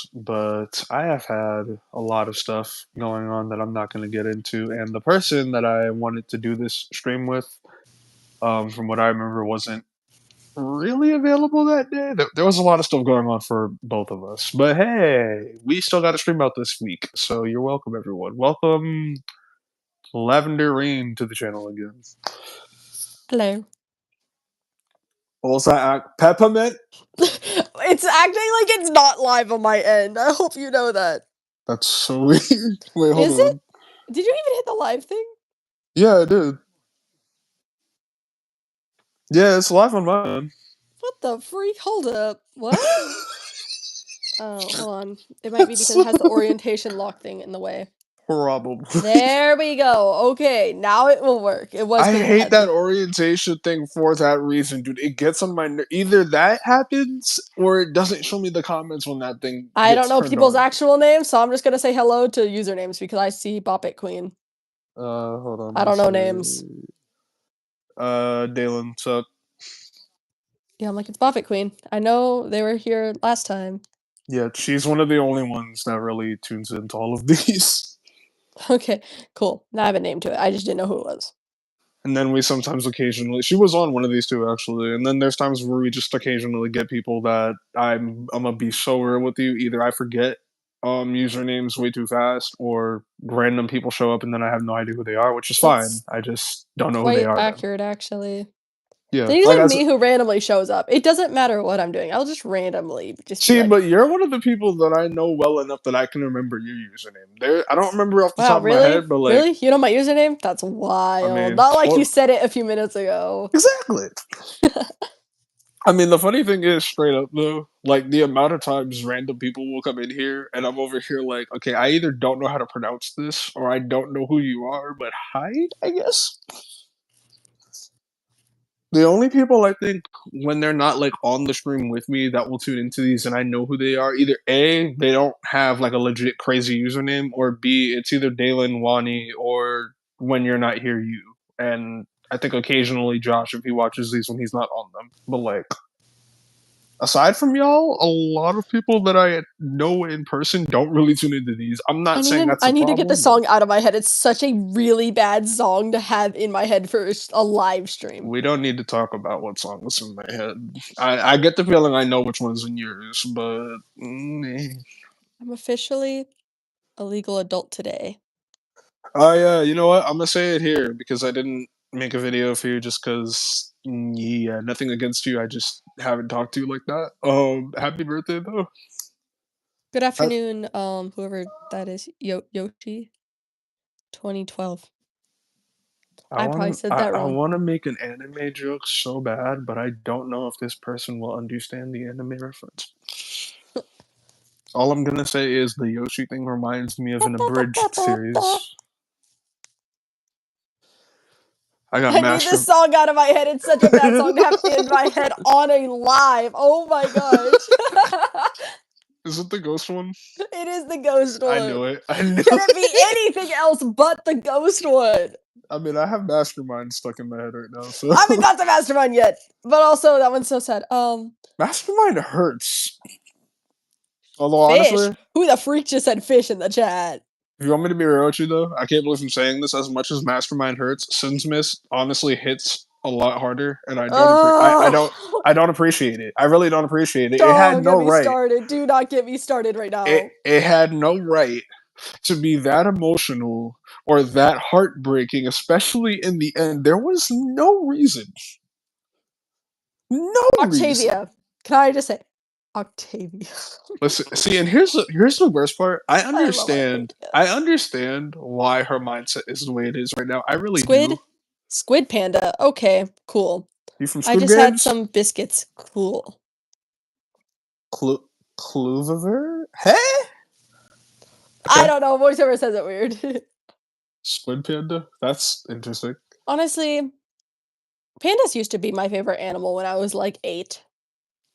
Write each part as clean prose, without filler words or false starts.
else, but I have had a lot of stuff going on that I'm not going to get into. And the person that I wanted to do this stream with, from what I remember, wasn't really available that day. There was a lot of stuff going on for both of us. But hey, we still got a stream out this week. So you're welcome, everyone. Welcome, Lavender Rain, to the channel again. Hello. What was that? Peppermint? It's acting like it's not live on my end. I hope you know that. That's so weird. Wait, hold Is on. it? Did you even hit the live thing? Yeah, I did. Yeah, it's live on mine. What the freak? Hold up. What? Oh, hold on. It might be because it has the orientation lock thing in the way. Probably. There we go. Okay, now it will work. It was. I 'cause it hate had that the- orientation thing for that reason, dude. It gets on my either that happens or it doesn't show me the comments when that thing. I don't gets know turned people's on. actual names, so I'm just gonna say hello to usernames because I see Bop It Queen. Hold on. I don't know names. Dalen, so Yeah, I'm like, it's Bop It Queen. I know they were here last time. yeah, she's one of the only ones that really tunes into all of these. Okay, cool. Now I have a name to it. I just didn't know who it was. And then we sometimes occasionally she was on one of these two actually. And then there's times where we just occasionally get people that I'm gonna be so real with you. Either I forget usernames way too fast or random people show up and then I have no idea who they are, which is That's fine. I just don't know who quite they are. accurate, actually. Yeah. Then Like usually me who randomly shows up. It doesn't matter what I'm doing. I'll just randomly just see, be like, but you're one of the people that I know well enough that I can remember your username. There, I don't remember off the wow, top of my really? head, but like, Really? You know my username? That's wild. I mean, Not like you said it a few minutes ago. exactly. I mean, the funny thing is, straight up though, like the amount of times random people will come in here and I'm over here like, okay, I either don't know how to pronounce this or I don't know who you are, but hi, I guess. The only people I think when they're not like on the stream with me that will tune into these and I know who they are, either A, they don't have like a legit crazy username, or B, it's either Dalen, Wani, or when you're not here, you. And I think occasionally Josh if he watches these when he's not on them. But like aside from y'all, a lot of people that I know in person don't really tune into these. I'm not saying that's I a need problem. to get the song out of my head. It's such a really bad song to have in my head for a live stream. We don't need to talk about what song is in my head. I get the feeling I know which one's in yours, but I'm officially a legal adult today. Oh yeah, you know what? I'm gonna say it here because I didn't make a video for you just because yeah, nothing against you. I just haven't talked to you like that. Happy birthday though. Good afternoon, whoever that is, Yoshi. 2012. I probably said that I wrong. want to make an anime joke so bad, but I don't know if this person will understand the anime reference. All I'm gonna say is the Yoshi thing reminds me of an abridged series. I need this song out of my head. It's such a bad song to have in my head on a live. Oh my gosh. Is it the ghost one? It is the ghost one. I knew it. I knew Can it be anything else but the ghost one? I mean, I have Mastermind stuck in my head right now, so I haven't got to Mastermind yet. But also, that one's so sad. Mastermind hurts. Although, fish. honestly, Who the freak just said fish in the chat? If you want me to be real with you, though, I can't believe I'm saying this. As much as Mastermind hurts, Sin's Mist honestly hits a lot harder, and I don't appreciate it. I really don't appreciate it. Don't it had no get me right. started. Do not get me started right now. It had no right to be that emotional or that heartbreaking, especially in the end. There was no reason. No Octavia. reason. Can I just say Octavia? Listen, see, and here's the worst part. I understand why her mindset is the way it is right now. I really do. Squid Panda. Okay, cool. You from I Squid just Games? had some biscuits. Cool. Cluviver? Hey? Okay. I don't know. Voiceover says it weird. Squid Panda? That's interesting. Honestly, pandas used to be my favorite animal when I was like 8.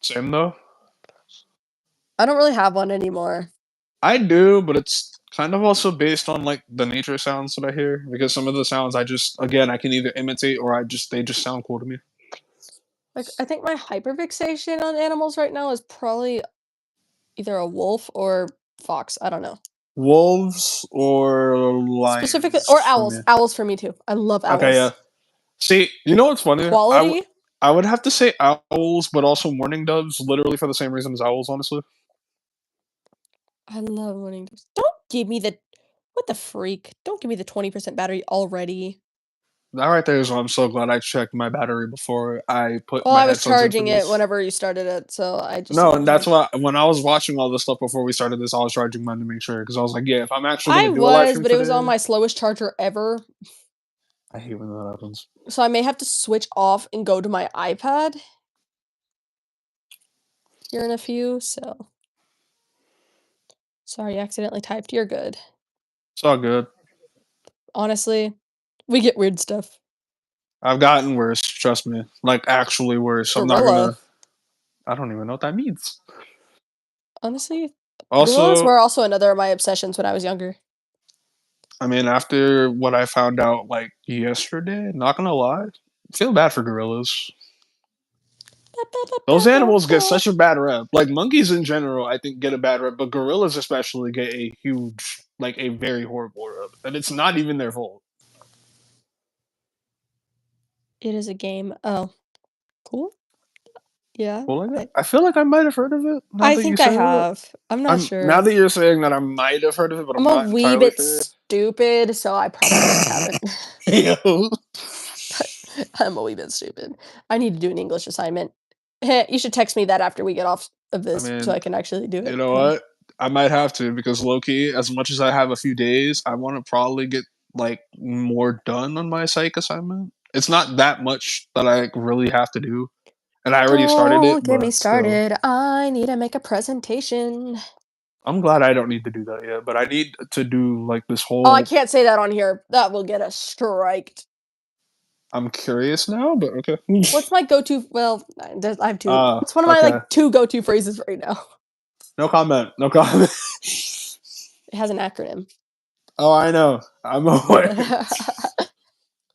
Same though. I don't really have one anymore. I do, but it's kind of also based on like the nature sounds that I hear, because some of the sounds I can either imitate or they just sound cool to me. Like, I think my hyperfixation on animals right now is probably Either a wolf or fox. I don't know. Wolves or Specifically, lions or for owls. me. Owls for me too. I love Okay, yeah. owls. See, you know what's funny? Quality. I would have to say owls, but also mourning doves, literally for the same reason as owls, honestly. I love morning doves. Don't give me the what the freak. Don't give me the 20% battery already. That right there is why I'm so glad I checked my battery before I put Well, my I was headphones in for charging it this. whenever you started it, so I just No, and assumed that's like why when I was watching all this stuff before we started this, I was charging mine to make sure because I was like, yeah, if I'm actually I gonna do a live was, stream but it was on today, my slowest charger ever. I hate when that happens. So I may have to switch off and go to my iPad here in a few, so sorry, I accidentally typed. You're good. It's all good. Honestly, we get weird stuff. I've gotten worse, trust me. Like actually worse. I'm not Gorilla. gonna. I don't even know what that means. Honestly, gorillas Also, were also another of my obsessions when I was younger. I mean, after what I found out like yesterday, not gonna lie, I feel bad for gorillas. Those animals get such a bad rep. Like monkeys in general, I think get a bad rep, but gorillas especially get a huge, like a very horrible rep, and it's not even their fault. It is a game. Oh, cool. Yeah. Well, I feel like I might have heard of it. Now I that you think I say it, have. I'm not I'm now sure. that you're saying that I might have heard of it, but I'm I'm a not wee entirely bit sure. stupid, so I probably just haven't. Yo. I'm a wee bit stupid. I need to do an English assignment. Hey, you should text me that after we get off of I this so mean, I can actually do you it. know what? I might have to because low key, as much as I have a few days, I want to probably get like more done on my psych assignment. It's not that much that I really have to do, and I already started it, Don't get me but still, started. I need to make a presentation. I'm glad I don't need to do that yet. But I need to do like this Oh, I whole. can't say that on here. That will get us striked. I'm curious now, but okay. What's my go-to? Well, I have two. What's one of my Okay. like two go-to phrases right now? No comment. No comment. It has an acronym. Oh, I know. I'm aware.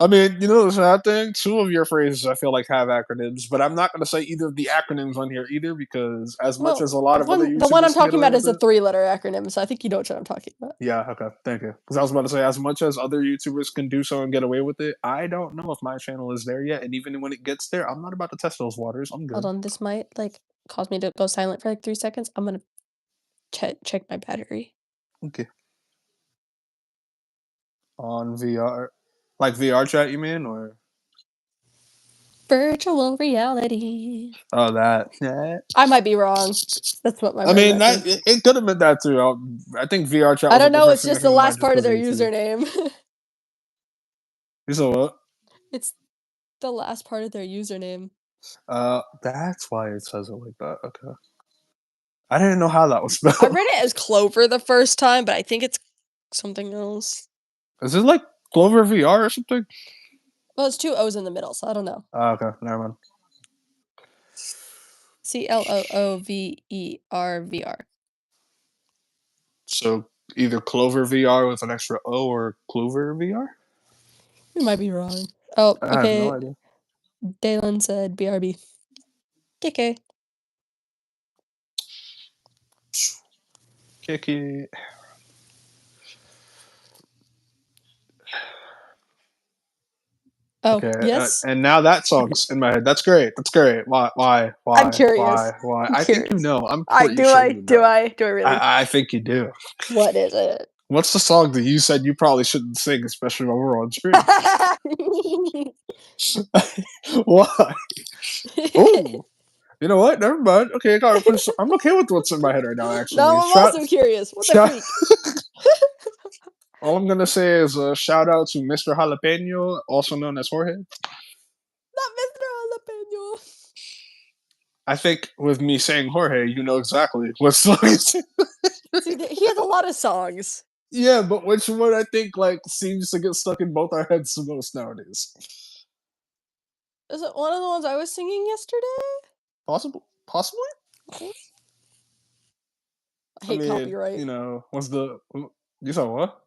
I mean, you know the sad thing? Two of your phrases I feel like have acronyms, but I'm not going to say either of the acronyms on here either because as much Well, as a lot of other the one I'm YouTubers can get talking away about with is a it. three-letter acronym, so I think you know what I'm talking about. Yeah, okay. Thank you. Because I was about to say, as much as other YouTubers can do so and get away with it, I don't know if my channel is there yet. And even when it gets there, I'm not about to test those waters. I'm Hold good. on, this might like cause me to go silent for like 3 seconds. I'm gonna check my battery. Okay. On VR. Like VR chat, you mean? Or. Virtual reality. Oh, that. Yeah. I might be wrong. That's what my I brain mean, went to. it could have been that too. I think VR chat I was don't like the know. first It's thing that just came the to mind last just part of because of their YouTube. username. You said what? It's the last part of their username. That's why it says it like that. Okay. I didn't know how that was I spelled. read it as Clover the first time, but I think it's something else. Is it like Clover VR or something? Well, it's two O's in the middle, so I don't know. Okay, never mind. CLOOVERVR. So either Clover VR with an extra O or Clover VR? We might be wrong. Oh, I have no okay. idea. Dalen said BRB. KK. Kiki. Oh, Okay, yes? and now that song's in my head. That's great. That's great. Why? Why? I'm Why? Why? curious. Why? I'm I think you curious. know. I'm I pretty do sure I you do know. I do I really? I think you do. What is it? What's the song that you said you probably shouldn't sing, especially when we're on stream? Why? Oh, you know what? Never mind. Okay, I gotta put. I'm okay with what's in my head right now. Now Actually, I'm also curious. What the shout. freak? All I'm gonna say is a shout out to Mr. Jalapeno, also known as Jorge. Not Mr. Jalapeno. I think with me saying Jorge, you know exactly what song it's in. See, he has a lot of songs. Yeah, but which one I think like seems to get stuck in both our heads the most nowadays? Is it one of the ones I was singing yesterday? Possibly. I I hate mean, copyright. you know, what's the you saw what?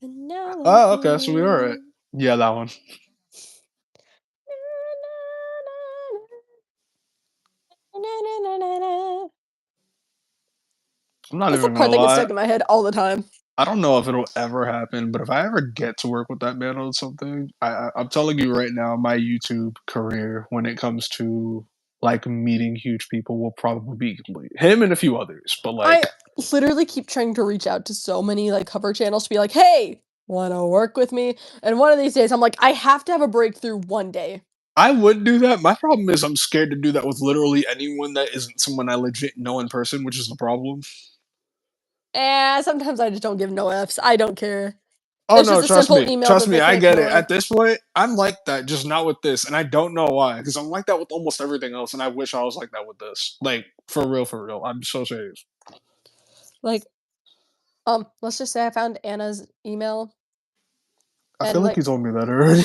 And now I'm Oh, okay, so we were right. here. Yeah, that one. I'm not That's the even part gonna that gets lie. stuck in my head all the time. I don't know if it'll ever happen, but if I ever get to work with that man on something, I'm telling you right now, my YouTube career, when it comes to like meeting huge people, will probably be complete. Him and a few others, but like, I literally keep trying to reach out to so many like cover channels to be like, hey, wanna work with me? And one of these days, I'm like, I have to have a breakthrough one day. I would do that. My problem is I'm scared to do that with literally anyone that isn't someone I legit know in person, which is the problem. Sometimes I just don't give no F's. I don't care. Oh It's no, just a simple email trust that me, they I can get it. ignore. At this point, I'm like that, just not with this, and I don't know why. Because I'm like that with almost everything else, and I wish I was like that with this. Like for real, for real. I'm so serious. Like, let's just say I found Anna's email I feel and like like, you told me that already.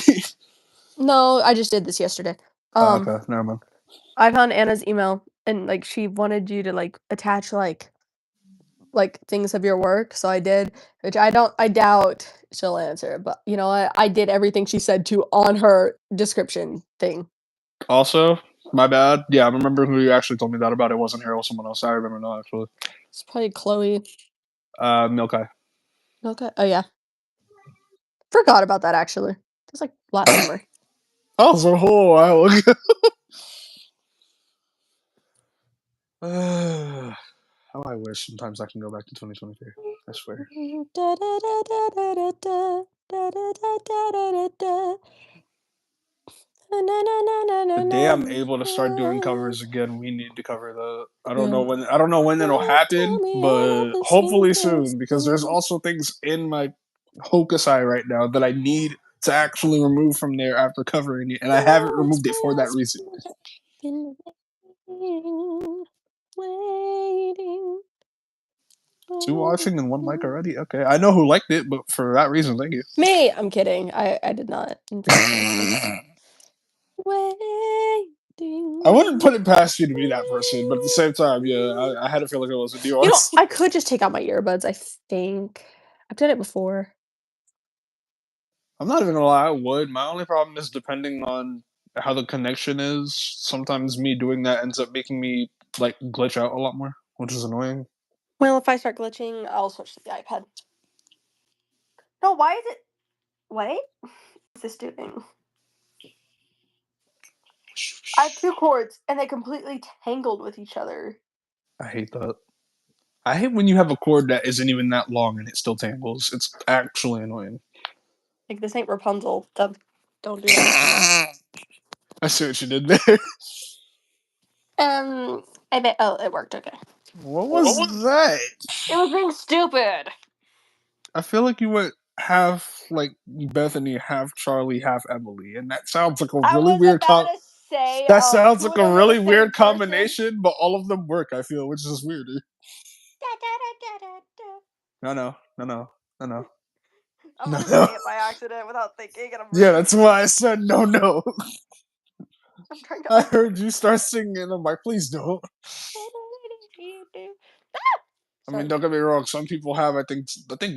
no, I just did this yesterday. Um, Okay, never mind. I found Anna's email and like she wanted you to like attach like things of your work, so I did, which I doubt she'll answer, but you know what? I did everything she said to on her description thing. Also, my bad. Yeah, I remember who you actually told me that about. It wasn't her, it was someone else. I remember now, actually. It's probably Chloe. Milkai. Okay. Oh yeah. Forgot about that actually. It was like last summer. That was a whole while ago. How I wish sometimes I can go back to 2023. I swear. The day I'm able to start doing covers again, we need to cover the. I don't know Yeah. when. I don't know when that'll Tell happen, me all but the hopefully secrets. soon. Because there's also things in my Hokusai right now that I need to actually remove from there after covering it, and I haven't removed it for that reason. Been waiting. 2 watching and 1 like already. Okay, I know who liked it, but for that reason, thank you. Me, I'm kidding. I did not intentionally. I wouldn't put Waiting. it past you to be that person, but at the same time, yeah, I had to feel like it wasn't you, You know, honestly. I could just take out my earbuds, I think. I've done it before. I'm not even gonna lie, I would. My only problem is depending on how the connection is. Sometimes me doing that ends up making me like glitch out a lot more, which is annoying. Well, if I start glitching, I'll switch to the iPad. No, why is it? Wait, what's this doing? I have two cords, and they completely tangled with each other. I hate that. I hate when you have a cord that isn't even that long and it still tangles. It's actually annoying. Like this ain't Rapunzel. Don't do that. I see what you did there. I bet. Oh, it worked. Okay. What What was was? that? It was being stupid. I feel like you went half like Bethany, half Charlie, half Emily, and that sounds like a I really was weird about to say, that sounds two like of a them are the really same weird person. combination, but all of them work. I feel, which is weirder. No, no, no, no, no, no, I'm no, gonna no. say it by accident without thinking, and I'm Yeah, really. that's why I said no, no. I'm trying to. I heard you start singing, and I'm like, please don't. I mean, Sorry. don't get me wrong. Some people have. I think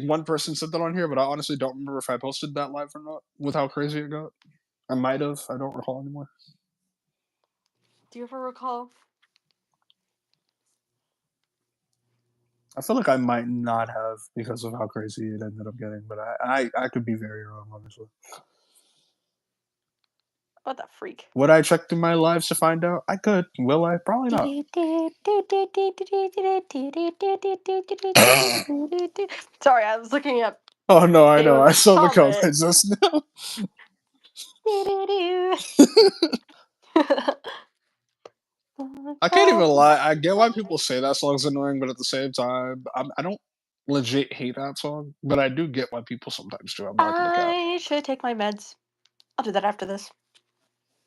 one person said that on here, but I honestly don't remember if I posted that live or not. With how crazy it got, I might have. I don't recall anymore. Do you ever recall? I feel like I might not have because of how crazy it ended up getting, but I could be very wrong, honestly. What the freak? Would I check through my lives to find out? I could. Will I? Probably not. Sorry, I was looking up Oh no, I know. I David saw the comment. comments just now. I can't even lie. I get why people say that song's annoying, but at the same time, I don't legit hate that song, but I do get why people sometimes do. I'm not gonna cap. I should take my meds. I'll do that after this.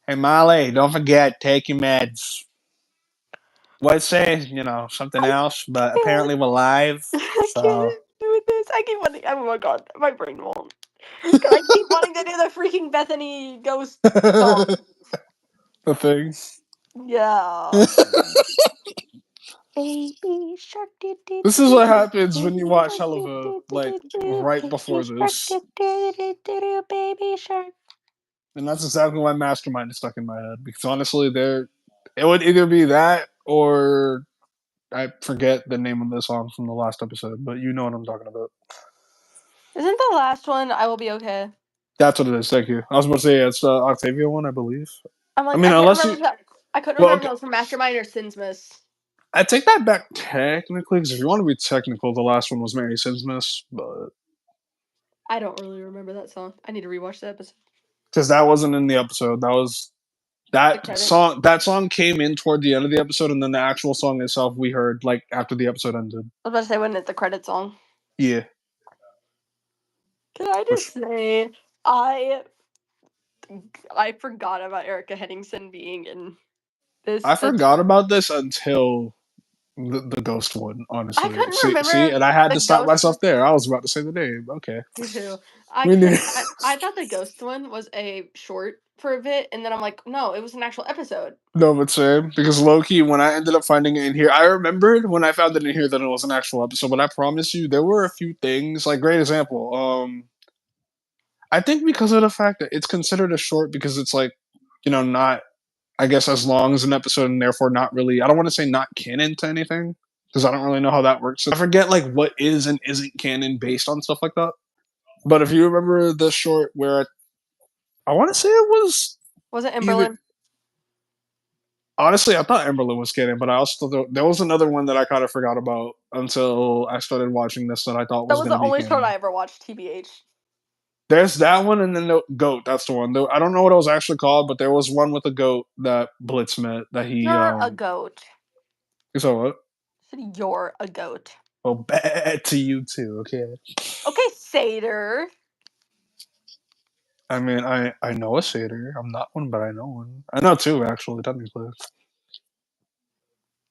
Hey Molly, don't forget take your meds. What it says, something I else, but can't. apparently we're live, I so can't do this. I keep wanting. Oh my god, my brain won't. Cause I keep wanting to do the freaking Bethany ghost song. the thing. Yeah. Baby shark. This is what happens when you watch Helluva, like right before Baby shark. this. Baby shark. And that's exactly why Mastermind is stuck in my head. Because honestly, it would either be that or I forget the name of the song from the last episode, but you know what I'm talking about. Isn't the last one "I Will Be Okay"? That's what it is. Thank you. I was about to say it's the Octavia one, I believe. I'm I like, mean, unless you. I couldn't Well, remember if okay. that was from Mastermind or Sinsmas. I take that back technically, because if you want to be technical, the last one was Mary Sinsmas, but I don't really remember that song. I need to rewatch the episode. because that wasn't in the episode. That was The that credits. song. That song came in toward the end of the episode, and then the actual song itself we heard like after the episode ended. I was about to say, wasn't it the credit song? Yeah, Can I just which say, I I forgot about Erica Henningsen being in this. I forgot about this until the ghost one. I Honestly, couldn't see, remember and I had the to stop ghost. myself there. I was about to say the name. Okay, Me too. we knew. I thought the ghost one was a short for a bit, and then I'm like, no, it was an actual episode. No, but same because Loki. When I ended up finding it in here, I remembered when I found it in here that it was an actual episode. But I promise you, there were a few things. Like great example. I think because of the fact that it's considered a short because it's like, not I guess as long as an episode and therefore not really. I don't want to say not canon to anything because I don't really know how that works. So I forget like what is and isn't canon based on stuff like that. But if you remember the short where I want to say it was Was it either. Emberlyn? Honestly, I thought Emberlyn was canon, but I also thought there was another one that I kind of forgot about until I started watching this that I thought That was was going to the be only short canon. I ever watched. TBH. There's that one, and then the goat. That's the one. I don't know what it was actually called, but there was one with a goat that Blitz met that he You're a goat. So what? Said you're a goat. Oh, bad to you too. Okay. Okay, satyr. I mean, I know a satyr. I'm not one, but I know one. I know two actually, technically.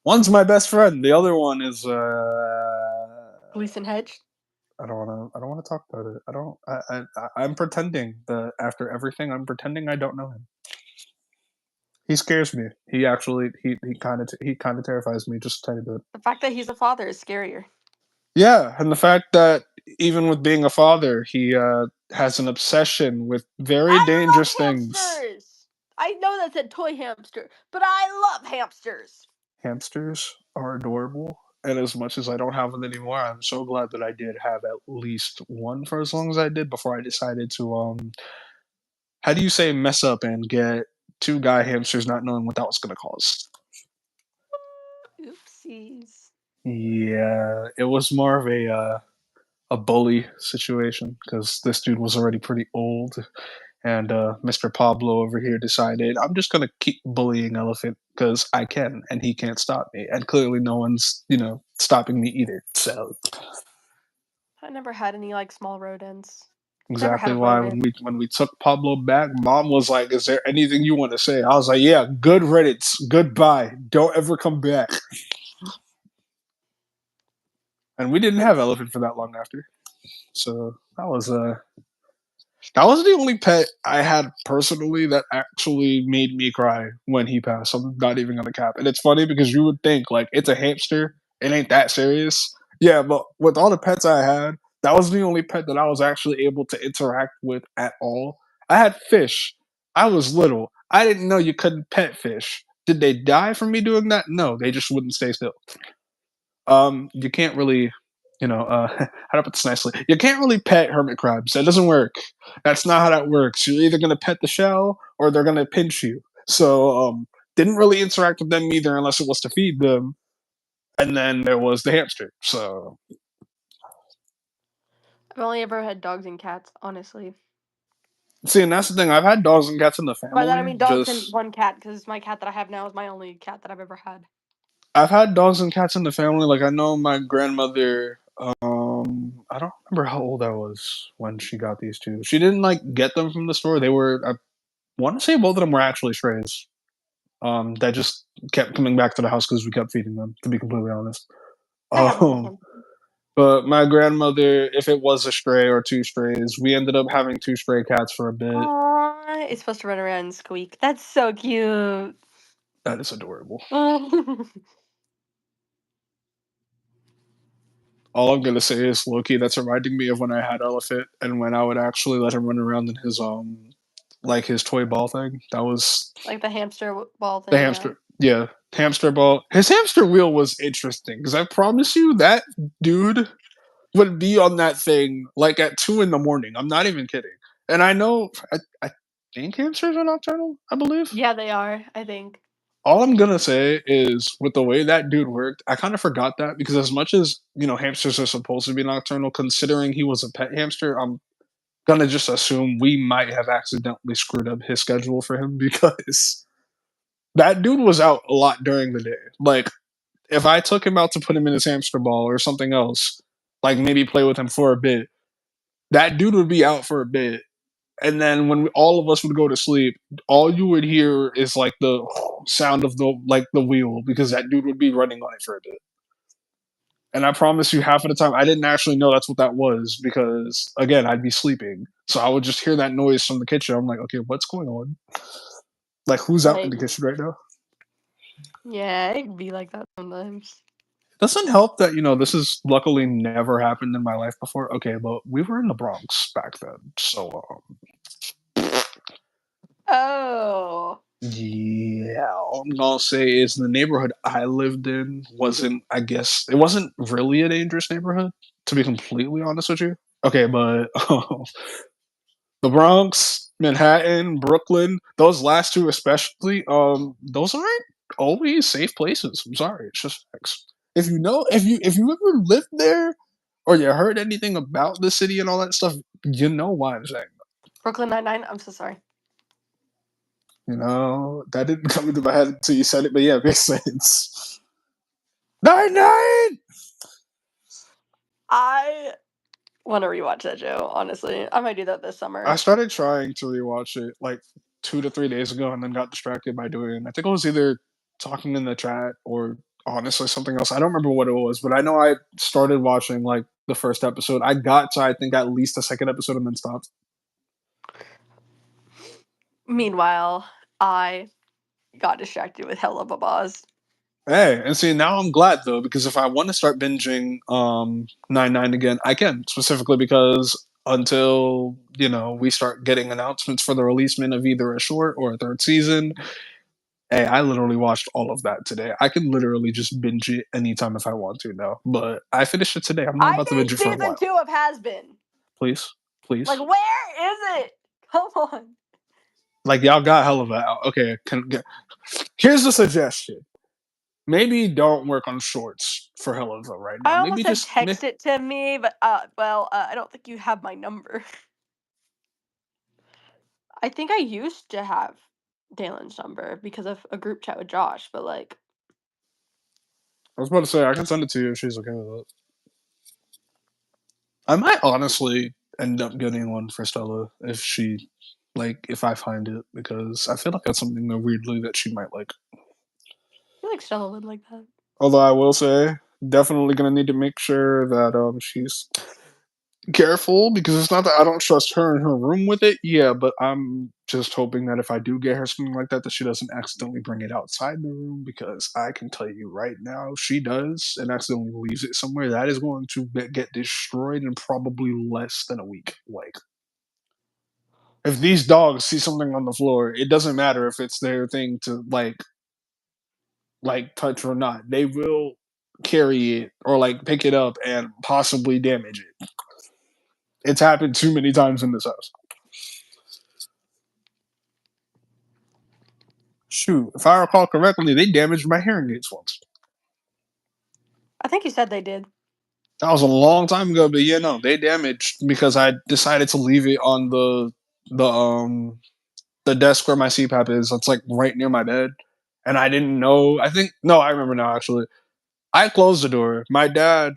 One's my best friend. The other one is Gleason Hedge. I don't wanna talk about it. I don't I'm pretending that after everything, I'm pretending I don't know him. He scares me. He actually he kinda terrifies me just a tiny bit. The fact that he's a father is scarier. Yeah, and the fact that even with being a father, he, has an obsession with very I dangerous love things. hamsters. I know that's a toy hamster, but I love hamsters. Hamsters are adorable, and as much as I don't have them anymore, I'm so glad that I did have at least one for as long as I did before I decided to, how do you say mess up and get 2 guy hamsters not knowing what that was gonna cause? Oopsies. Yeah, it was more of a bully situation because this dude was already pretty old, and Mr. Pablo over here decided I'm just gonna keep bullying Elephant because I can, and he can't stop me, and clearly no one's stopping me either. So I never had any like small rodents. Never had exactly a why rodent. when we took Pablo back, Mom was like, "Is there anything you want to say?" I was like, "Yeah, good riddance, goodbye, don't ever come back." And we didn't have Elephant for that long after, so that was the only pet I had personally that actually made me cry when he passed. I'm not even gonna cap. And it's funny because you would think like it's a hamster, it ain't that serious. Yeah, but with all the pets I had, that was the only pet that I was actually able to interact with at all. I had fish. I was little. I didn't know you couldn't pet fish. Did they die from me doing that? No, they just wouldn't stay still. You can't really, how to put this nicely? You can't really pet hermit crabs. That doesn't work. That's not how that works. You're either gonna pet the shell or they're gonna pinch you. So, didn't really interact with them either unless it was to feed them. And then there was the hamster. So, I've only ever had dogs and cats, honestly. see, and that's the thing. I've had dogs and cats in the By that I family. mean dogs and Just one cat, because my cat that I have now is my only cat that I've ever had. I've had dogs and cats in the family. Like I know my grandmother. I don't remember how old I was when she got these two. She didn't like get them from the store. They were. I want to say both of them were actually strays. That just kept coming back to the house because we kept feeding them. To be completely honest. That happens Um, sometimes. but my grandmother, if it was a stray or two strays, we ended up having two stray cats for a bit. Aww, it's supposed to run around and squeak. That's so cute. That is adorable. All I'm gonna say is Loki. That's reminding me of when I had Elephant and when I would actually let him run around in his like his toy ball thing. That was Like the hamster ball the thing, yeah. hamster. Yeah, hamster ball. His hamster wheel was interesting because I promise you that dude would be on that thing like at 2 in the morning. I'm not even kidding. And I know I think hamsters are nocturnal. I believe. Yeah, they are, I think. All I'm gonna say is with the way that dude worked, I kind of forgot that because as much as hamsters are supposed to be nocturnal, considering he was a pet hamster, I'm gonna just assume we might have accidentally screwed up his schedule for him because that dude was out a lot during the day. Like if I took him out to put him in his hamster ball or something else, like maybe play with him for a bit, that dude would be out for a bit. And then when all of us would go to sleep, all you would hear is like the sound of the wheel because that dude would be running on it for a bit. And I promise you, half of the time, I didn't actually know that's what that was because, again, I'd be sleeping. So I would just hear that noise from the kitchen. I'm like, okay, what's going on? Like, who's out in Like, the kitchen right now? yeah, it can be like that sometimes. Doesn't help that, this has luckily never happened in my life before. Okay, but we were in the Bronx back then. So, Oh. yeah, all I'm gonna say is the neighborhood I lived in wasn't, I guess, it wasn't really a dangerous neighborhood, to be completely honest with you. Okay, but the Bronx, Manhattan, Brooklyn, those last two especially, those aren't always safe places. I'm sorry, it's just facts. If you ever lived there or you heard anything about the city and all that stuff, you know why I'm saying that. Brooklyn Nine-Nine, I'm so sorry. That didn't come into my head until you said it, but yeah, it makes sense. Nine nine. I wanna rewatch that show, honestly. I might do that this I summer. started trying to rewatch it like 2 to 3 days ago, and then got distracted by doing. I think I was either talking in the chat or honestly something else. I don't remember what it was, but I know I started watching like the first episode. I got to I think at least the second episode and then stopped. Meanwhile, I got distracted with Hella Babas. Hey, and see now I'm glad though because if I want to start binging 99 again, I can specifically because until we start getting announcements for the releasement of either a short or a third season. Hey, I literally watched all of that today. I can literally just binge it anytime if I want to now. But I finished it today. I'm not I about to binge need it for a season while. 2 of Has Been. Please, please. Like, where is it? Come on. Like y'all got hell of a okay. Here's the suggestion. Maybe don't work on shorts for hell of a right I now. almost Maybe said just text it to me, but I don't think you have my number. I think I used to have Dalen's number because of a group chat with Josh, but like, I was about to say I can send it to you if she's okay with it. I might honestly end up getting one for Stella if I find it because I feel like that's something that weirdly that she might like. I feel like Stella would like that. Although I will say, definitely gonna need to make sure that she's careful because it's not that I don't trust her in her room with it. Yeah, but I'm just hoping that if I do get her something like that, that she doesn't accidentally bring it outside the room because I can tell you right now, she does and accidentally leaves it somewhere, that is going to get destroyed in probably less than a week. Like, if these dogs see something on the floor, it doesn't matter if it's their thing to like touch or not. They will carry it or like pick it up and possibly damage it. It's happened too many times in this house. Shoot, if I recall correctly, they damaged my hearing aids once. I think you said they did. That was a long time ago, but yeah, no, they damaged because I decided to leave it on the the desk where my CPAP is. It's like right near my bed, and I didn't know. I think no, I remember now. Actually, I closed the door. My dad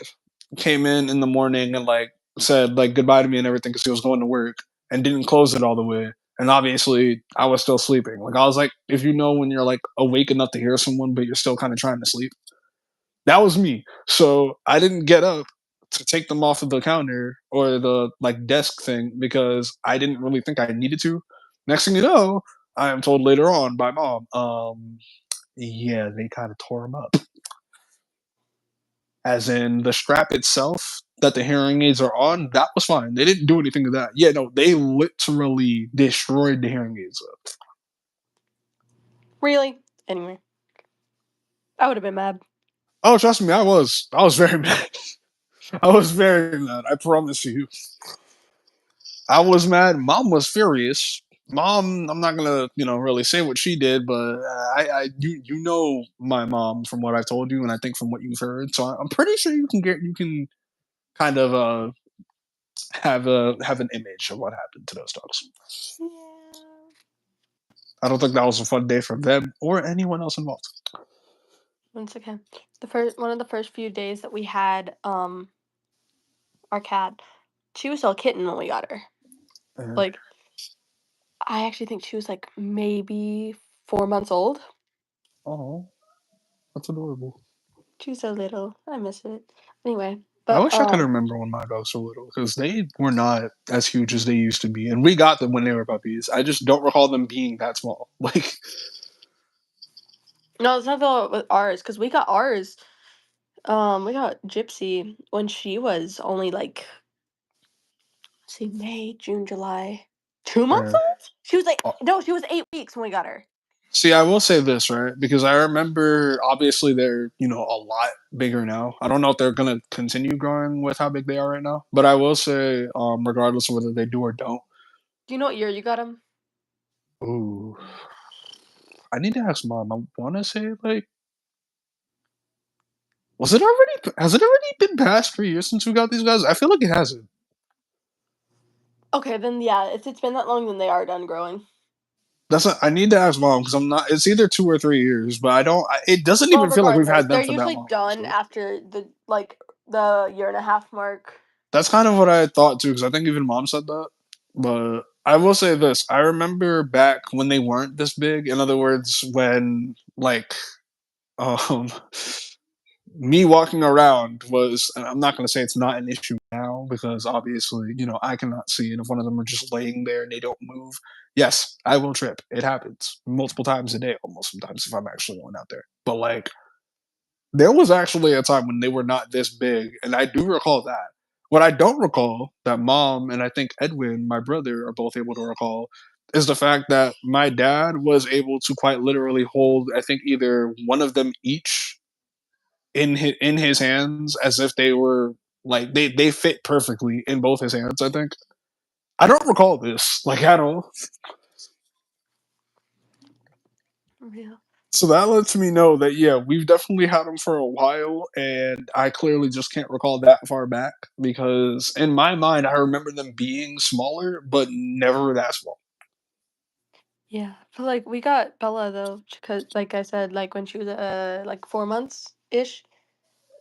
came in the morning and like said like goodbye to me and everything because he was going to work and didn't close it all the way. And obviously, I was still sleeping. Like I was like, if you know when you're like awake enough to hear someone, but you're still kind of trying to sleep. That was me. So I didn't get up to take them off of the counter or the like desk thing because I didn't really think I needed to. Next thing you know, I am told later on by mom, yeah, they kind of tore them up. As in the strap itself that the hearing aids are on, that was fine. They didn't do anything to that. Yeah, no, they literally destroyed the hearing aids. Really? Anyway. I would have been mad. Oh, trust me, I was. I was very mad. I was very mad. I promise you. I was mad. Mom was furious. Mom, I'm not gonna, really say what she did, but you know my mom from what I've told you, and I think from what you've heard. So I'm pretty sure you can kind of have an image of what happened to those dogs. Yeah. I don't think that was a fun day for them or anyone else involved. Once again, the first one of the first few days that we had our cat, she was still a kitten when we got her. Uh, Like I actually think she was like maybe 4 months old. oh, that's adorable. She was so little. I miss it. Anyway, I but wish I could remember when my dogs were little because they were not as huge as they used to be, and we got them when they were puppies. I just don't recall them being that small. Like, no, it's not the with ours because we got ours. We got Gypsy when she was only like, let's see, May, June, July, 2 months uh, old. She was like, uh, no, she was 8 weeks when we got her. see, I will say this right because I remember obviously they're a lot bigger now. I don't know if they're gonna continue growing with how big they are right now, but I will say, regardless of whether they do or don't. Do you know what year you got him? Ooh, I need to ask mom. I want to say like, was it already? Has it already been past 3 years since we got these guys? I feel like it hasn't. Okay, then yeah, it's been that long, then they are done growing. That's I need to ask mom because I'm not. It's either 2 or 3 years, but I don't. It doesn't Well, even feel like we've regardless, had they're them for that usually long. done Honestly, after the year and a half mark. that's kind of what I thought too. Because I think even mom said that. But I will say this: I remember back when they weren't this big. In other words, when like um me walking around was, and I'm not going to say it's not an issue now because obviously, I cannot see. And if one of them are just laying there and they don't move, yes, I will trip. It happens multiple times a day, almost sometimes if I'm actually going out there. But like, there was actually a time when they were not this big. And I do recall that. What I don't recall that mom and I think Edwin, my brother, are both able to recall is the fact that my dad was able to quite literally hold, I think, either one of them each in his hands as if they were like they fit perfectly in both his hands. I think I don't recall this like at all. Yeah. So that lets me know that yeah, we've definitely had him for a while, and I clearly just can't recall that far back because in my mind I remember them being smaller, but never that small. Yeah, but like we got Bella though, because like I said, like when she was like 4 months ish,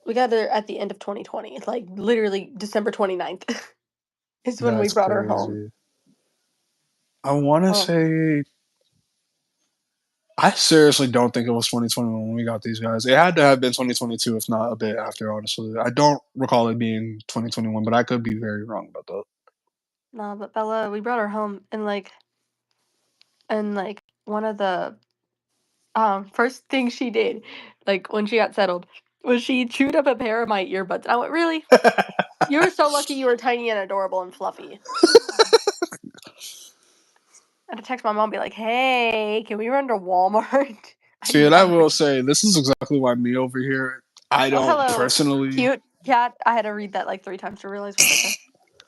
we got her at the end of 2020. It's like literally December 29th is when we That's brought her home. crazy. I want to Oh, say I seriously don't think it was 2021 when we got these guys. It had to have been 2022, if not a bit after. Honestly, I don't recall it being 2021, but I could be very wrong about that. no, but Bella, we brought her home and one of the first things she did, like when she got settled, was she chewed up a pair of my earbuds. I went, really? You were so lucky you were tiny and adorable and fluffy. I had to text my mom, and be like, "Hey, can we run to Walmart? I See, need and I diapers." will say this is exactly why me over here. I Oh, don't hello, personally, cute cat. I had to read that like 3 times to realize what that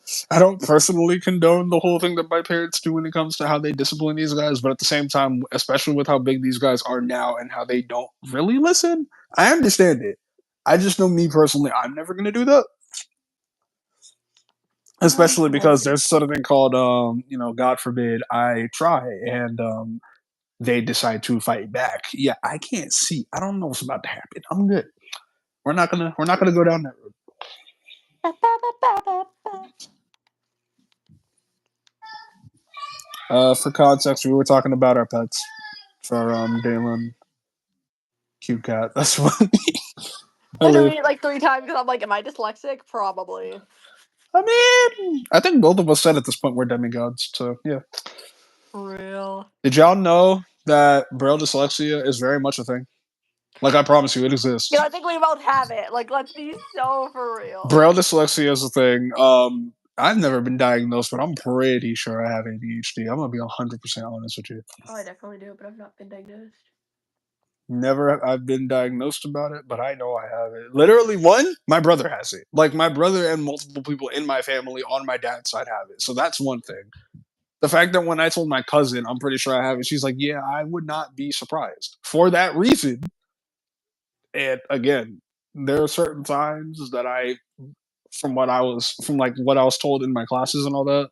said. I don't personally condone the whole thing that my parents do when it comes to how they discipline these guys. But at the same time, especially with how big these guys are now and how they don't really listen, I understand it. I just know me personally, I'm never gonna do that. Especially because Maybe. there's sort of thing called God forbid I try and they decide to fight back. Yeah, I can't see. I don't know what's about to happen. I'm good. We're not gonna go down that road. Ba, ba, ba, ba, ba, ba. For context, we were talking about our pets for Dalen, cute cat. That's what I I had to leave. read it like 3 times because I'm like, am I dyslexic? Probably. I mean, I think both of us said at this point we're demigods. So yeah. For real. Did y'all know that braille dyslexia is very much a thing? Like I promise you, it You know, exists. I think we both have it. Like, let's be so for real. Braille dyslexia is a thing. I've never been diagnosed, but I'm pretty sure I have ADHD. I'm gonna be 100% honest with you. Oh, I definitely do, but I've not been diagnosed. Never I've been diagnosed about it, but I know I have it. Literally, one, my brother has it. Like my brother and multiple people in my family on my dad's side have it. So that's one thing. The fact that when I told my cousin, I'm pretty sure I have it, she's like, "Yeah, I would not be surprised." For that reason, and again, there are certain times that from like what I was told in my classes and all that,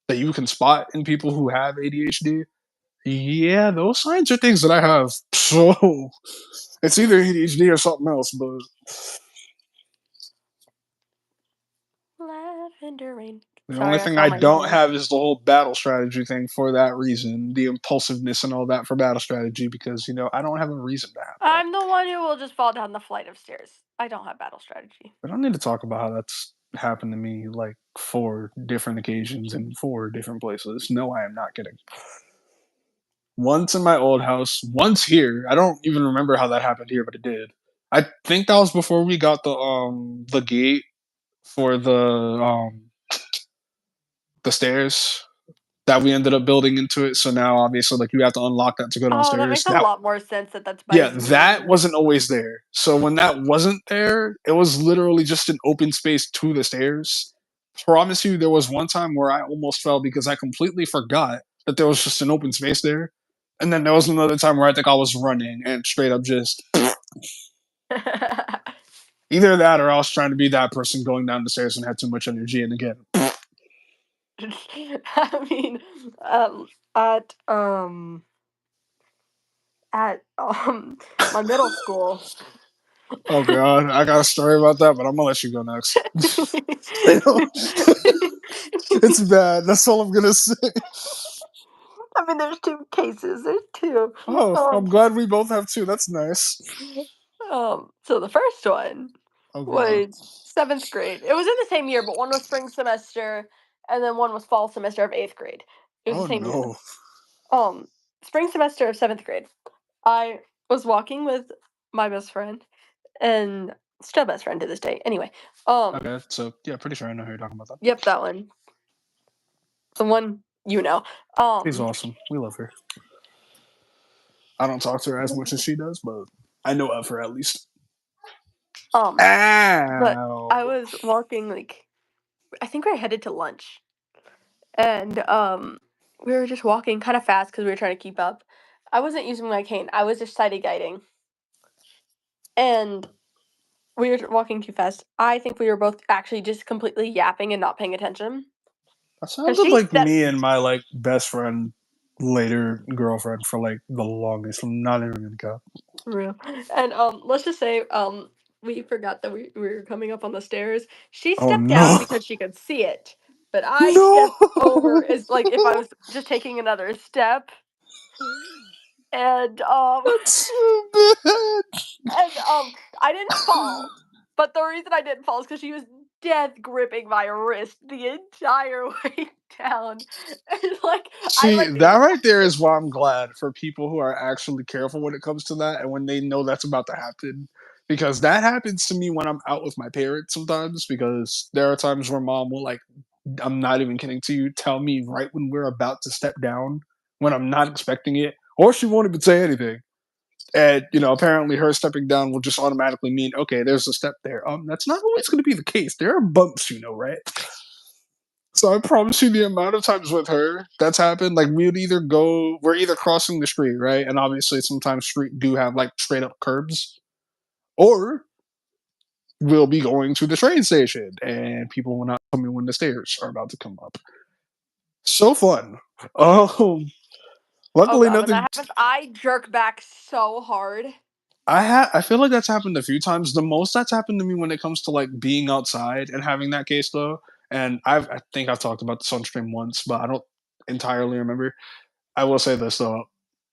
that you can spot in people who have ADHD. Yeah, those signs are things that I have. So it's either ADHD or something else, but Lavender rain. the only Sorry, I thing saw I my don't nose. have is the whole battle strategy thing for that reason, the impulsiveness and all that for battle strategy, because I don't have a reason to have that. I'm the one who will just fall down the flight of stairs. I don't have battle strategy. We don't need to talk about how that's happened to me like 4 different occasions in 4 different places. No, I am not kidding. Once in my old house, once here. I don't even remember how that happened here, but it did. I think that was before we got the gate for the stairs that we ended up building into it. So now obviously like you have to unlock that to go Oh, that downstairs. makes a That lot more sense that that's by Yeah, you. that wasn't always there. So when that wasn't there, it was literally just an open space to the stairs. Promise you, there was one time where I almost fell because I completely forgot that there was just an open space there. And then there was another time where I think I was running and straight up just either that or I was trying to be that person going down the stairs and had too much energy. And again, I mean, um, at um at my middle school. oh god, I got a story about that, but I'm gonna let you go next. It's bad. That's all I'm gonna say. I mean, there's two cases. There's two. Oh, I'm Um, glad we both have two. That's nice. so the first one Oh god. was seventh grade. It was in the same year, but one was spring semester, and then one was fall semester of eighth grade. It was the Oh same year. no. Um, Spring semester of seventh grade. I was walking with my best friend and still best friend to this day. Anyway, Okay, so yeah, pretty sure I know who you're talking about. Then yep, that one, the one you know. she's Um, awesome. We love her. I don't talk to her as much as she does, but I know of her at least. um, but I Ow. was walking like I think we were headed to lunch, and we were just walking kind of fast because we were trying to keep up. I wasn't using my cane. I was just sighted guiding, and we were walking too fast. I think we were both actually just completely yapping and not paying attention. That Cause sounded she like stepped me and my like best friend, later girlfriend for like the longest. I'm not even gonna go. real, and let's just say we forgot that we were coming up on the stairs. She Oh stepped down no. because she could see it, but I No. stepped over as like if I was just taking another step, and That's so bad. and I didn't fall. But the reason I didn't fall is because she was death gripping my wrist the entire way down, and like I See, like that right there is why I'm glad for people who are actually careful when it comes to that and when they know that's about to happen. Because that happens to me when I'm out with my parents sometimes. Because there are times where mom will, like, I'm not even kidding to you, tell me right when we're about to step down when I'm not expecting it, or she won't even say anything. And, apparently her stepping down will just automatically mean, okay, there's a step there. That's not always going to be the case. There are bumps, right? So I promise you the amount of times with her that's happened, like we're either crossing the street, right? And obviously sometimes street do have like straight up curbs, or we'll be going to the train station and people will not tell me when the stairs are about to come up. So fun. Um oh luckily god, when that nothing happens, I jerk back so hard. I feel like that's happened a few times. The most that's happened to me when it comes to like being outside and having that case though. And I think I've talked about this on stream once, but I don't entirely remember. I will say this though.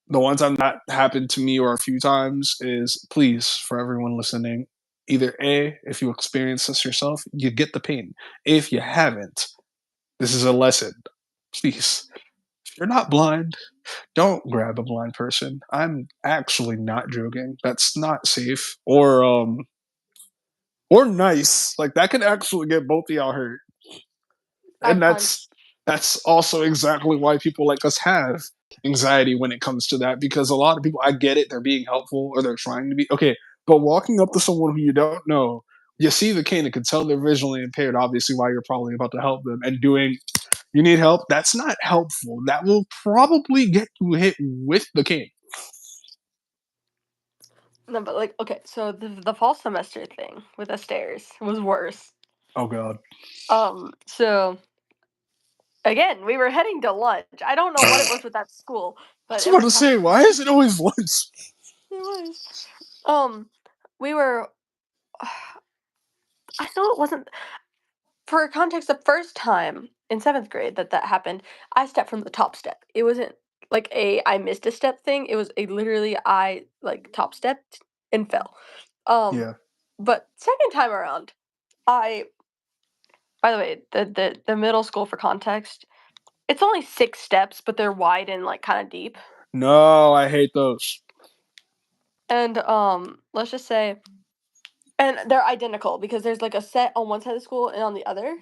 The one time that happened to me or a few times is, please, for everyone listening, either A, if you experience this yourself, you get the pain. If you haven't, this is a lesson. Please, if you're not blind, don't grab a blind person. I'm actually not joking. That's not safe or nice. Like that could actually get both of y'all hurt. I And that's punched. that's also exactly why people like us have anxiety when it comes to that because a lot of people, I get it, they're being helpful or they're trying to be okay, but walking up to someone who you don't know, you see the cane and can tell they're visually impaired, obviously, why you're probably about to help them, and doing, you need help, that's not helpful. That will probably get you hit with the cane. No, but like, okay, so the fall semester thing with the stairs was worse. Oh god. So again, we were heading to lunch. I don't know what it I was with that school, but was about every to time say, why is it always lunch? it was, um, we were. I know it wasn't for context. The first time in seventh grade that that happened, I stepped from the top step. It wasn't like a I missed a step thing. It was a literally I like top stepped and fell. Um, Yeah. but second time around, I by the way, the middle school for context, it's only 6 steps, but they're wide and, like, kinda deep, No, I hate those. and, let's just say and they're identical because there's, like, a set on one side of the school and on the other.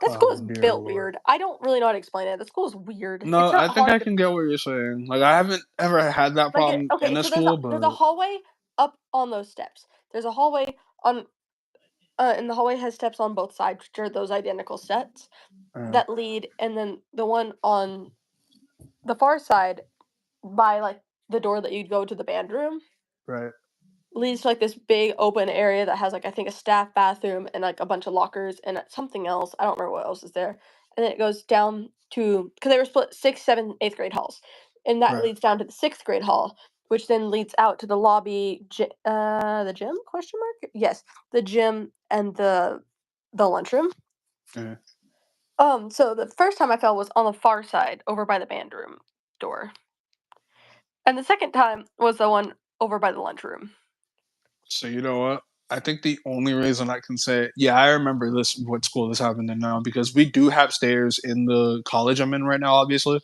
That school Oh is dear built lord. weird. I don't really know how to explain it. The school is weird. It's No, I not think hard I to can get what you're saying. Like, I haven't ever had that like, it problem in okay, a so school, there's a but hallway up on those steps. There's a hallway on and the hallway has steps on both sides, which are those identical sets uh, that lead and then the one on the far side by, like, the door that you'd go to the band room right, leads to, like, this big open area that has, like, I think a staff bathroom and, like, a bunch of lockers and, something else, I don't remember what else is there, and then it goes down to because they were split 6th, 7th, 8th grade halls, and that right. leads down to the 6th grade hall, which then leads out to the lobby, the gym, question mark? Yes, the gym and the lunchroom. Yeah. So the first time I fell was on the far side over by the band room door, and the second time was the one over by the lunchroom. So you know what? I think the only reason I can say, yeah, I remember this what school this happened in now because we do have stairs in the college I'm in right now, obviously.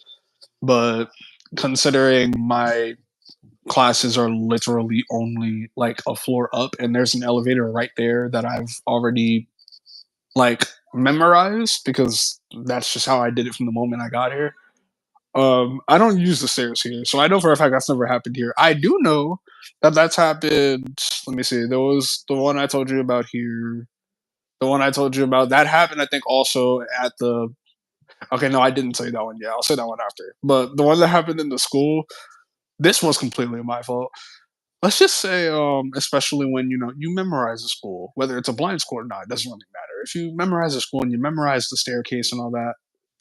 But considering my classes are literally only like a floor up and there's an elevator right there that I've already like memorized because that's just how I did it from the moment I got here. I don't use the stairs here, so I know for a fact that's never happened here. I do know that that's happened. Let me see. There was the one I told you about here. The one I told you about that happened. I think also at the. Okay, no, I didn't say that one. Yeah, I'll say that one after. But the one that happened in the school, this was completely my fault. Let's just say, especially when you memorize a school, whether it's a blind school or not, it doesn't really matter. If you memorize a school and you memorize the staircase and all that,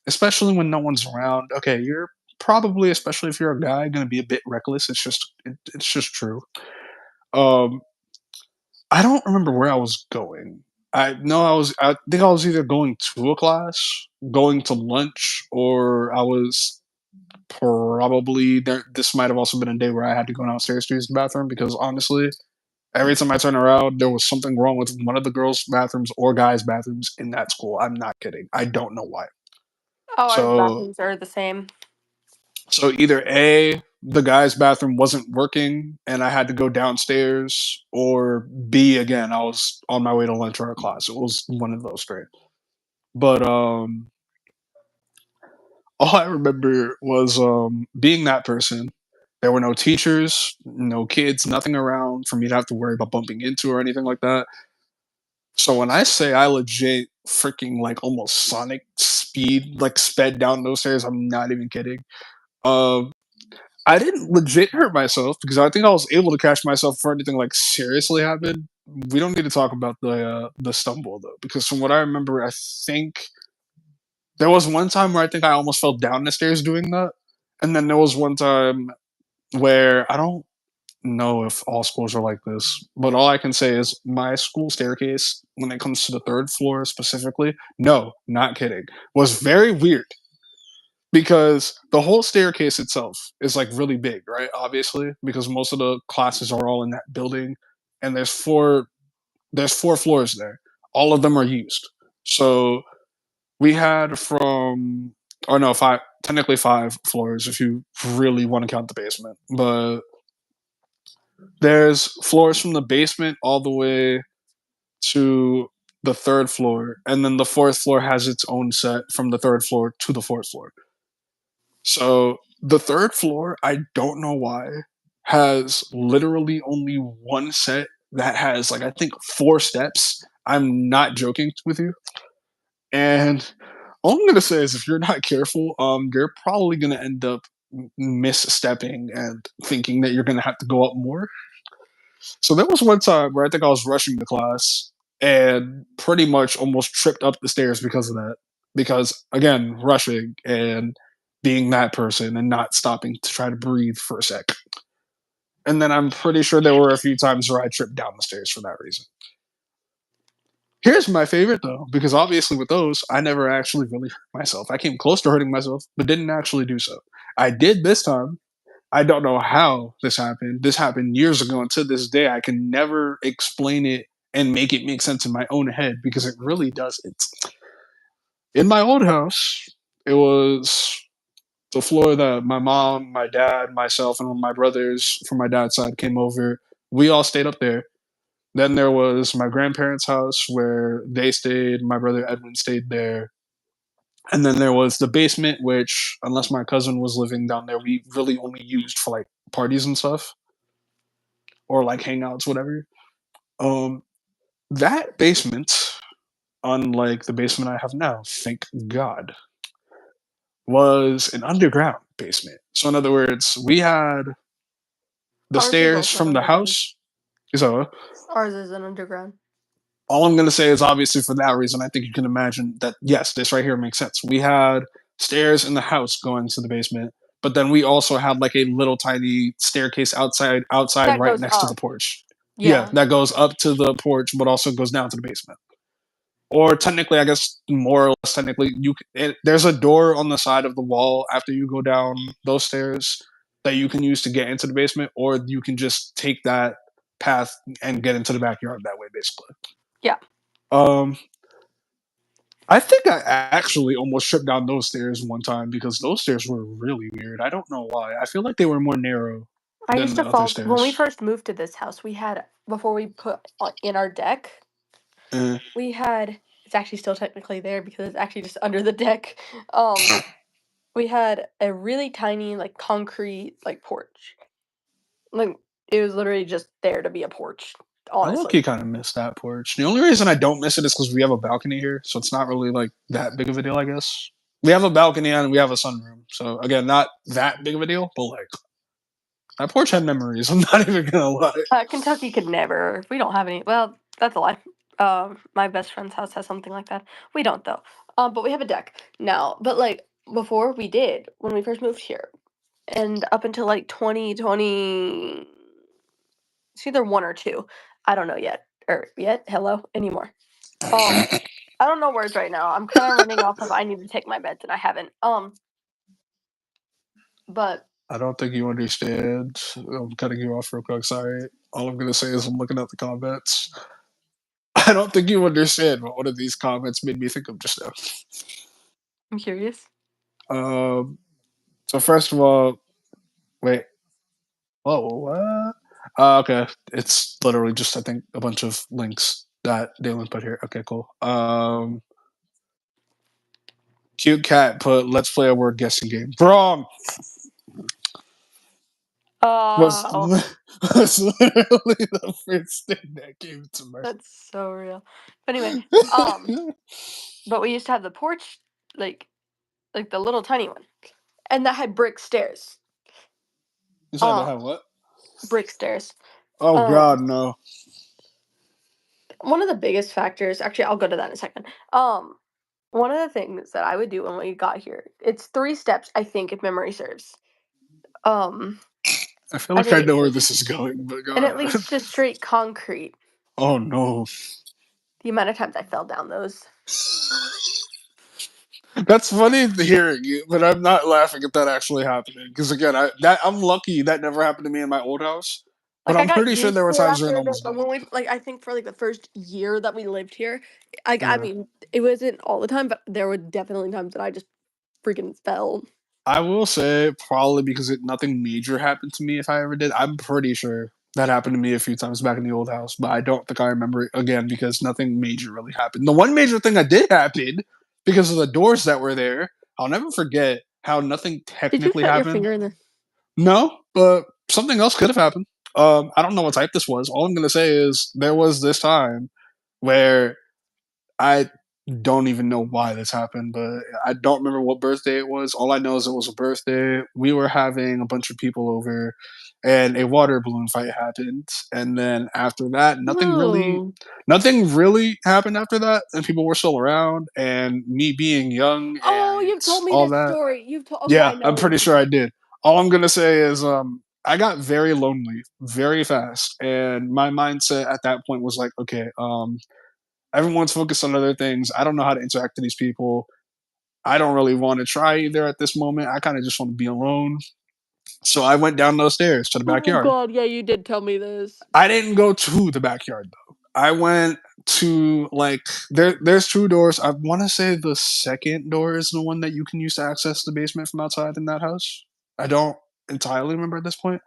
especially when no one's around, okay, you're probably, especially if you're a guy, gonna be a bit reckless. It's just true. Um, I don't remember where I was going. I know I think I was either going to a class, going to lunch, or I was probably there. This might have also been a day where I had to go downstairs to use the bathroom because honestly, every time I turn around, there was something wrong with one of the girls' bathrooms or guys' bathrooms in that school. I'm not kidding. I don't know why. Oh, our So bathrooms are the same. So either A, the guy's bathroom wasn't working and I had to go downstairs, or B, again, I was on my way to lunch or a class. It was one of those three. But all I remember was being that person. There were no teachers, no kids, nothing around for me to have to worry about bumping into or anything like that. So when I say I legit freaking like almost sonic speed like sped down those stairs, I'm not even kidding. Um I didn't legit hurt myself because I think I was able to catch myself before anything like seriously happened. We don't need to talk about the stumble though, because from what I remember, I think there was one time where I think I almost fell down the stairs doing that, and then there was one time where I don't know if all schools are like this, but all I can say is my school staircase, when it comes to the third floor specifically, no, not kidding, was very weird because the whole staircase itself is like really big, right? Obviously, because most of the classes are all in that building, and there's four floors there. All of them are used. So we had from or no five technically five floors if you really want to count the basement, but there's floors from the basement all the way to the third floor, and then the fourth floor has its own set from the third floor to the fourth floor. So The third floor, I don't know why, has literally only one set that has like I think four steps. I'm not joking with you. And all I'm gonna say is if you're not careful, you're probably gonna end up misstepping and thinking that you're gonna have to go up more. So there was one time where I think I was rushing the class and pretty much almost tripped up the stairs because of that. Because again, rushing and being that person and not stopping to try to breathe for a sec. And then I'm pretty sure there were a few times where I tripped down the stairs for that reason. Here's my favorite though, because obviously with those, I never actually really hurt myself. I came close to hurting myself, but didn't actually do so. I did this time. I don't know how this happened. This happened years ago, and to this day, I can never explain it and make it make sense in my own head because it really doesn't. In my old house, it was the floor that my mom, my dad, myself, and one of my brothers from my dad's side came over. We all stayed up there. Then there was my grandparents' house where they stayed. My brother Edwin stayed there. And then there was the basement, which, unless my cousin was living down there, we really only used for like parties and stuff or like hangouts, whatever. Um, that basement, unlike the basement I have now, thank God, was an underground basement. So in other words, we had the Ours is stairs also an from the underground. house. So Ours is an underground. all I'm gonna say is obviously for that reason, I think you can imagine that yes, this right here makes sense. We had stairs in the house going to the basement, but then we also had like a little tiny staircase outside That right goes next to the up. porch. Yeah, Yeah. that goes up to the porch, but also goes down to the basement. Or technically, I guess more or less technically, there's a door on the side of the wall after you go down those stairs that you can use to get into the basement, or you can just take that path and get into the backyard that way, basically. Yeah. Um, I think I actually almost tripped down those stairs one time because those stairs were really weird. I don't know why. I feel like they were more narrow I than used the to other fall when we stairs. first moved to this house, we had before we put in our deck, Eh. we had it's actually still technically there because it's actually just under the deck. Um, we had a really tiny like concrete like porch. Like it was literally just there to be a porch, I low honestly. key kind of miss that porch. The only reason I don't miss it is because we have a balcony here, so it's not really like that big of a deal, I guess. We have a balcony and we have a sunroom, so again, not that big of a deal, but like that porch had memories. I'm not even gonna lie. Kentucky could never. We don't have any. Well, that's a lie. My best friend's house has something like that. We don't though. But we have a deck now. But like before, we did when we first moved here, and up until like 2020, it's either one or two. I don't know yet. Or yet. Hello anymore. Um, I don't know words right now. I'm kind of running off of I need to take my meds and I haven't. But I don't think you understand. I'm cutting you off real quick. Sorry. All I'm gonna say is I'm looking at the comments. I don't think you understand what one of these comments made me think of just now. I'm curious. Um, so first of all, wait. Oh, what? Okay. It's literally just I think a bunch of links that Dalen put here. Okay, cool. Cute cat put let's play a word guessing game. Wrong was Oh, was literally the first thing that came to my. that's so real. But anyway, but we used to have the porch, like like the little tiny one, and that had brick stairs. You said to Um, have what? brick stairs. Oh Um, God, no. one of the biggest factors. Actually, I'll go to that in a second. One of the things that I would do when we got here, it's three steps, I think, if memory serves. Um, I feel I like I think, know where this is going, but go and it ahead. leads to straight concrete. Oh no. The amount of times I fell down those. That's funny hearing you, but I'm not laughing at that actually happening. Because again, I'm lucky that never happened to me in my old house. But Like I I'm got pretty sure used there were to it times where after it a bit, almost but did. when we like I think for like the first year that we lived here, like I Uh, mean, it wasn't all the time, but there were definitely times that I just freaking fell. I will say probably because nothing major happened to me if I ever did. I'm pretty sure that happened to me a few times back in the old house, but I don't think I remember it again because nothing major really happened. The one major thing that did happen because of the doors that were there, I'll never forget. how nothing Did you technically cut your happened. finger in the No, but something else could have happened. I don't know what type this was. All I'm gonna say is there was this time where I don't even know why this happened, but I don't remember what birthday it was. All I know is it was a birthday. We were having a bunch of people over, and a water balloon fight happened. And then after that, No. nothing really happened after that. And people were still around. And me being young Oh, and you've told me all this that, story. You've told Okay, I yeah, know I'm what pretty you're sure I talking. did. All I'm gonna say is, I got very lonely very fast, and my mindset at that point was like, okay, everyone's focused on other things. I don't know how to interact with these people. I don't really want to try either at this moment. I kind of just want to be alone. So I went down those stairs to the Oh backyard. god, yeah, you did tell me this. I didn't go to the backyard though. I went to like there's two doors. I want to say the second door is the one that you can use to access the basement from outside in that house. I don't entirely remember at this point.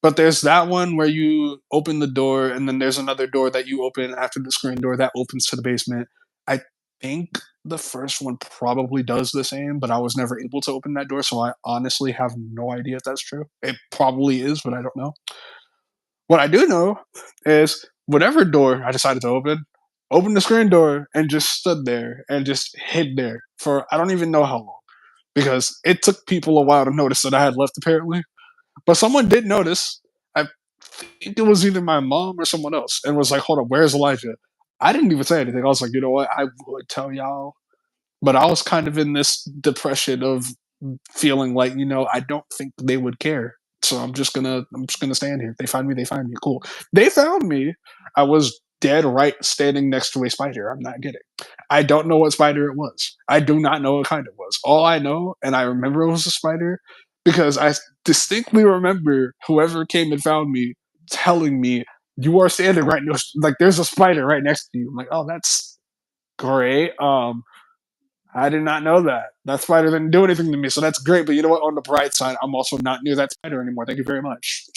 But there's that one where you open the door, and then there's another door that you open after the screen door that opens to the basement. I think the first one probably does the same, but I was never able to open that door, so I honestly have no idea if that's true. It probably is, but I don't know. What I do know is whatever door I decided to open the screen door and just stood there and just hid there for I don't even know how long because it took people a while to notice that I had left apparently. But someone did notice. I think it was either my mom or someone else, and was like, "Hold on, where's Elijah?" I didn't even say anything. I was like, "You know what? I would tell y'all," but I was kind of in this depression of feeling like, I don't think they would care. So I'm just gonna stand here. If they find me, they find me. Cool. They found me. I was dead right standing next to a spider. I'm not kidding. I don't know what spider it was. I do not know what kind it was. All I know, and I remember it was a spider, because I distinctly remember whoever came and found me telling me, "You are standing right next, like there's a spider right next to you." I'm like, "Oh, that's great." I did not know that. That spider didn't do anything to me, so that's great. But you know what? On the bright side, I'm also not near that spider anymore. Thank you very much.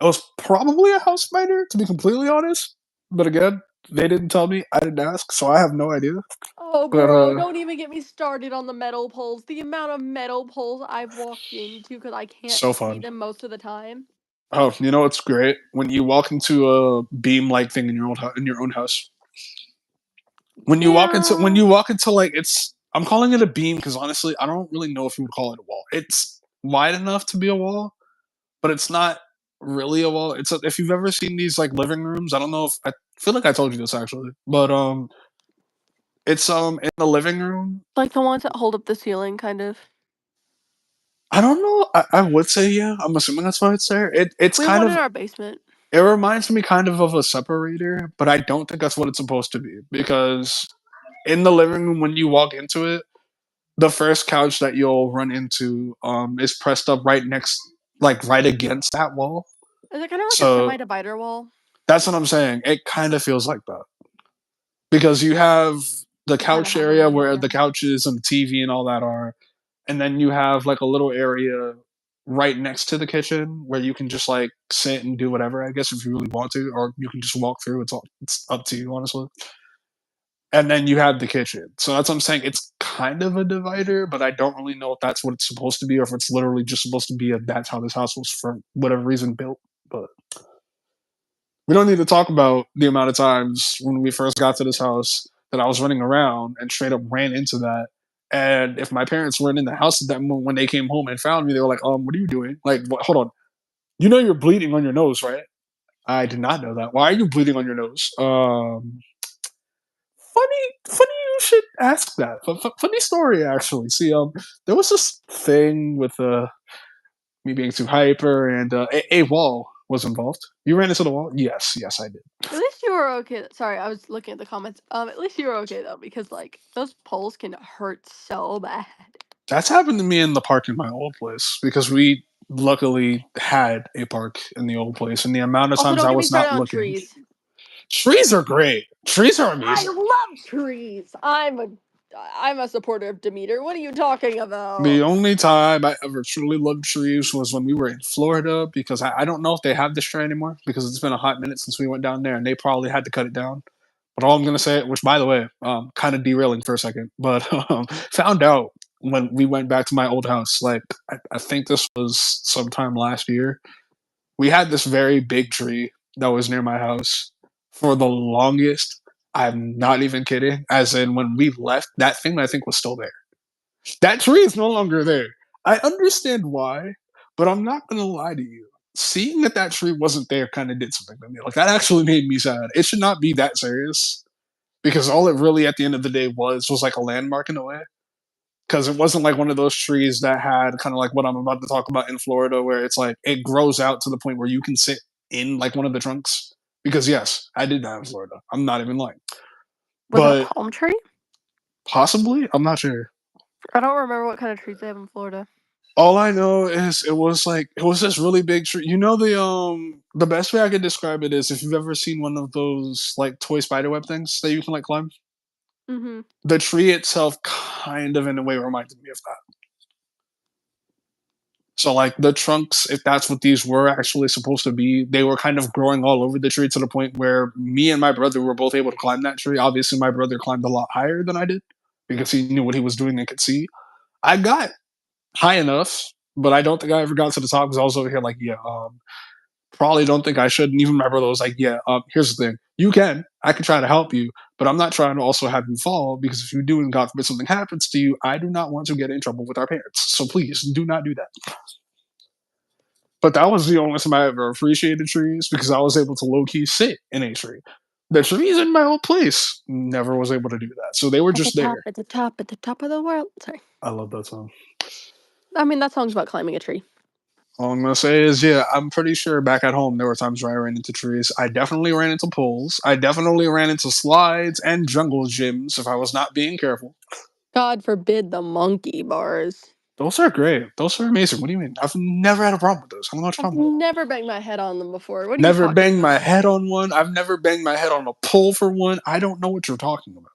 It was probably a house spider, to be completely honest. But again, they didn't tell me. I didn't ask, so I have no idea. Oh, But bro, don't even get me started on the metal poles. The amount of metal poles I've walked into because I can't so see fun. them most of the time. Oh, you know what's great? When you walk into a beam-like thing in in your own house. When Yeah. you walk into like it's I'm calling it a beam because honestly, I don't really know if you would call it a wall. It's wide enough to be a wall, but it's not really a wall. If you've ever seen these like living rooms, I don't know if I feel like I told you this actually, but it's in the living room. Like the ones that hold up the ceiling, kind of. I don't know. I would say yeah. I'm assuming that's why it's there. It's We have kind one in of our basement. it reminds me kind of a separator, but I don't think that's what it's supposed to be because in the living room when you walk into it, the first couch that you'll run into is pressed up right next, like right against that wall. Is it kind of like a So semi-divider wall? that's what I'm saying. It kind of feels like that because you have the We kind of couch have one area in where here. the couches and the TV and all that are, and then you have like a little area right next to the kitchen where you can just like sit and do whatever. I guess if you really want to, or you can just walk through. It's up to you, honestly. And then you have the kitchen. So that's what I'm saying. It's kind of a divider, but I don't really know if that's what it's supposed to be or if it's literally just supposed to be a that's how this house was for whatever reason built. But we don't need to talk about the amount of times when we first got to this house that I was running around and straight up ran into that. And if my parents weren't in the house at that moment when they came home and found me, they were like, what are you doing? Like, what, hold on. You know you're bleeding on your nose, right? I did not know that. Why are you bleeding on your nose? Funny you should ask that. Funny story actually. See, there was this thing with me being too hyper, and a wall was involved. You ran into the wall. Yes, I did. At least you were okay. Sorry, I was looking at the comments. At least you were okay though, because like those poles can hurt so bad. That's happened to me in the park in my old place because we luckily had a park in the old place, and the amount of Also, times don't I get me was started not on looking. trees. Trees are great. Trees are I amazing. love trees. I'm a supporter of Demeter. What are you talking The about? only time I ever truly loved trees was when we were in Florida because I don't know if they have this tree anymore because it's been a hot minute since we went down there and they probably had to cut it down. But all I'm gonna say, which by the way, kind of derailing for a second, but found out when we went back to my old house. Like I think this was sometime last year. We had this very big tree that was near my house for the longest. I'm not even kidding. As in, when we left, that thing I think was still there. That tree is no longer there. I understand why, but I'm not gonna lie to you. Seeing that that tree wasn't there kind of did something to me. Like that actually made me sad. It should not be that serious because all it really at the end of the day was like a landmark in a way. Because it wasn't like one of those trees that had kind of like what I'm about to talk about in Florida, where it's like it grows out to the point where you can sit in like one of the trunks. Because yes, I did that in Florida. I'm not even lying. Was it a But palm tree? possibly, I'm not sure. I don't remember what kind of trees they have in Florida. All I know is it was this really big tree. You know the best way I could describe it is if you've ever seen one of those like toy spiderweb things that you can like climb. Mhm. The tree itself kind of in a way reminded me of that. So like the trunks, if that's what these were actually supposed to be, they were kind of growing all over the tree to the point where me and my brother were both able to climb that tree. Obviously, my brother climbed a lot higher than I did because he knew what he was doing and could see. I got high enough, but I don't think I ever got to the top because I was over here like, yeah, probably don't think I should. And even my brother was like, yeah, here's the thing. You can. I can try to help you, but I'm not trying to also have you fall because if you do and God forbid something happens to you, I do not want to get in trouble with our parents. So please do not do that. But that was the only time I ever appreciated trees because I was able to low key sit in a tree. The trees in my old place never was able to do that. So they were At the just top, there. at the top, at the top of the world. Sorry. I love that song. I mean, that song's about climbing a tree. All I'm gonna say is, yeah, I'm pretty sure back at home there were times where I ran into trees. I definitely ran into poles. I definitely ran into slides and jungle gyms if I was not being careful. God forbid the monkey bars. Those are great. Those are amazing. What do you mean? I've never had a problem with those. I don't know what you're I've talking about. never banged my head on them before. What are you Never talking banged my about? head on one. I've never banged my head on a pole for one. I don't know what you're talking about.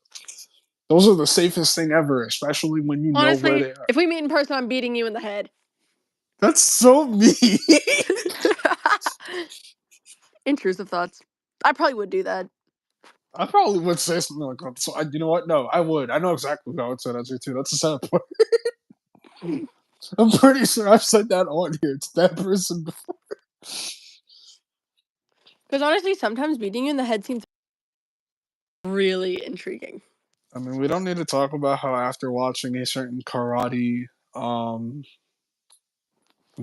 Those are the safest thing ever, especially when you know where Honestly, they are. if we meet in person, I'm beating you in the head. That's so mean. Intrusive thoughts. I probably would do that. I probably would say something like that. So you know what? No, I would. I know exactly what I would say that to too. That's the sad part. I'm pretty sure I've said that on here to that person before. Because honestly, sometimes beating you in the head seems really intriguing. I mean, we don't need to talk about how after watching a certain karate um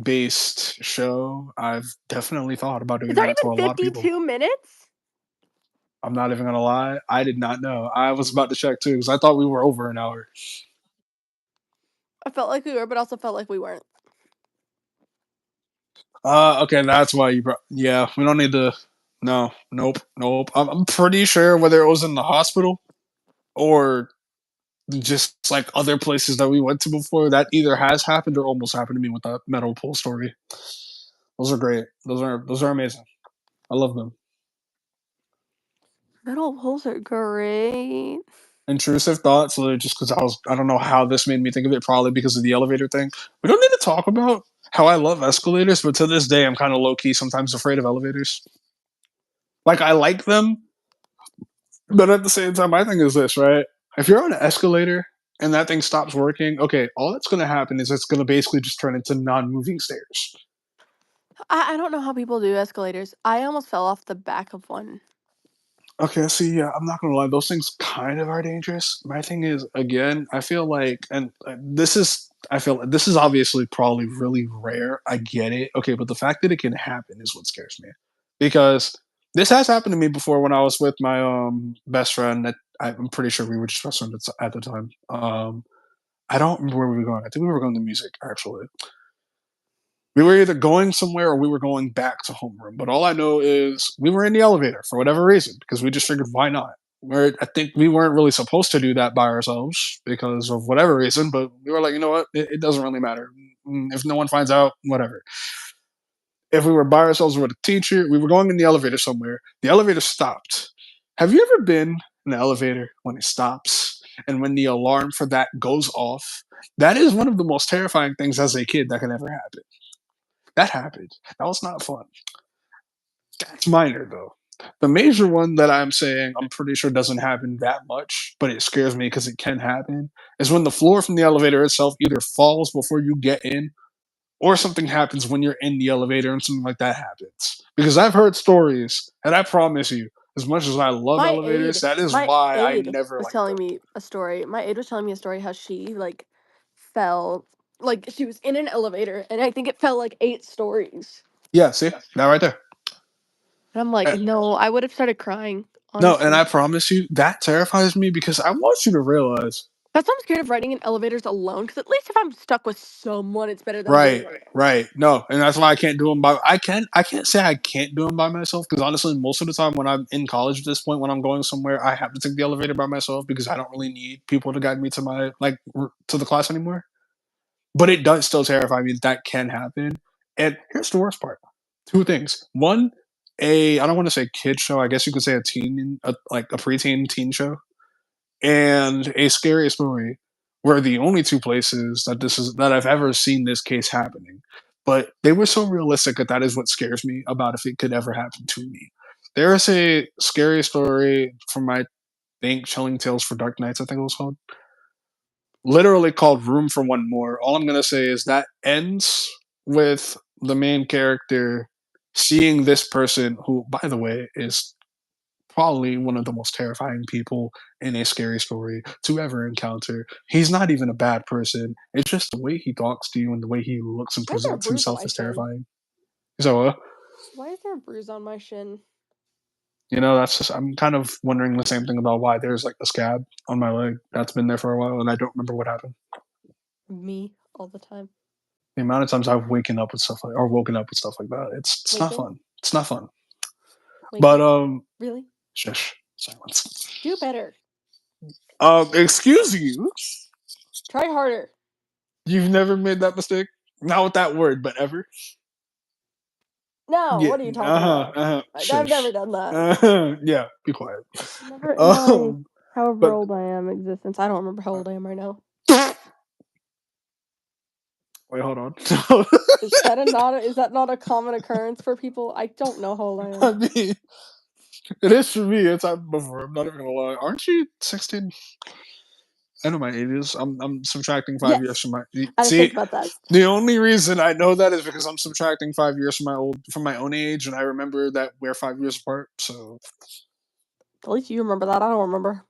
based show, I've definitely thought about It's doing already that to a been lot of people. 52 minutes? I'm not even gonna lie, I did not know. I was about to check too because I thought we were over an hour. I felt like we were, but also felt like we weren't. Okay, that's why you brought. Yeah, we don't need to. No, nope, nope. I'm pretty sure whether it was in the hospital or just like other places that we went to before, that either has happened or almost happened to me with that metal pole story. Those are great. Those are amazing. I love them. Metal holes are great. Intrusive thoughts, so just because I don't know how this made me think of it. Probably because of the elevator thing. We don't need to talk about how I love escalators, but to this day, I'm kind of low key sometimes afraid of elevators. Like I like them, but at the same time, my thing is this, right? If you're on an escalator and that thing stops working, okay, all that's going to happen is it's going to basically just turn into non-moving stairs. I don't know how people do escalators. I almost fell off the back of one. Okay, see, yeah, I'm not gonna lie, those things kind of are dangerous. My thing is, again, I feel like, and I feel like this is obviously probably really rare. I get it. Okay, but the fact that it can happen is what scares me, because this has happened to me before when I was with my best friend. That I'm pretty sure we were just best friends at the time. I don't remember where we were going. I think we were going to music actually. We were either going somewhere or we were going back to homeroom. But all I know is we were in the elevator for whatever reason because we just figured why not. I think we weren't really supposed to do that by ourselves because of whatever reason, but we were like, you know what? It doesn't really matter. If no one finds out, whatever. If we were by ourselves with a teacher, we were going in the elevator somewhere. The elevator stopped. Have you ever been in the elevator when it stops and when the alarm for that goes off? That is one of the most terrifying things as a kid that can ever happen. That happened. That was not fun. That's minor though. The major one that I'm saying I'm pretty sure doesn't happen that much, but it scares me because it can happen, is when the floor from the elevator itself either falls before you get in or something happens when you're in the elevator and something like that happens. Because I've heard stories, and I promise you, as much as I love My elevators, aide that is my why I aide never was like telling them. me a story. My aide was telling me a story how she, like, fell like, she was in an elevator, and I think it fell, like, 8 stories. Yeah, see? That right there. And I'm like, Uh, "No," I would have started crying, No, and honestly. I promise you, that terrifies me because I want you to realize. That's why I'm scared of riding in elevators alone. Because at least if I'm stuck with someone, it's better than being Right, alone. right. No, and that's why I can't do them by. I can't say I can't do them by myself because honestly, most of the time when I'm in college at this point, when I'm going somewhere, I have to take the elevator by myself because I don't really need people to guide me to my to the class anymore. But it does still terrify me that can happen. And here's the worst part: two things. One, a I don't want to say kid show. I guess you could say a teen, like a preteen teen show and a scary story were the only two places that I've ever seen this case happening. But they were so realistic that that is what scares me about if it could ever happen to me. There is a scary story from my think Chilling Tales for Dark Nights, I think it was called. Literally called Room for One More. All I'm gonna say is that ends with the main character seeing this person who, by the way, is probably one of the most terrifying people in a scary story to ever encounter. He's not even a bad person. It's just the way he talks to you and the way he looks and Why is there a presents bruise on himself my is shin? terrifying. So, Why is there a bruise on my shin? that's just, I'm kind of wondering the same thing about why there's like a scab on my leg that's been there for a while and I don't remember what happened. Me all the time. The amount of times I've waken up with stuff like or woken up with stuff like that, it's not Waken? fun. It's not fun. But Waken? Really? shush, silence. Do better. Excuse you. Try harder. You've never made that mistake? Not with that word, but ever? No, Yeah. what are you talking about? I've never Shush. done that. Yeah. Be quiet. Never in my Um. however But old I am existence. I don't remember how old I am right now. wait, hold on. Is that not a common occurrence for people? I don't know how old I am. I mean, it is for me. It's happened before. I'm not even gonna lie. Aren't you 16? I know my age is. I'm subtracting 5 years Yes. from my. I didn't See, think about that. the only reason I know that is because I'm subtracting 5 years from my own age, and I remember that we're 5 years apart. So At least you remember that. I don't remember.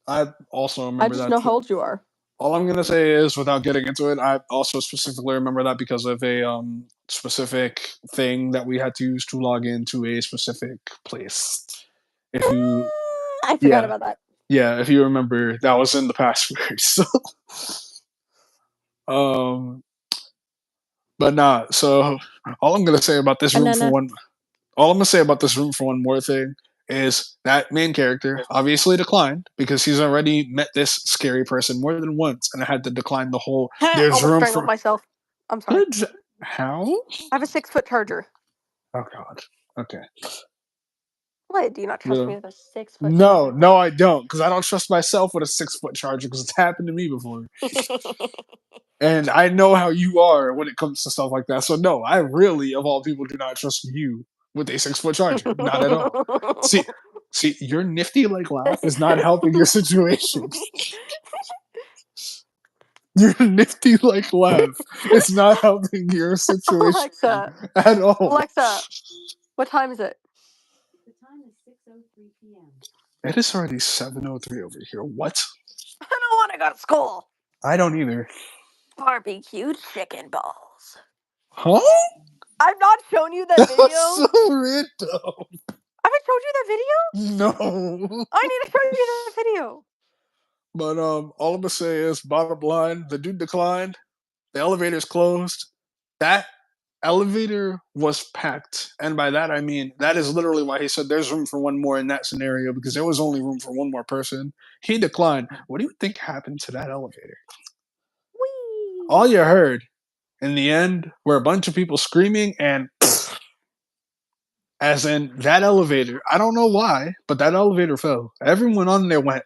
I also I remember just that know too. how old you are. All I'm gonna say is, without getting into it, I also specifically remember that because of a specific thing that we had to use to log into a specific place. If you, I forgot yeah, about that. yeah, if you remember, that was in the password. So, um, but nah. So all I'm gonna say about this room for Banana. one, all I'm gonna say about this room for one more thing is that main character obviously declined because he's already met this scary person more than once and I had to decline the whole there's Almost room strangled for myself. I'm sorry. good how I have a 6-foot charger. oh god okay What? Do you not trust yeah. me with a 6-foot No, charger? no, I don't, because I don't trust myself with a 6 foot charger because it's happened to me before. And I know how you are when it comes to stuff like that. So no, I really, of all people, do not trust you with a 6 foot charger. Not at all. See, your nifty like laugh is not helping your situation. Your nifty like laugh is not helping your situation Alexa, at all. Alexa, what time is it? It is already 7:03 over here. What? I don't want to go to school. I don't either. Barbecue chicken balls. Huh? I've not shown you that That was video. so random. I haven't showed you that video. No. I need to show you that video. But all I'm gonna say is, bottom line, the dude declined. The elevator's closed. That elevator was packed, and by that I mean that is literally why he said there's room for one more in that scenario because there was only room for one more person. He declined. What do you think happened to that elevator? Whee! All you heard in the end were a bunch of people screaming and as in that elevator. I don't know why, but that elevator fell. Everyone on there went.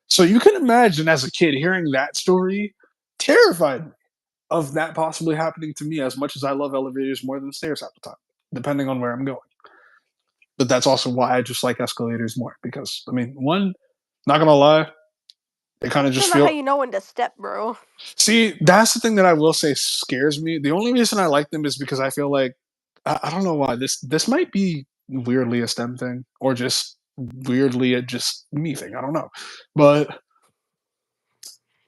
So you can imagine as a kid hearing that story terrified me of that possibly happening to me as much as I love elevators more than stairs at the time, depending on where I'm going. But that's also why I just like escalators more because I mean, one, not gonna lie, they I kind of don't just know how feel. you know when to step, bro. See, that's the thing that I will say scares me. The only reason I like them is because I feel like I don't know why this might be weirdly a STEM thing or just weirdly a just me thing. I don't know, but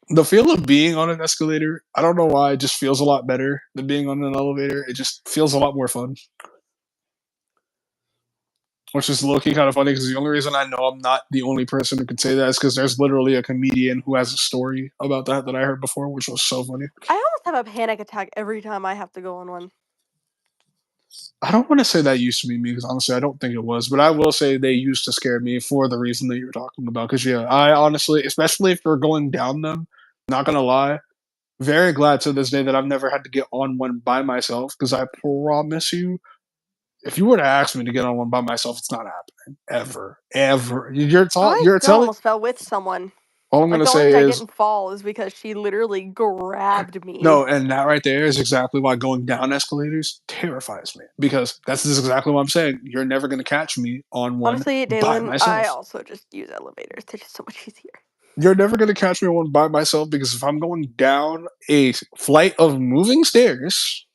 the feel of being on an escalator, I don't know why, it just feels a lot better than being on an elevator. It just feels a lot more fun. Which is low key kind of funny because the only reason I know I'm not the only person who can say that is because there's literally a comedian who has a story about that I heard before, which was so funny. I almost have a panic attack every time I have to go on one. I don't want to say that used to be me because honestly, I don't think it was, but I will say they used to scare me for the reason that you're talking about. Because yeah, I honestly, especially if you're going down them, not gonna lie, very glad to this day that I've never had to get on one by myself. Because I promise you, if you were to ask me to get on one by myself, it's not happening ever, ever. I You're still telling. almost fell with someone. All I'm Like, gonna the only say reason I is didn't fall is because she literally grabbed me. no, and that right there is exactly why going down escalators terrifies me because that's just exactly what I'm saying. You're never gonna catch me on one Honestly, by Dalen, I myself. also just use elevators. They're just so much easier. You're never gonna catch me on one by myself because if I'm going down a flight of moving stairs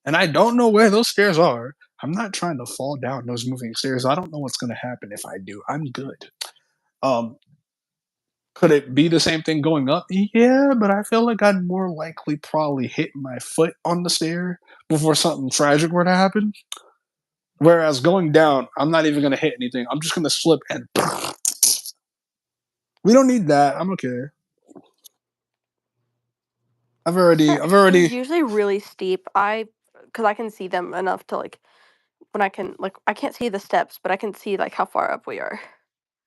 and I don't know where those stairs are, I'm not trying to fall down those moving stairs. I don't know what's gonna happen if I do. I'm good. Um, could it be the same thing going up? Yeah, but I feel like I'd more likely probably hit my foot on the stair before something tragic were to happen. Whereas going down, I'm not even gonna hit anything. I'm just gonna slip and we don't need that. I'm okay. I've They're already usually really steep. Because I can see them enough to, like, when I can't see the steps, but I can see, like, how far up we are.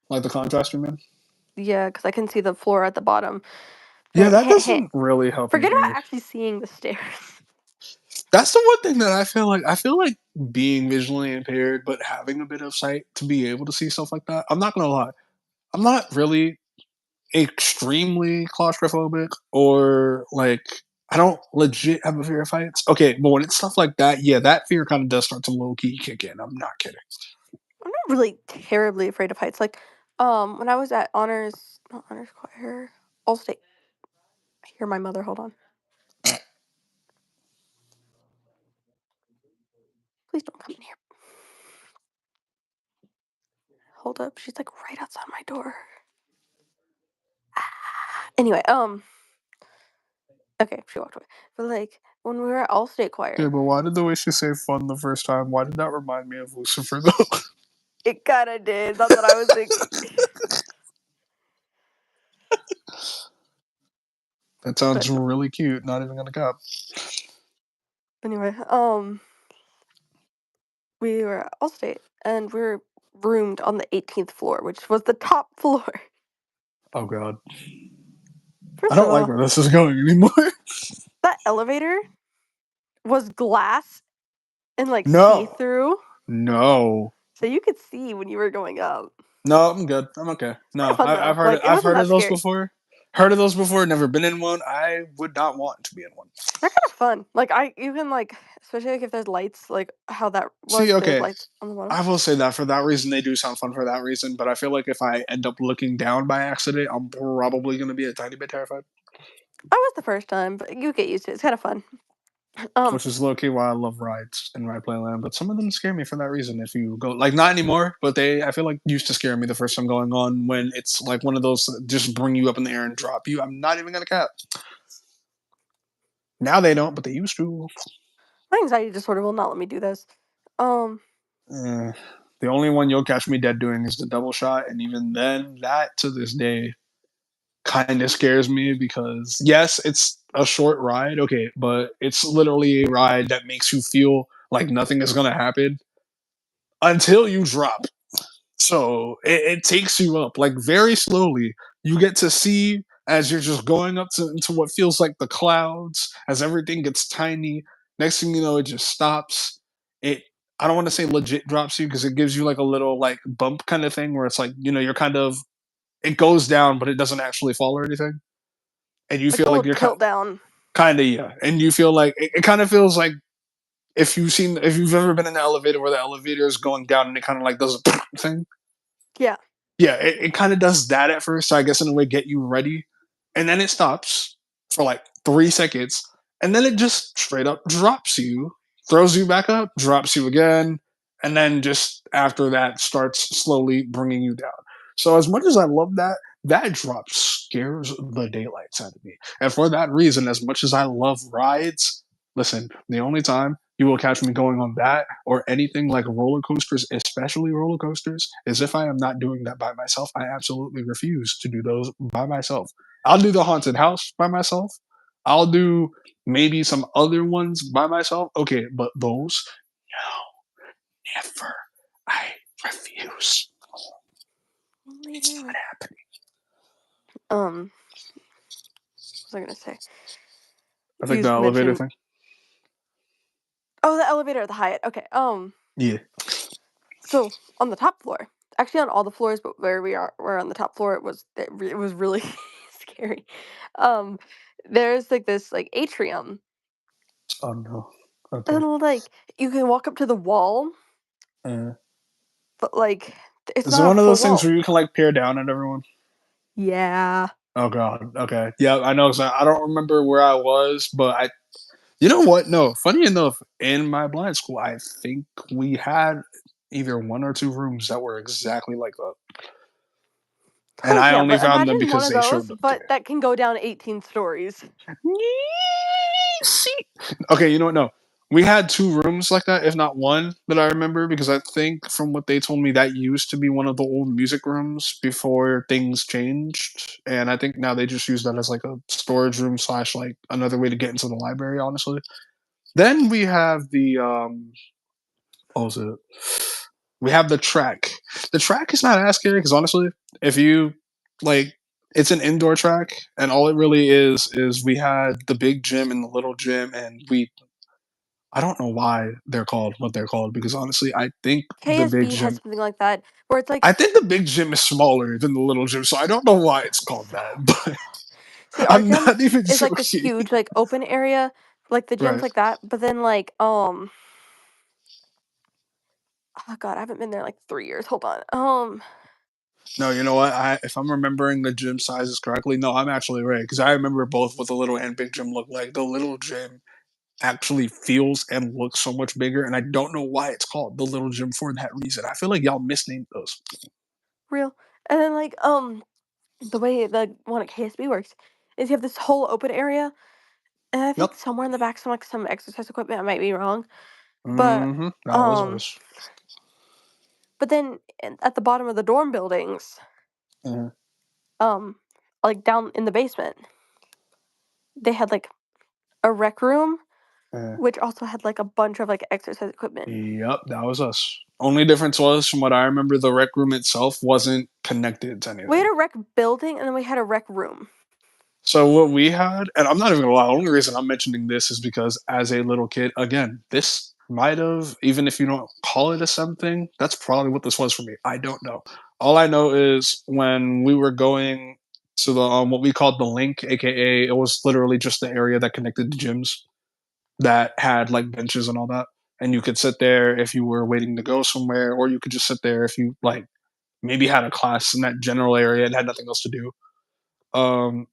like the contrast room in. Yeah, because I can see the floor at the bottom. Yeah, But that doesn't really help you forget for about me. actually seeing the stairs. That's the one thing that I feel like being visually impaired, but having a bit of sight to be able to see stuff like that. I'm not gonna lie. I'm not really extremely claustrophobic or like I don't legit have a fear of heights. Okay, but when it's stuff like that, yeah, that fear kind of does start to low key kick in. I'm not kidding. I'm not really terribly afraid of heights. Like, when I was at honors, not honors choir, all state. I hear my mother. Hold on. Please don't come in here. Hold up. She's like right outside my door. Anyway, okay, she walked away. But like when we were at all state Okay, choir, but why did the way she say fun the first time? Why did that remind me of Lucifer though? it kind of did. That's what I was thinking. That But sounds really cute. Not even gonna cop. anyway, we were at all state and we are roomed on the 18th floor, which was the top floor. Oh god, I First of don't like all, where this is going anymore. that elevator was glass and like see No, through, no, so you could see when you were going up. no. I'm good. I'm okay. It's kind No, of fun I've though. heard it. Like it I've wasn't heard of that those scary. before. Heard of those before. Never been in one. I would not want to be in one. They're kind of fun. Like you can like, especially like if there's lights, like how that See, was. There's okay, lights on the bottom. I will say that for that reason, they do sound fun for that reason. But I feel like if I end up looking down by accident, I'm probably gonna be a tiny bit terrified. I was the first time, but you get used to it. It's kind of fun. Um, Which is low key why I love rides in Ride Playland. But some of them scare me for that reason. If you go, like, not anymore, but I feel like used to scare me the first time going on when it's like one of those that just bring you up in the air and drop you. I'm not even gonna cap. Now they don't, but they used to. my anxiety disorder will not let me do this. Um, Eh, the only one you'll catch me dead doing is the double shot, and even then, that to this day kind of scares me because yes, it's a short ride, okay, but it's literally a ride that makes you feel like nothing is gonna happen until you drop. So it takes you up like very slowly. You get to see as you're just going up into what feels like the clouds as everything gets tiny. Next thing you know, it just stops. It I don't want to say legit drops you because it gives you like a little like bump kind of thing where it's like you're kind of it goes down but it doesn't actually fall or anything, and you like a feel like little you're tilt down. kind of yeah, and you feel like it kind of feels like if you've ever been in the elevator where the elevator is going down and it kind of like does a thing. Yeah. Yeah, it kind of does that at first. So I guess in a way, get you ready, and then it stops for like 3 seconds, and then it just straight up drops you, throws you back up, drops you again, and then just after that starts slowly bringing you down. So as much as I love that, that drop scares the daylights out of me, and for that reason, as much as I love rides, listen, the only time you will catch me going on that or anything like roller coasters, especially roller coasters, is if I am not doing that by myself. I absolutely refuse to do those by myself. I'll do the haunted house by myself. I'll do maybe some other ones by myself. Okay, but those, no, never. I refuse. It's not happening. Um, what was I gonna say? I think You the elevator mentioned thing. oh, the elevator at the Hyatt. Okay. Yeah. So on the top floor, actually on all the floors, but where we're on the top floor, it was really scary. Um, there's like this like atrium, Oh no. Okay. and like you can walk up to the wall, Uh, but like it's is it not a one of full those things wall. where you can like peer down at everyone? Yeah. Oh god. Okay. Yeah, I know. I don't remember where I was, but I. You know what? No. Funny enough, in my blind school, I think we had either one or two rooms that were exactly like that, and I Yeah, only but found them imagine one because of they those, showed them to but that can go down 18 stories. me. See? Okay. You know what? No. We had two rooms like that, if not one, that I remember because I think from what they told me that used to be one of the old music rooms before things changed, and I think now they just use that as like a storage room slash like another way to get into the library. Honestly, then we have the what was it? We have the track. The track is not as scary because honestly, if you like, it's an indoor track, and all it really is we had the big gym and the little gym, and we. I don't know why they're called what they're called because honestly, I think the big KSB has gym. something like that where it's like I think the big gym is smaller than the little gym, so I don't know why it's called that, but see our I'm gym not even is like this joking. huge like open area, like the gym's Right. like that, but then like oh god, I haven't been there like 3 years. Hold on. No, you know what? If I'm remembering the gym sizes correctly, no, I'm actually right because I remember both what the little and big gym look like. The little gym actually feels and looks so much bigger, and I don't know why it's called the little gym for that reason. I feel like y'all misnamed those. Real. And then like the way the one at KSB works is you have this whole open area, and I Yep. think somewhere in the back some exercise equipment. I might be wrong, but Mm-hmm. That was um us. but then at the bottom of the dorm buildings, Uh, um like down in the basement, they had like a rec room uh, which also had like a bunch of like exercise equipment. yep, that was us. Only difference was, from what I remember, the rec room itself wasn't connected to We had anything. a rec building and then we had a rec room. So what we had, and I'm not even gonna lie, the only reason I'm mentioning this is because as a little kid, again, this might have, even if you don't call it a something, that's probably what this was for me. I don't know. All I know is when we were going to the what we called the link, aka it was literally just the area that connected the gyms that had like benches and all that. And you could sit there if you were waiting to go somewhere, or you could just sit there if you like maybe had a class in that general area and had nothing else to do. Um,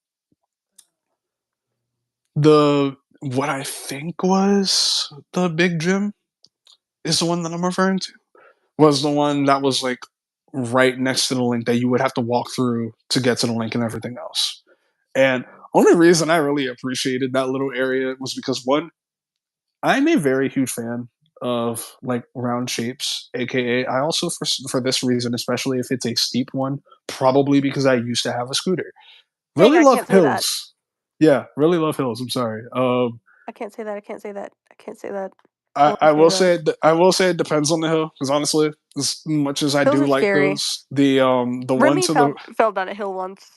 the what I think was the big gym is the one that I'm referring to. Was the one that was like right next to the link that you would have to walk through to get to the link and everything else. And only reason I really appreciated that little area was because one, I'm a very huge fan of like round shapes, aka I also for this reason, especially if it's a steep one, probably because I used to have a scooter. Dang, Really I love can't say that. hills. Yeah, really love hills. I'm sorry. I can't say that. I can't say that. I can't say that. I want to I say will that. say I will say it depends on the hill because honestly, as much as I Hills do are like scary. those, the one Remy to the fell down a hill once.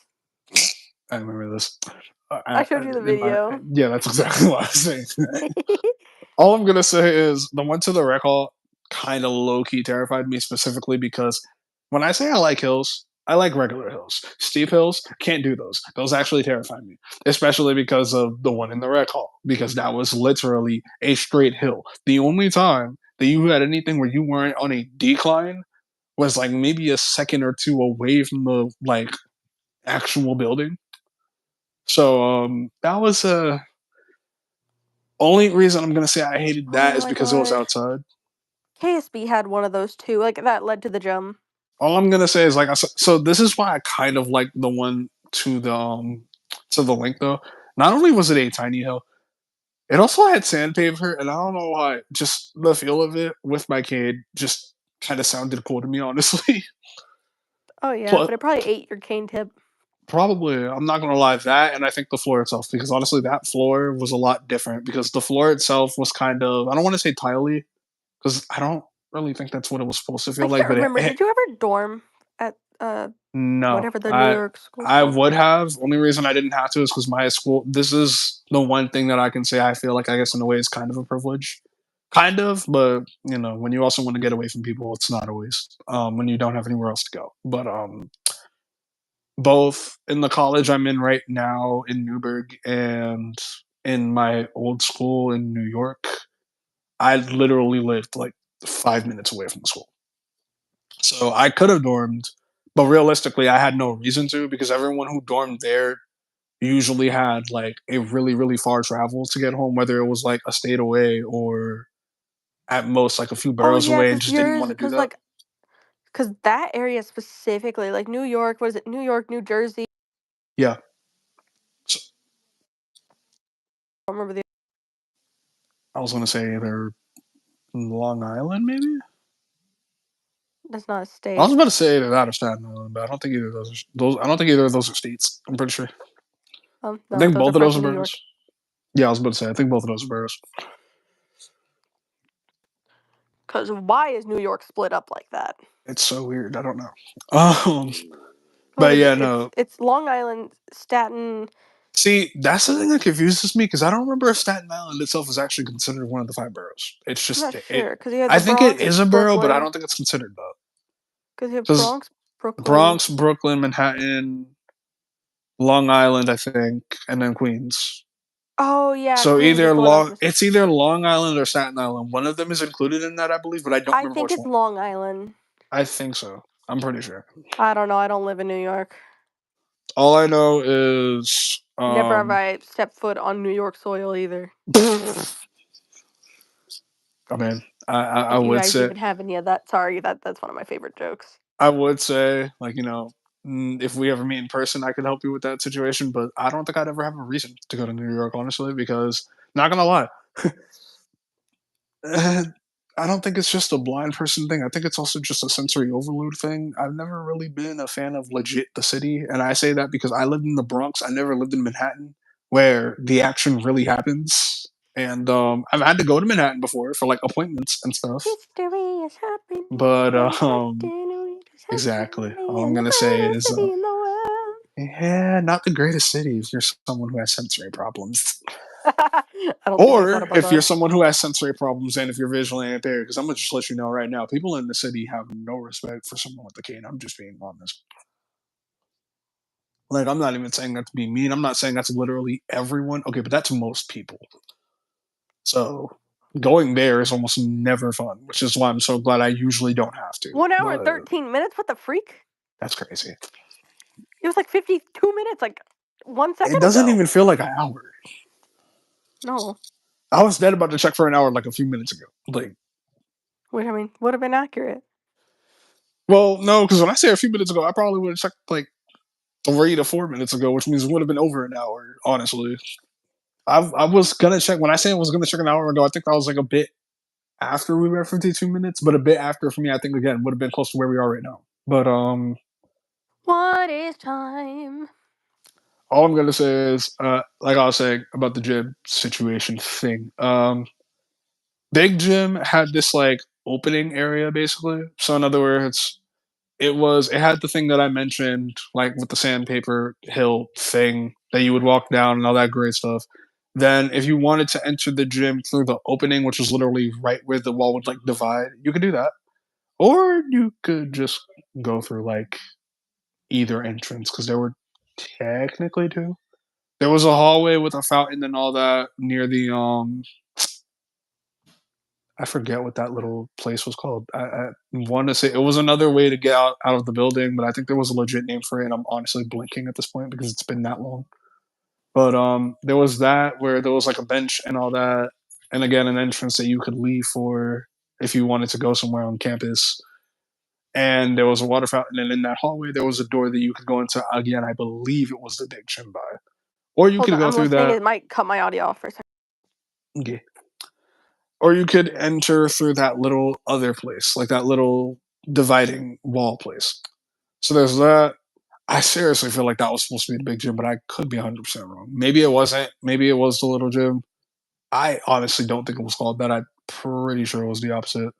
I remember this. I showed you the video. Yeah, that's exactly what I was saying. All I'm gonna say is the one to the rec hall kind of low key terrified me specifically because when I say I like hills, I like regular hills. Steep hills, can't do those. Those actually terrify me, especially because of the one in the rec hall, because that was literally a straight hill. The only time that you had anything where you weren't on a decline was like maybe a second or two away from the like actual building. So that was only reason I'm gonna say I hated that Oh is my because it was god. outside. KSB had one of those too, like, that led to the gym. All I'm gonna say is like so this is why I kind of like the one to the link though. Not only was it a tiny hill, it also had sandpaper, and I don't know why. Just the feel of it with my kid just kind of sounded cool to me, honestly. Oh, yeah, Plus, but it probably ate your cane tip. probably I'm not gonna lie that, and I think the floor itself because honestly that floor was a lot different because the floor itself was kind of I don't want to say tiley because I don't really think that's what it was supposed to I feel like, can't but remember, did you ever dorm at, no, whatever the New I York school's I called? would have. Only reason I didn't have to is because my school. This is the one thing that I can say I feel like I guess in a way is kind of a privilege, kind of. But you know, when you also want to get away from people, it's not always. When you don't have anywhere else to go. But both in the college I'm in right now in Newburgh and in my old school in New York, I literally lived like 5 minutes away from the school. So I could have dormed, but realistically, I had no reason to because everyone who dormed there usually had like a really, really far travel to get home, whether it was like a state away or at most like a few Oh, boroughs yeah, away and cause just didn't want yours, to do cause that. like, cause that area specifically, like, New York, what is it? New York, New Jersey, Yeah. So I don't remember the I was going to say either Long Island, maybe? that's not a I was state. about to say either that or Staten Island, but I don't think either of those I don't think either of those are states. I'm pretty sure. I No, think those are both of parts those are of New boroughs. York. Yeah, I was about to say, I think both of those are boroughs. Cause why is New York split up like that? It's so weird. I don't know. Um, What but is yeah, it? no. It's Long Island, Staten. See, that's the thing that confuses me because I don't remember if Staten Island itself is actually considered one of the five boroughs. It's I'm just not it. sure, cause you have I the think it Bronx, is a borough, but I Brooklyn. don't think it's considered though. Cause you have Because Bronx, Brooklyn. Bronx, Brooklyn, Manhattan, Long Island, I think, and then Queens. Oh yeah, So Queens is the one I was missing. it's either Long Island or Staten Island. One of them is included in that, I believe, but I don't I remember think which it's one. Long Island. I think so. I'm pretty sure. I don't know. I don't live in New York. All I know is Never have I stepped foot on New York soil either. I mean, I If you would guys say even have any of that, sorry, that's one of my favorite jokes. I would say, like, you know, if we ever meet in person, I could help you with that situation. But I don't think I'd ever have a reason to go to New York, honestly, because not gonna lie, I don't think it's just a blind person thing. I think it's also just a sensory overload thing. I've never really been a fan of legit the city, and I say that because I lived in the Bronx. I never lived in Manhattan, where the action really happens. And I've had to go to Manhattan before for like appointments and stuff. History is happening. But Manhattan is exactly, all happening I'm in the gonna say greatest is city in the world. yeah, not the greatest city if you're someone who has sensory problems. I don't think I thought Or about if you're that. someone who has sensory problems and if you're visually impaired, because I'm gonna just let you know right now, people in the city have no respect for someone with a cane. I'm just being honest. Like, I'm not even saying that to be mean. I'm not saying that's literally everyone. Okay, but that's most people. So going there is almost never fun, which is why I'm so glad I usually don't have to. 1 hour and But 13 minutes. What the freak? that's crazy. It was like 52 minutes, like one It second doesn't ago. even feel like an hour. No, I was dead about to check for an hour like a few minutes ago. Like, which I mean would have been accurate. well, no, because when I say a few minutes ago, I probably would have checked like 3 to 4 minutes ago, which means it would have been over an hour. Honestly, I was gonna check when I say I was gonna check an hour ago. I think that was like a bit after we were at 52 minutes, but a bit after for me. I think again would have been close to where we are right now. But What is time? all I'm gonna say is, like I was saying about the gym situation thing. Big Gym had this like opening area basically. So in other words, it had the thing that I mentioned, like with the sandpaper hill thing that you would walk down and all that great stuff. Then if you wanted to enter the gym through the opening, which was literally right where the wall would like divide, you could do that. Or you could just go through like either entrance because there were technically two. There was a hallway with a fountain and all that near the I forget what that little place was called. I want to say it was another way to get out of the building, but I think there was a legit name for it. And I'm honestly blinking at this point because it's been that long. But there was that where there was like a bench and all that, and again an entrance that you could leave for if you wanted to go somewhere on campus. And there was a water fountain, and in that hallway there was a door that you could go into. Again, I believe it was the big gym by, or you Hold could on, go I'm through listening. that. It might cut my audio off for a second. Okay. Or you could enter through that little other place, like that little dividing wall place. So there's that. I seriously feel like that was supposed to be the big gym, but I could be 100% wrong. Maybe it wasn't. Maybe it was the little gym. I honestly don't think it was called that. I'm pretty sure it was the opposite.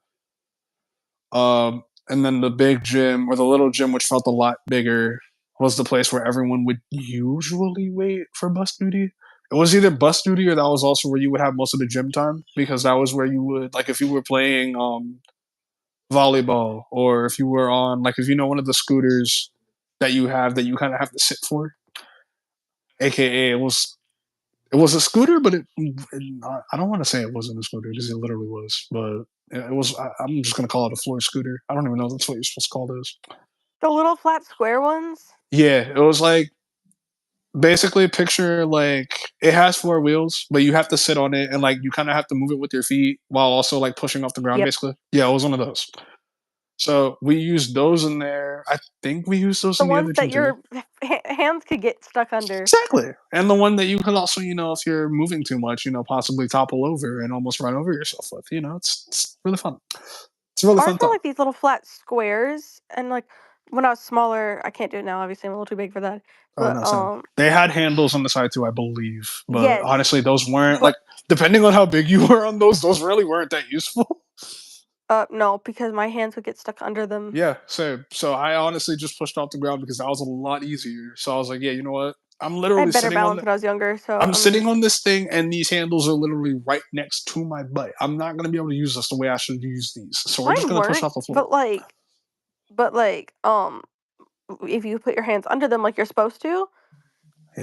And then the big gym or the little gym, which felt a lot bigger, was the place where everyone would usually wait for bus duty. It was either bus duty or that was also where you would have most of the gym time because that was where you would like if you were playing volleyball or if you were on like if you know one of the scooters that you have that you kind of have to sit for, aka it was a scooter, but I don't want to say it wasn't a scooter because it literally was, but it was. I'm just gonna call it a floor scooter. I don't even know if that's what you're supposed to call those. The little flat square ones? Yeah, it was like basically picture like it has four wheels, but you have to sit on it and like you kind of have to move it with your feet while also like pushing off the ground. Yep. Basically, yeah, it was one of those. So we used those in there. I think we used those The in the ones other that gym too. your hands could get stuck under. Exactly. And the one that you could also, if you're moving too much, possibly topple over and almost run over yourself with. It's really fun. It's a really fun Ours were thought. like these little flat squares, and like when I was smaller, I can't do it now. Obviously, I'm a little too big for that. Oh But no, same. They had handles on the side too, I believe. But yes, honestly, those weren't like but depending on how big you were on those really weren't that useful. no, because my hands would get stuck under them. Yeah, same. So I honestly just pushed off the ground because that was a lot easier. So I was like, yeah, you know what? I'm I literally had better sitting on balance the when I was younger, so I'm I'm sitting just on this thing and these handles are literally right next to my butt. I'm not gonna be able to use this the way I should use these. So we're just mine gonna push weren't, off the floor. but if you put your hands under them like you're supposed to,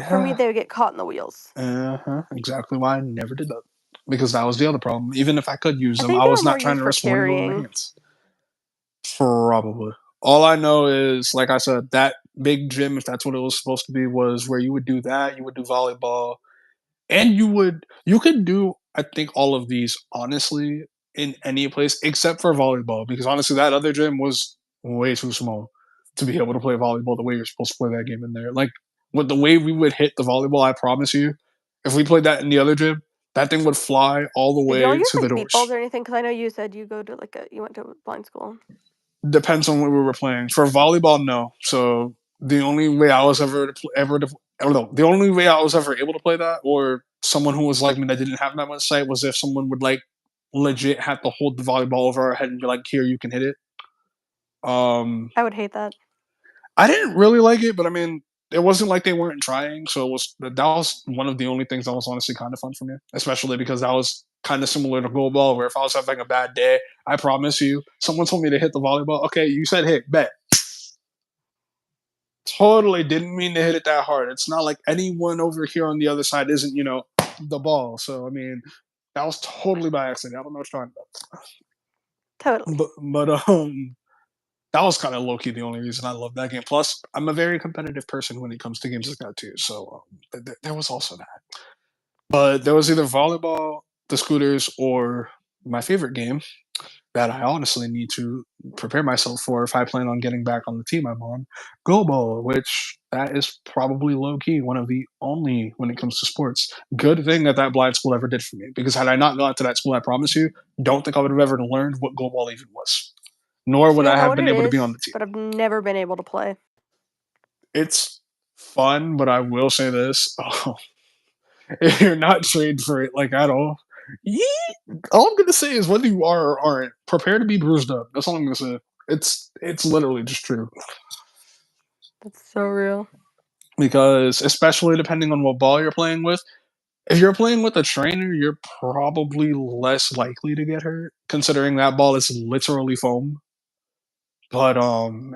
for me Yeah. they would get caught in the wheels. Uh-huh. Exactly why I never did that. Because that was the other problem. Even if I could use I them, think I they was were more not trying used to for risk one going in my carrying. hands. Probably. All I know is, like I said, that big gym, if that's what it was supposed to be, was where you would do that, you would do volleyball, and you could do I think all of these honestly in any place except for volleyball because honestly that other gym was way too small to be able to play volleyball the way you're supposed to play that game in there. Like with the way we would hit the volleyball, I promise you, if we played that in the other gym, that thing would fly all the Did y'all way use to the like beep balls doors. or anything? Because I know you said you went to blind school. Depends on what we were playing. For volleyball, no. So the only way I was I don't know. The only way I was ever able to play that, or someone who was like me that didn't have that much sight, was if someone would like legit have to hold the volleyball over our head and be like, "Here, you can hit it." Um, I would hate that. I didn't really like it, but I mean, it wasn't like they weren't trying. So that was one of the only things that was honestly kind of fun for me, especially because that was kind of similar to goalball, where if I was having a bad day, I promise you, someone told me to hit the volleyball. Okay, you said hit, bet. Totally didn't mean to hit it that hard. It's not like anyone over here on the other side isn't, the ball. So I mean, that was totally by accident. I don't know what you're talking Totally. about. But that was kind of low key the only reason I love that game. Plus, I'm a very competitive person when it comes to games like that too. So there was also that. But there was either volleyball, the scooters, or my favorite game that I honestly need to prepare myself for if I plan on getting back on the team I'm on, Go Ball, which that is probably low key one of the only when it comes to sports. Good thing that blind school ever did for me because had I not gone to that school, I promise you, don't think I would have ever learned what Go Ball even was. Nor would See, I I know have what been it able to be is, on the team. but I've never been able to play. It's fun, but I will say this: if you're not trained for it like at all, yeah, all I'm gonna say is whether you are or aren't, prepare to be bruised up. That's all I'm gonna say. It's literally just true. That's so real. Because especially depending on what ball you're playing with, if you're playing with a trainer, you're probably less likely to get hurt, considering that ball is literally foam. But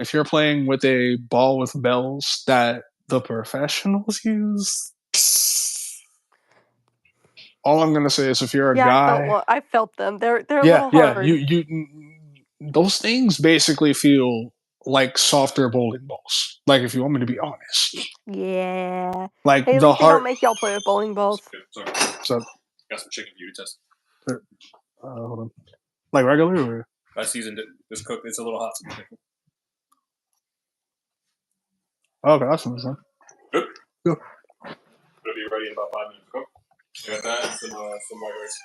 if you're playing with a ball with bells that the professionals use, all I'm gonna say is if you're a Yeah, guy, I felt them. They're a yeah, little yeah, hard. those things basically feel like softer bowling balls. Like if you want me to be honest, Yeah. like Hey, at the least they don't heart. make y'all play with bowling balls. Sorry, So, got some chicken for you to test. hold on. Like regular or I seasoned it. It's cooked. It's a little hot. okay, that's fine. Good. Good. It'll be ready in about 5 minutes. Cook. I got that and some white rice.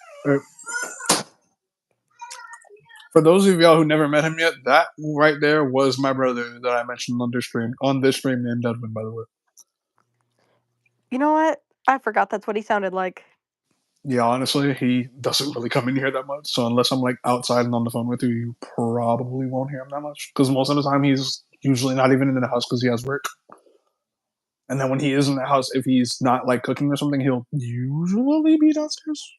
For those of y'all who never met him yet, that right there was my brother that I mentioned on this stream named Edwin, by the way. You know what? I forgot that's what he sounded like. Yeah, honestly, he doesn't really come in here that much. So unless I'm like outside and on the phone with you, you probably won't hear him that much. Because most of the time, he's usually not even in the house because he has work. And then when he is in the house, if he's not like cooking or something, he'll usually be downstairs.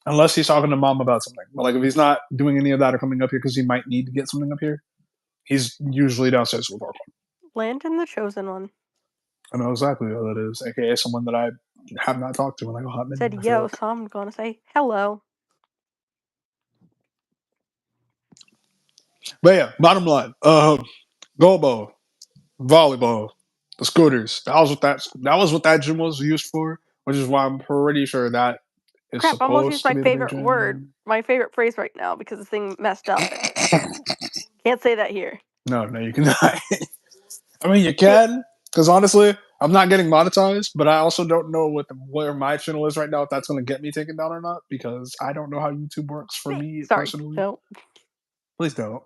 Unless he's talking to mom about something. But like if he's not doing any of that or coming up here because he might need to get something up here, he's usually downstairs with our Landon the Chosen One. I know exactly who that is, aka someone that I have not talked to in like a hot minute. Said I feel yo, like. so I'm gonna say hello. But yeah, bottom line, goalball, volleyball, the scooters. That was what that gym was used for, which is why I'm pretty sure that is Crap, I almost used supposed to my be the big favorite word, gym. my favorite phrase right now because this thing messed up. Can't say that here. No, you cannot. I mean, you Can't, can, because honestly, I'm not getting monetized, but I also don't know where my channel is right now, if that's going to get me taken down or not, because I don't know how YouTube works for me sorry, personally. no. Please don't.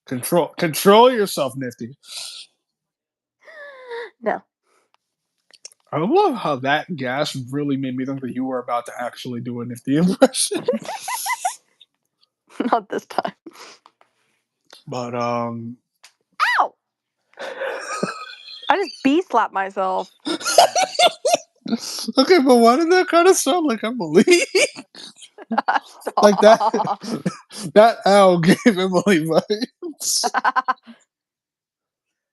Control yourself, Nifty. No, I love how that gas really made me think that you were about to actually do a Nifty impression. not this time. But Ow! I just bee slapped myself. okay, but why did that kind of sound like Emily? Stop. Like that owl gave Emily vibes.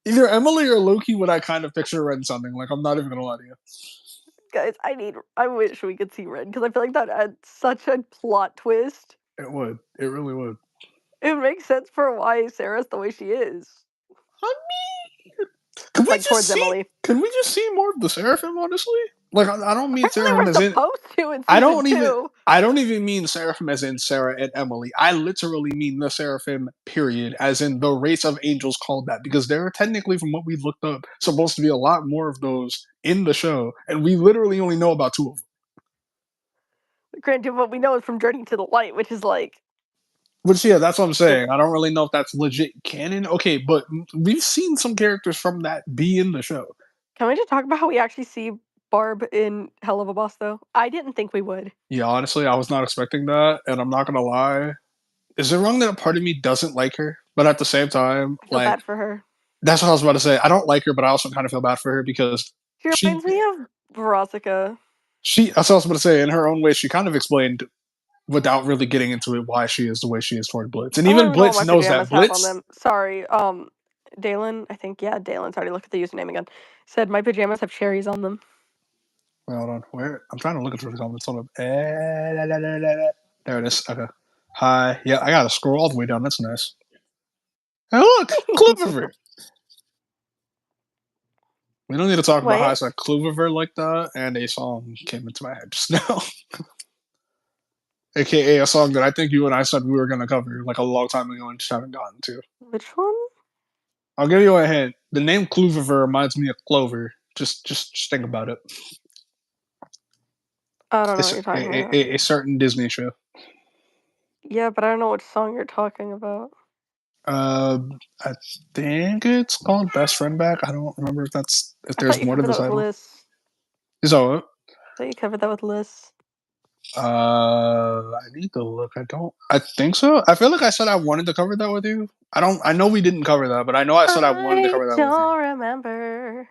Either Emily or Loki would I kind of picture Ren sounding like. I'm not even gonna lie to you. Guys, I wish we could see Red because I feel like that adds such a plot twist. It would. It really would. It makes sense for why Sarah's the way she is. I mean, can we Like just towards see? Emily. Can we just see more of the Seraphim? Honestly, like I don't mean Apparently Seraphim we're as in. supposed to in season 2. I don't even mean Seraphim as in Sarah and Emily. I literally mean the Seraphim, period, as in the race of angels called that. Because there are technically, from what we've looked up, supposed to be a lot more of those in the show, and we literally only know about 2 of them. Granted, what we know is from Journey to the Light, which is like. Which, yeah, that's what I'm saying. I don't really know if that's legit canon. Okay, but we've seen some characters from that be in the show. Can we just talk about how we actually see Barb in Hell of a Boss, though? I didn't think we would. Yeah, honestly, I was not expecting that, and I'm not gonna lie. Is it wrong that a part of me doesn't like her, but at the same time, I feel like bad for her. that's what I was about to say. I don't like her, but I also kind of feel bad for her because She she reminds me of Veronica. that's what I was about to say. In her own way, she kind of explained without really getting into it why she is the way she is toward Blitz, and I don't even even know what Blitz my knows pajamas that. have on Blitz. them. Sorry, Dalen, I think, yeah, Dalen's already looked at the username again. Said my pajamas have cherries on them. Wait, hold on. Where? I'm trying to look at the comments. Hold up. There it is. Okay. Hi. Yeah, I gotta scroll all the way down. That's nice. Hey, look, Clover. We don't need to talk about how I Wait, said Clover like that, and a song came into my head just now. AKA a song that I think you and I said we were gonna cover like a long time ago and just haven't gotten to. which one? I'll give you a hint. The name Clover reminds me of Clover. Just think about it. I don't know It's what you're talking about. a certain Disney show. Yeah, but I don't know which song you're talking about. I think it's called Best Friend Back. I don't remember if I thought there's you more to covered the that with title. Liz. Is that what? I thought you covered that with Liz. I need to look. I think so. I feel like I said I wanted to cover that with you. I know we didn't cover that, but I know I said I wanted to I cover that with you. don't remember.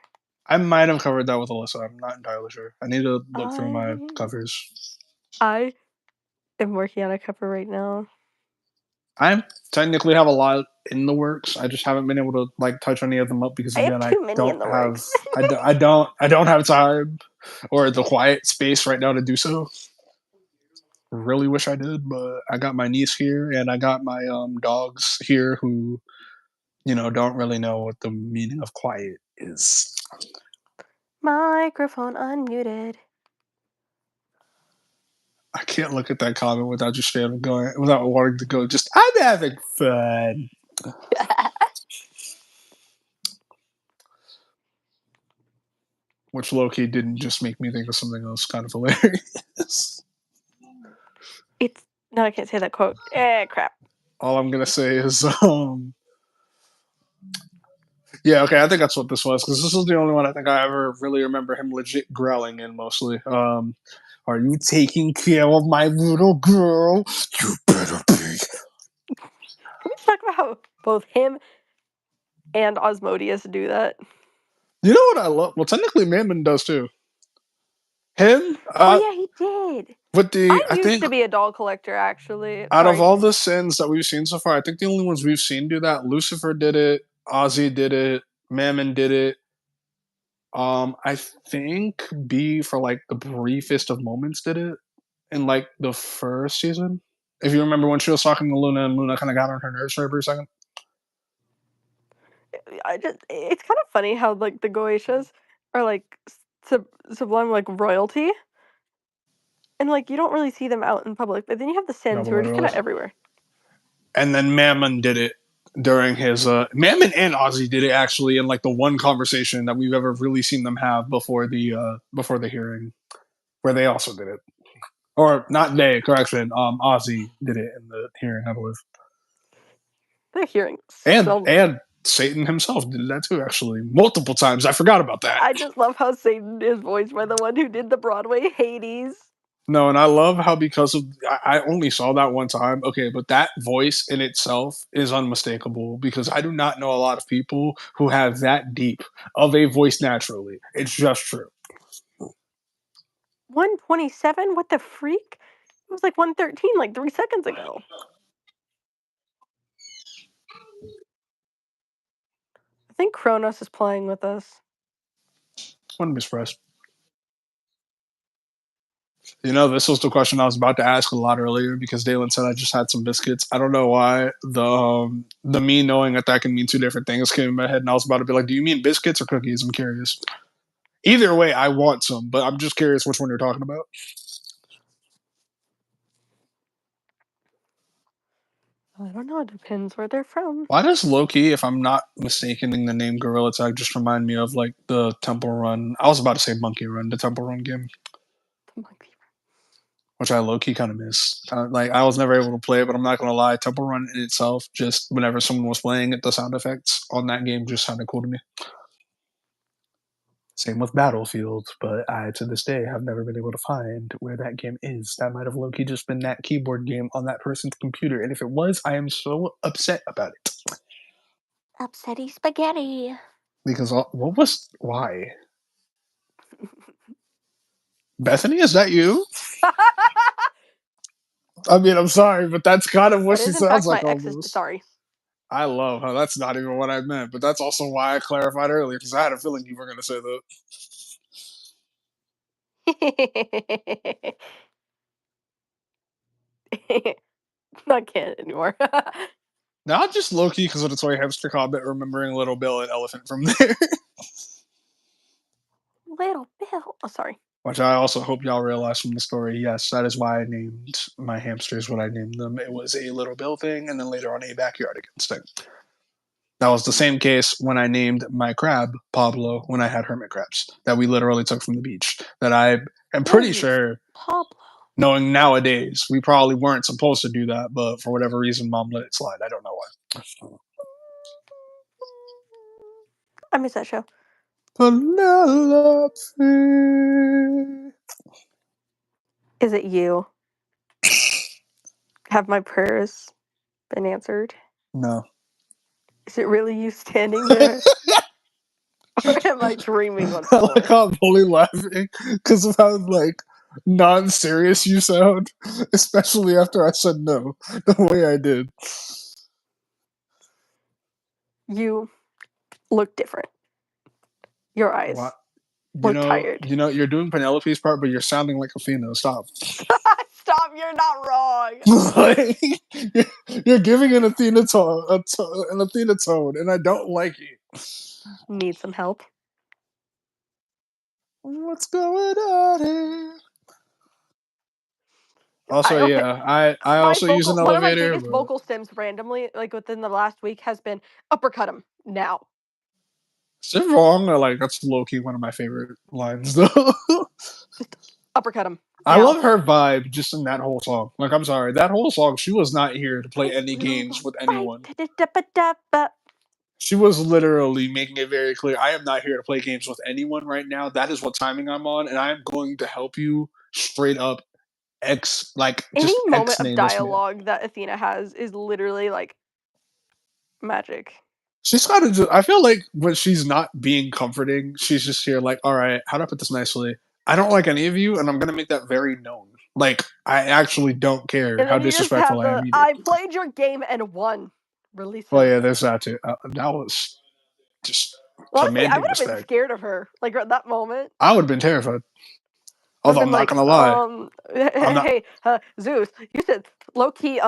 I might have covered that with Alyssa. I'm not entirely sure. I need to look through my covers. I am working on a cover right now. I technically have a lot in the works. I just haven't been able to like touch any of them up because I have again, I too many in don't the have works. I don't have time or the quiet space right now to do so. Really wish I did, but I got my niece here and I got my dogs here who don't really know what the meaning of quiet is. Microphone unmuted. I can't look at that comment without just straight up going without wanting to go. Just I'm having fun. Which low key didn't just make me think of something else kind of hilarious. It's no, I can't say that quote. Crap. All I'm gonna say is yeah, okay, I think that's what this was because this was the only one I think I ever really remember him legit growling in mostly. Are you taking care of my little girl? You better be. Can we talk about how both him and Osmodius do that? You know what I love? Well, technically, Mammon does too. Him, Oh yeah, he did. with the I I used think to be a doll collector, actually. out of Sorry. all the sins that we've seen so far, I think the only ones we've seen do that. Lucifer did it. Ozzy did it. Mammon did it. I think B for like the briefest of moments did it in like the first season. If you remember when she was talking to Luna and Luna kind of got on her nerves for a brief second. It's kind of funny how like the Goetias are like sublime like royalty, and like you don't really see them out in public, but then you have the No, Sins but who are just kind literally. of everywhere. And then Mammon did it during his Mammon and Ozzy did it actually in like the one conversation that we've ever really seen them have before the hearing, where they also did it. Or not they, correction, Ozzy did it in the hearing, I believe. They're hearing And Satan himself did that too, actually. Multiple times. I forgot about that. I just love how Satan is voiced by the one who did the Broadway Hades. No, and I love how because of I only saw that one time. Okay, but that voice in itself is unmistakable because I do not know a lot of people who have that deep of a voice naturally. It's just true. 127? What the freak? It was like 113 like 3 seconds ago. I think Kronos is playing with us. Wouldn't be surprised. This was the question I was about to ask a lot earlier because Dalen said I just had some biscuits. I don't know why the me knowing that can mean two different things came in my head, and I was about to be like, "Do you mean biscuits or cookies?" I'm curious. Either way, I want some, but I'm just curious which one you're talking about. I don't know. It depends where they're from. Why does Loki, if I'm not mistaken, the name Gorilla Tag just remind me of like the Temple Run? I was about to say Monkey Run, the Temple Run game, The monkey. which I low key kind of miss. Like I was never able to play it, but I'm not gonna lie, Temple Run in itself, just whenever someone was playing it, the sound effects on that game just sounded cool to me. Same with Battlefield, but I to this day have never been able to find where that game is. That might have low key just been that keyboard game on that person's computer, and if it was, I am so upset about it. Upsetty spaghetti. Because why? Bethany, is that you? I mean, I'm sorry, but that's kind of what That she is in sounds fact my like ex's. almost. Sorry. I love how that's not even what I meant, but that's also why I clarified earlier because I had a feeling you were going to say that. Not canon anymore. Not just Loki because of the toy hamster comment, remembering Little Bill and Elephant from there. Little Bill. Oh, sorry. Which I also hope y'all realize from the story. Yes, that is why I named my hamsters what I named them. It was a Little Bill thing, and then later on a Backyardigans thing. That was the same case when I named my crab Pablo when I had hermit crabs that we literally took from the beach. That I am pretty sure, Pablo. knowing nowadays, we probably weren't supposed to do that, but for whatever reason, mom let it slide. I don't know why. I miss that show. Penelope. Is it you? Have my prayers been answered? No. Is it really you standing there? Or am I dreaming once I more? like how I'm only laughing because of how like non-serious you sound, especially after I said no the way I did. You look different. Your eyes What? look tired. You're doing Penelope's part, but you're sounding like Athena. Stop. Stop, you're not wrong. Like, you're giving an Athena tone, an Athena tone, and I don't like it. Need some help? What's going on here? Also, Okay. yeah, I also use an One of my elevator. biggest vocal sims randomly, like within the last week, has been uppercut him now. Is it wrong? Or like that's low key one of my favorite lines though. Just uppercut him. I now. love her vibe just in that whole song. Like, I'm sorry, that whole song, she was not here to play any games with anyone. She was literally making it very clear, I am not here to play games with anyone right now. That is what timing I'm on, and I am going to help you straight up X, like, Any just moment X of name this man. dialogue that Athena has is literally like magic. She's got to I feel like when she's not being comforting, she's just here like, all right, how do I put this nicely? I don't like any of you, and I'm going to make that very known. Like, I actually don't care And how then you just disrespectful have I am either. I played your game and won. Release Well, him. yeah, there's that too. That was just Honestly, I commanding would have been respect. scared of her. Like at that moment. I would have been terrified. I would Although have I'm been not gonna lie, I'm not. hey, Zeus, you said low key,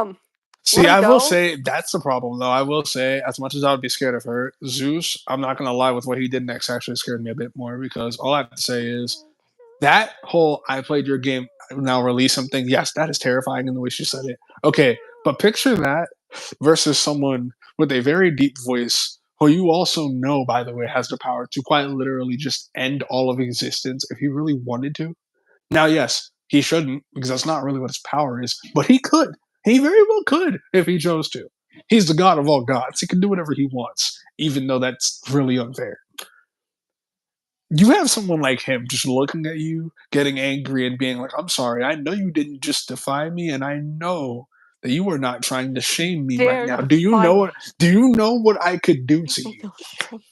See, let him I will go. say that's the problem, though. I will say, as much as I would be scared of her, Zeus, I'm not gonna lie, with what he did next actually scared me a bit more because all I have to say is that whole "I played your game, now release something." Yes, that is terrifying in the way she said it. Okay, but picture that versus someone with a very deep voice who you also know, by the way, has the power to quite literally just end all of existence if he really wanted to. Now, yes, he shouldn't because that's not really what his power is, but he could. He very well could if he chose to. He's the god of all gods. He can do whatever he wants, even though that's really unfair. You have someone like him just looking at you, getting angry, and being like, I'm sorry, I know you didn't just defy me, and I know that you are not trying to shame me right Dare now. to Do you defy know me. what I could do Makes to me you? feel strange.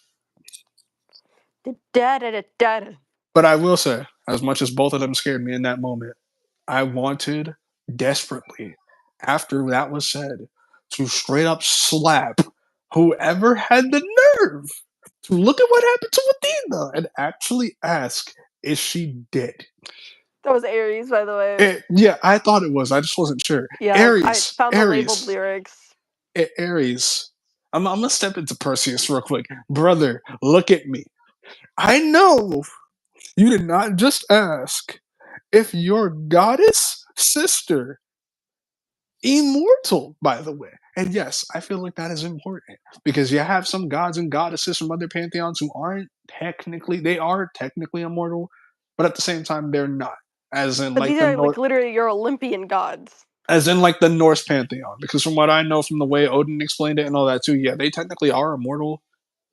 Da-da-da-da-da. But I will say, as much as both of them scared me in that moment, I wanted desperately, after that was said, to straight up slap whoever had the nerve to look at what happened to Athena and actually ask, is she dead? That was Aries, by the way. Yeah, I thought it was. I just wasn't sure. Yeah, I found the labeled lyrics. Aries. I'm gonna step into Perseus real quick. Brother, look at me. I know you did not just ask if your goddess sister immortal, by the way. And yes, I feel like that is important because you have some gods and goddesses from other pantheons who they are technically immortal, but at the same time they're not. As in But like these the are North like literally your Olympian gods. as in like the Norse pantheon. Because from what I know from the way Odin explained it and all that too, yeah, they technically are immortal,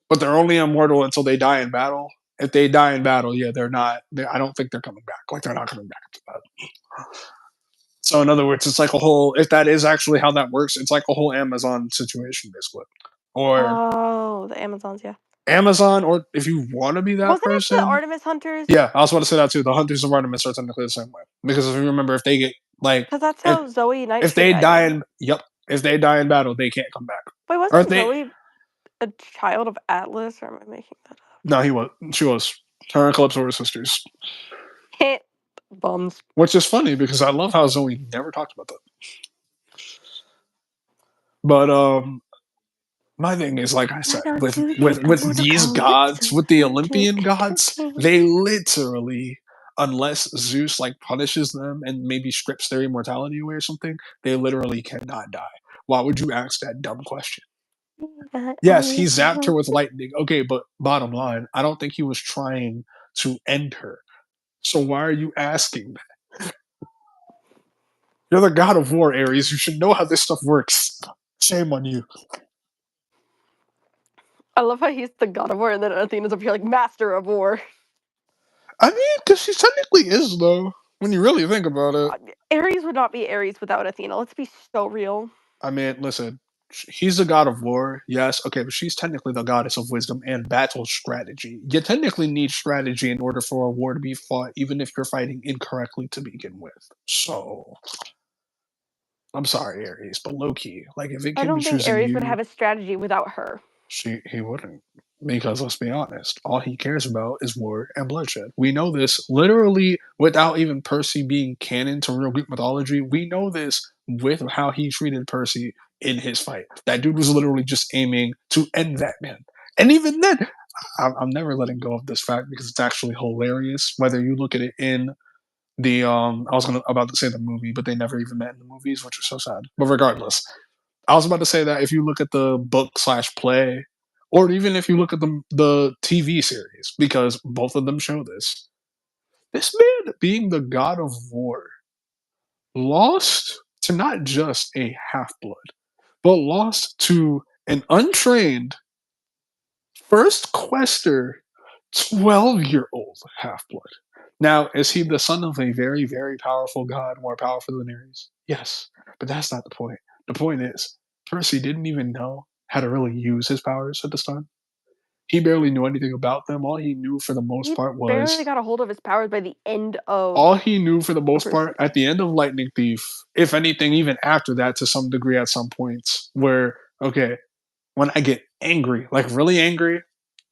but they're only immortal until they die in battle. If they die in battle, yeah, they're not. I don't think they're coming back. Like they're not coming back to that. So in other words, it's like a whole. If that is actually how that works, it's like a whole Amazon situation, basically, or Oh, the Amazons, yeah. Amazon, or if you want to be that Wasn't it the person. Artemis Hunters? Yeah, I also want to say that too. The Hunters of Artemis are technically the same way because if you remember, if they get like, Because that's if how Zoe if Nightshade they died, die wasn't in, it? yep, if they die in battle, they can't come back. Wait, Or if wasn't they, Zoe a child of Atlas, or am I making that no, he was, she was. Her and Calypso were sisters, up? Bums. which is funny because I love how Zoe never talked about that. But my thing is, like I said, with these gods, with the Olympian gods, they literally, unless Zeus like punishes them and maybe strips their immortality away or something, they literally cannot die. Why would you ask that dumb question? Yes, he zapped her with lightning. Okay, but bottom line, I don't think he was trying to end her. So why are you asking that? You're the god of war, Ares. You should know how this stuff works. Shame on you. I love how he's the god of war, and then Athena's up here like master of war. I mean, because she technically is, though, when you really think about it. Ares would not be Ares without Athena. Let's be so real. I mean, listen, He's the god of war, yes. Okay, but she's technically the goddess of wisdom and battle strategy. You technically need strategy in order for a war to be fought, even if you're fighting incorrectly to begin with. So, I'm sorry, Aries, but low key, like if it I can be don't think choosing Ares would you, have a strategy without her. he wouldn't. Because let's be honest, all he cares about is war and bloodshed. We know this literally without even Percy being canon to real Greek mythology. We know this with how he treated Percy in his fight. That dude was literally just aiming to end that man. And even then, I'm never letting go of this fact because it's actually hilarious. Whether you look at it in the I was about to say the movie, but they never even met in the movies, which is so sad. But regardless, I was about to say that if you look at the book slash play, or even if you look at the TV series, because both of them show this man being the god of war lost to not just a half blood, but lost to an untrained first quester 12-year-old half blood. Now, is he the son of a very, very powerful god, more powerful than Ares? Yes, but that's not the point. The point is, Percy didn't even know how to really use his powers at this time. He barely knew anything about them. All he knew for the most He part barely was got a hold of his powers by the end of all he knew for the most Percy. part at the end of Lightning Thief, if anything, even after that to some degree at some points, where, okay, when I get angry, like really angry,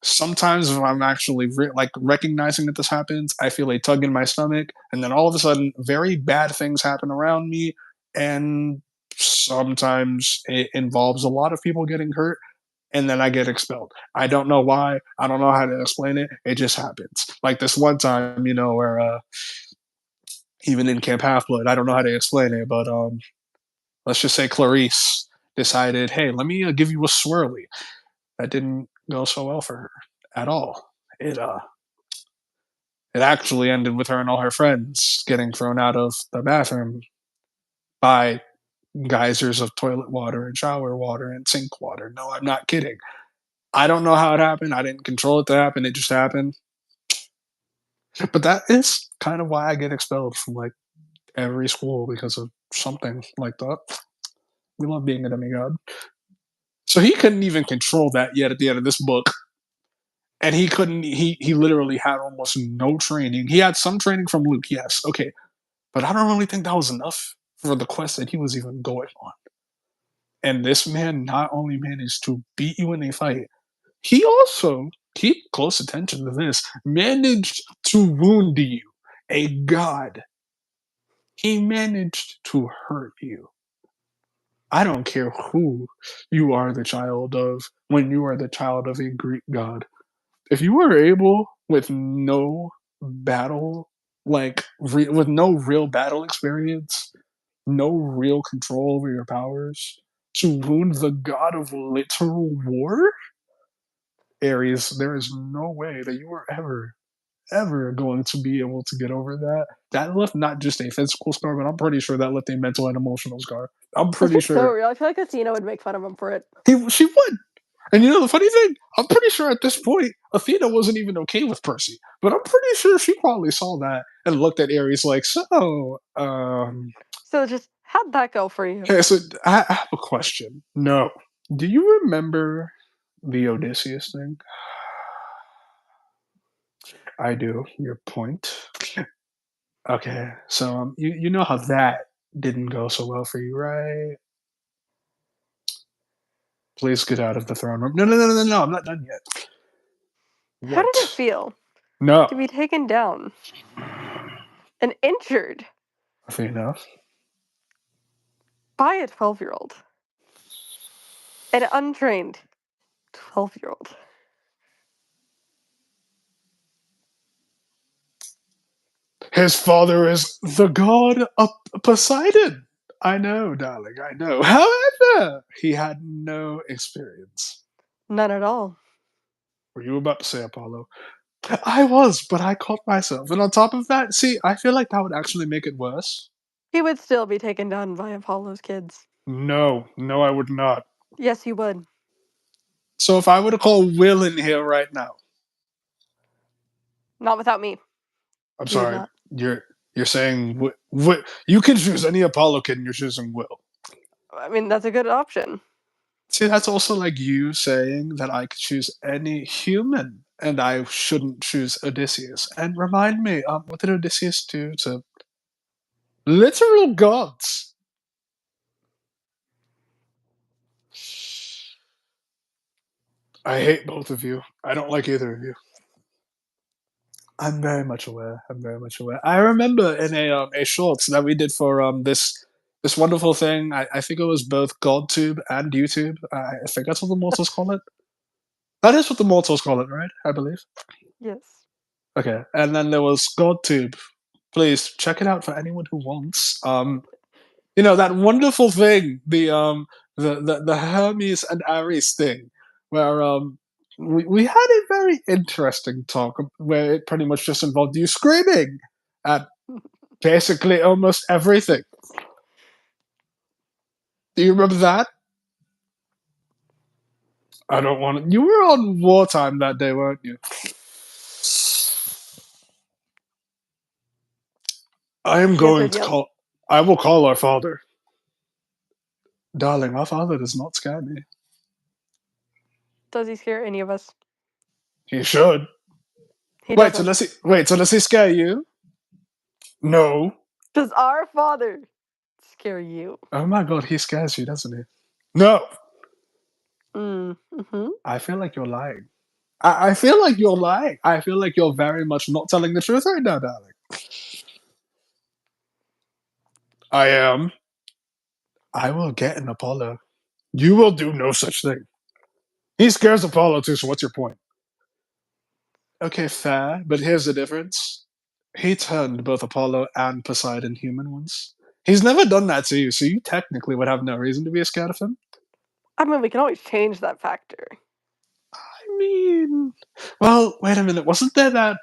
sometimes if I'm actually like recognizing that this happens, I feel a tug in my stomach, and then all of a sudden, very bad things happen around me, and sometimes it involves a lot of people getting hurt, and then I get expelled. I don't know why. I don't know how to explain it. It just happens. Like this one time, where even in Camp Half Blood, I don't know how to explain it, but let's just say Clarice decided, hey, let me give you a swirly. That didn't go so well for her at all. It actually ended with her and all her friends getting thrown out of the bathroom by geysers of toilet water and shower water and sink water. No, I'm not kidding. I don't know how it happened. I didn't control it to happen. It just happened. But that is kind of why I get expelled from like every school because of something like that. We love being a demigod. So he couldn't even control that yet at the end of this book. And he couldn't he literally had almost no training. He had some training from Luke, yes, okay. But I don't really think that was enough for the quest that he was even going on. And this man not only managed to beat you in a fight, he also, keep close attention to this, managed to wound you. A god. He managed to hurt you. I don't care who you are the child of when you are the child of a Greek god. If you are able with no battle, like with no real battle experience, no real control over your powers, to wound the god of literal war, Ares, there is no way that you are ever going to be able to get over that. That left not just a physical scar, but I'm pretty sure that left a mental and emotional scar. I'm This pretty is so sure real. I feel like Athena would make fun of him for it. she would. And the funny thing, I'm pretty sure at this point, Athena wasn't even okay with Percy. But I'm pretty sure she probably saw that and looked at Ares like, so, So just how'd that go for you? okay, so I have a question. No. Do you remember the Odysseus thing? I do. Your point. Okay, so you know how that didn't go so well for you, right? Please get out of the throne room. No, no, no, no, no, no. I'm not done yet. How did it What? feel No. to be taken down and injured Athena. by a 12-year-old? An untrained 12-year-old. His father is the god of Poseidon. I know, darling, I know. However, he had no experience. None at all. Were you about to say Apollo? I was, but I caught myself. And on top of that, see, I feel like that would actually make it worse. He would still be taken down by Apollo's kids. No, no, I would not. Yes, he would. So if I were to call Will in here right now, Not without me. I'm He would sorry, not. you're saying what? You can choose any Apollo kid, and you're choosing Will. I mean, that's a good option. See, that's also like you saying that I could choose any human and I shouldn't choose Odysseus. And remind me, what did Odysseus do to literal gods? I hate both of you. I don't like either of you. I'm very much aware. I'm very much aware. I remember in a shorts that we did for this wonderful thing. I think it was both GodTube and YouTube. I think that's what the mortals call it. That is what the mortals call it, right? I believe. Yes. Okay, and then there was GodTube. Please check it out for anyone who wants. You know that wonderful thing, the Hermes and Ares thing, where we had a very interesting talk where it pretty much just involved you screaming at basically almost everything. Do you remember that? I don't want to. You were on wartime that day, weren't you? I am She going answered to yes. call. I will call our father. Darling, our father does not scare me. Does he scare any of us? He should. He Wait, so doesn't. does he scare you? No. Does our father scare you? Oh my god, he scares you, doesn't he? No. Mm-hmm. I feel like you're lying. I feel like you're lying. I feel like you're very much not telling the truth right now, darling. I am. I will get an Apollo. You will do no such thing. He scares Apollo too, so what's your point? Okay, fair, but here's the difference. He turned both Apollo and Poseidon human once. He's never done that to you, so you technically would have no reason to be scared of him. I mean, we can always change that factor. I mean, well, wait a minute. Wasn't there that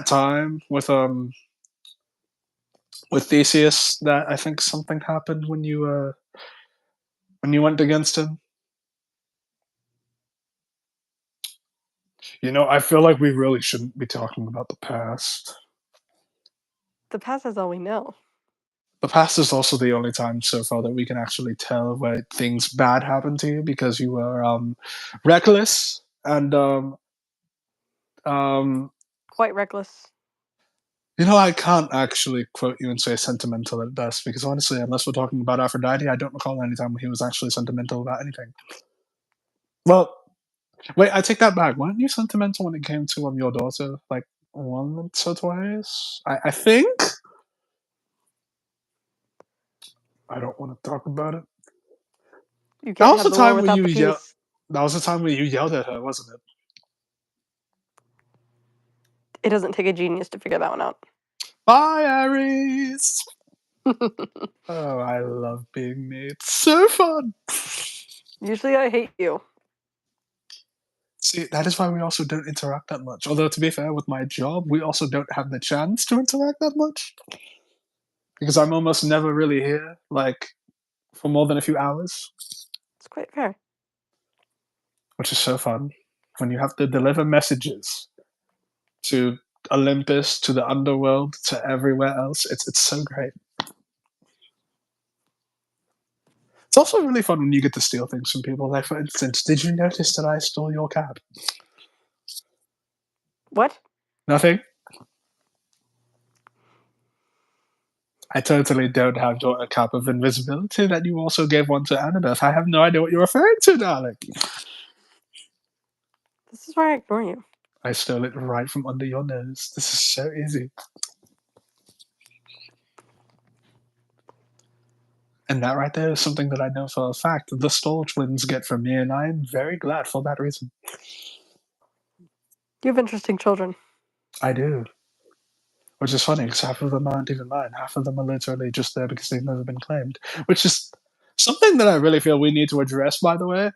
time with Theseus that I think something happened when you went against him? You know, I feel like we really shouldn't be talking about the past. The past is all we know. The past is also the only time so far that we can actually tell where things bad happened to you because you were reckless and um Quite reckless. you know, I can't actually quote you and say sentimental at best because honestly, unless we're talking about Aphrodite, I don't recall any time when he was actually sentimental about anything. Well, wait, I take that back. Weren't you sentimental when it came to your daughter, like once or twice? I think. I don't want to talk about it. You That can't was have the the war time when without you the yelled. peace. That was the time when you yelled at her, wasn't it? It doesn't take a genius to figure that one out. Bye, Aries. Oh, I love being me. It's so fun. Usually I hate you. See, that is why we also don't interact that much. Although, to be fair, with my job, we also don't have the chance to interact that much. Because I'm almost never really here, like, for more than a few hours. It's quite fair. Which is so fun. When you have to deliver messages to Olympus, to the underworld, to everywhere else, it's so great. It's also really fun when you get to steal things from people. Like, for instance, did you notice that I stole your cap? What? Nothing? I totally don't have a cap of invisibility that you also gave one to Annabeth. I have no idea what you're referring to, darling. This is why I ignore you. I stole it right from under your nose. This is so easy. And that right there is something that I know for a fact the Stoll twins get from me, and I am very glad for that reason. You have interesting children. I do. Which is funny, because half of them aren't even mine. Half of them are literally just there because they've never been claimed. Which is something that I really feel we need to address, by the way.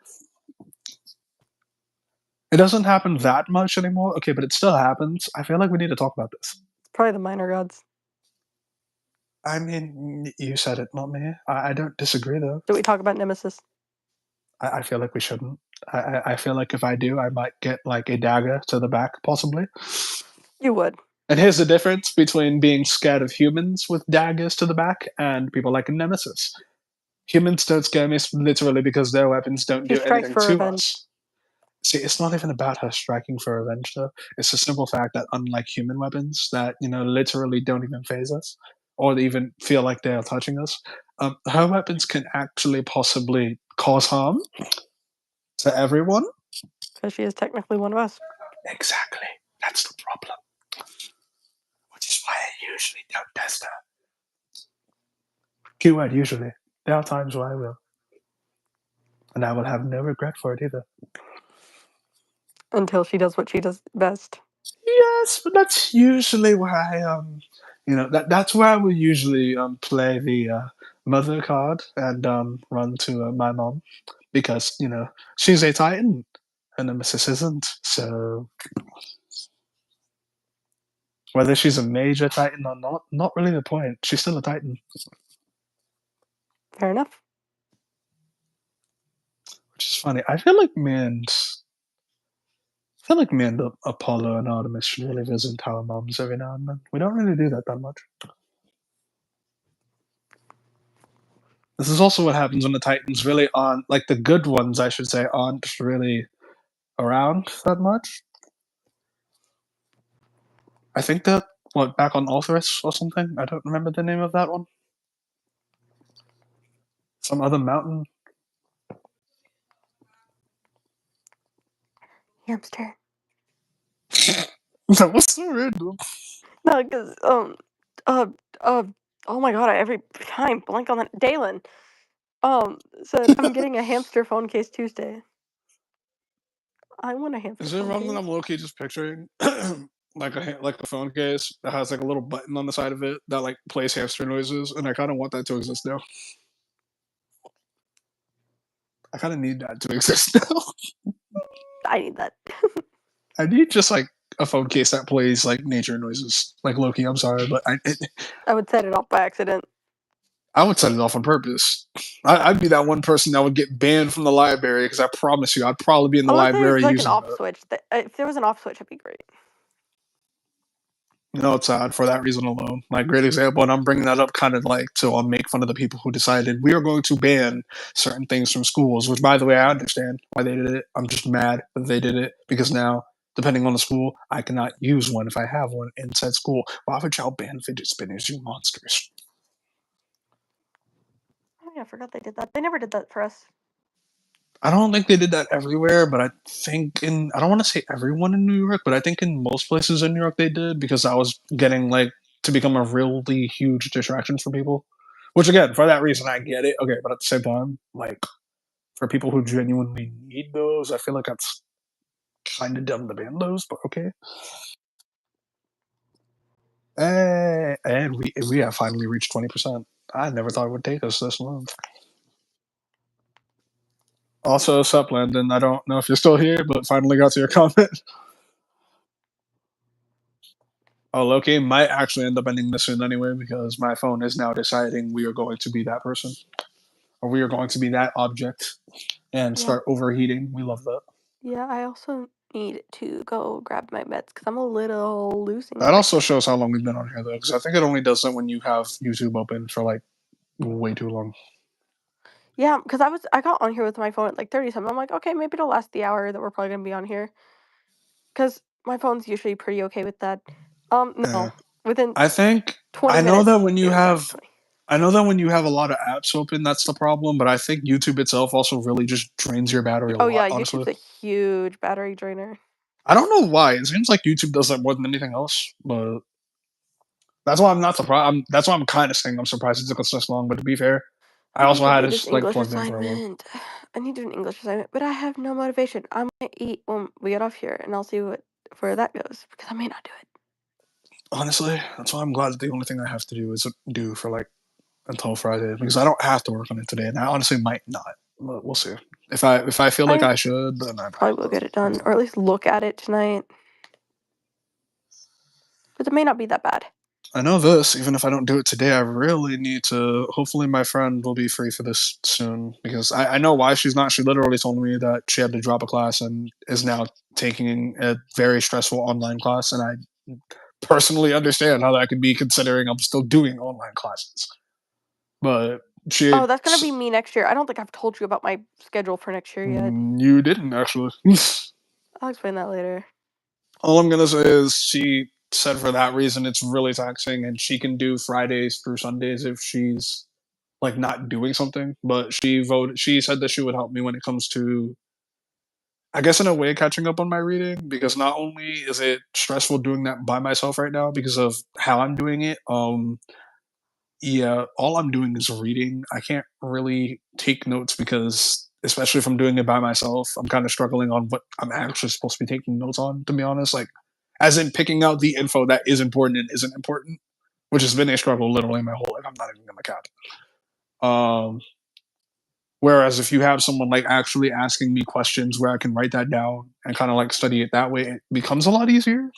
It doesn't happen that much anymore, okay, but it still happens. I feel like we need to talk about this. It's probably the minor gods. I mean, you said it, not me. I don't disagree, though. Do we talk about Nemesis? I feel like we shouldn't. I feel like if I do, I might get like a dagger to the back, possibly. You would. And here's the difference between being scared of humans with daggers to the back and people like Nemesis. Humans don't scare me literally because their weapons don't She do strikes anything for to revenge. us. See, it's not even about her striking for revenge, though. It's the simple fact that, unlike human weapons that, literally don't even phase us or even feel like they are touching us, her weapons can actually possibly cause harm to everyone. Because she is technically one of us. Exactly. That's the problem. Which is why I usually don't test her. Keyword usually. There are times where I will. And I will have no regret for it either. Until she does what she does best. Yes, but that's usually where that's where I will usually play the mother card and run to my mom because she's a Titan and Nemesis isn't. So whether she's a major Titan or not really the point. She's still a Titan. Fair enough. Which is funny. I feel like Apollo and Artemis should really visit our moms every now and then. We don't really do that much. This is also what happens when the Titans really aren't, like the good ones, I should say, aren't really around that much. I think that, back on Orthrus or something? I don't remember the name of that one. Some other mountain. Hamster. That was so random. No, because, oh my god, I every time blank on that. Dalen, said, I'm getting a hamster phone case Tuesday. I want a hamster Is it phone wrong case. that I'm low-key just picturing like a phone case that has like a little button on the side of it that like plays hamster noises, and I kind of want that to exist now. I kind of need that to exist now. I need that. I need just like a phone case that plays like nature noises. Like Loki, I'm sorry, but I would set it off by accident. I would set it off on purpose. I'd be that one person that would get banned from the library because I promise you, I'd probably be in the I would say it's library like an using off it. switch. If there was an off switch, it'd be great. It's sad for that reason alone. Like, great example, and I'm bringing that up kind of like to make fun of the people who decided we are going to ban certain things from schools, which, by the way, I understand why they did it. I'm just mad that they did it because now, depending on the school, I cannot use one if I have one inside school. Why would y'all ban fidget spinners, you monsters? Oh yeah, I forgot they did that. They never did that for us. I don't think they did that everywhere, but I don't want to say everyone in New York, but I think in most places in New York they did because I was getting like to become a really huge distraction for people. Which again, for that reason, I get it. Okay, but at the same time, like for people who genuinely need those, I feel like that's kind of dumb to ban those. But okay. And we have finally reached 20%. I never thought it would take us this long. Also, sup, Landon? I don't know if you're still here, but finally got to your comment. Oh, Loki might actually end up ending this soon anyway because my phone is now deciding we are going to be that person or we are going to be that object and Yeah. start overheating. We love that. Yeah, I also need to go grab my meds because I'm a little losing. That also shows how long we've been on here though, because I think it only does that when you have YouTube open for like way too long. Yeah, because I got on here with my phone at like 30 something. I'm like, okay, maybe it'll last the hour that we're probably gonna be on here. Because my phone's usually pretty okay with that. No, within I think 20 I know minutes. that when you it was have actually. I know that when you have a lot of apps open, that's the problem. But I think YouTube itself also really just drains your battery a Oh lot. yeah, Honestly, YouTube's a huge battery drainer. I don't know why. It seems like YouTube does that more than anything else, but that's why I'm not surprised. That's why I'm kind of saying I'm surprised it took us this long. But to be fair, I I need also to had do this this like English plugged in for a while. assignment. I need to do an English assignment, but I have no motivation. I'm gonna eat when we get off here, and I'll see where that goes because I may not do it. Honestly, that's why I'm glad that the only thing I have to do is do for like until Friday because I don't have to work on it today, and I honestly might not. But we'll see. If I feel like I should, then I probably will get it done, or at least look at it tonight. But it may not be that bad. I know this. Even if I don't do it today, I really need to. Hopefully, my friend will be free for this soon because I know why she's not. She literally told me that she had to drop a class and is now taking a very stressful online class, and I personally understand how that could be considering I'm still doing online classes. But She Oh, that's gonna be me next year. I don't think I've told you about my schedule for next year yet. You didn't actually. I'll explain that later. All I'm gonna say is she said for that reason it's really taxing, and she can do Fridays through Sundays if she's like not doing something. But she said that she would help me when it comes to, I guess, in a way, catching up on my reading, because not only is it stressful doing that by myself right now because of how I'm doing it. Yeah, all I'm doing is reading. I can't really take notes because, especially if I'm doing it by myself, I'm kind of struggling on what I'm actually supposed to be taking notes on, to be honest. Like, as in picking out the info that is important and isn't important, which has been a struggle literally my whole life. I'm not even gonna count. Whereas if you have someone like actually asking me questions where I can write that down and kind of like study it that way, it becomes a lot easier.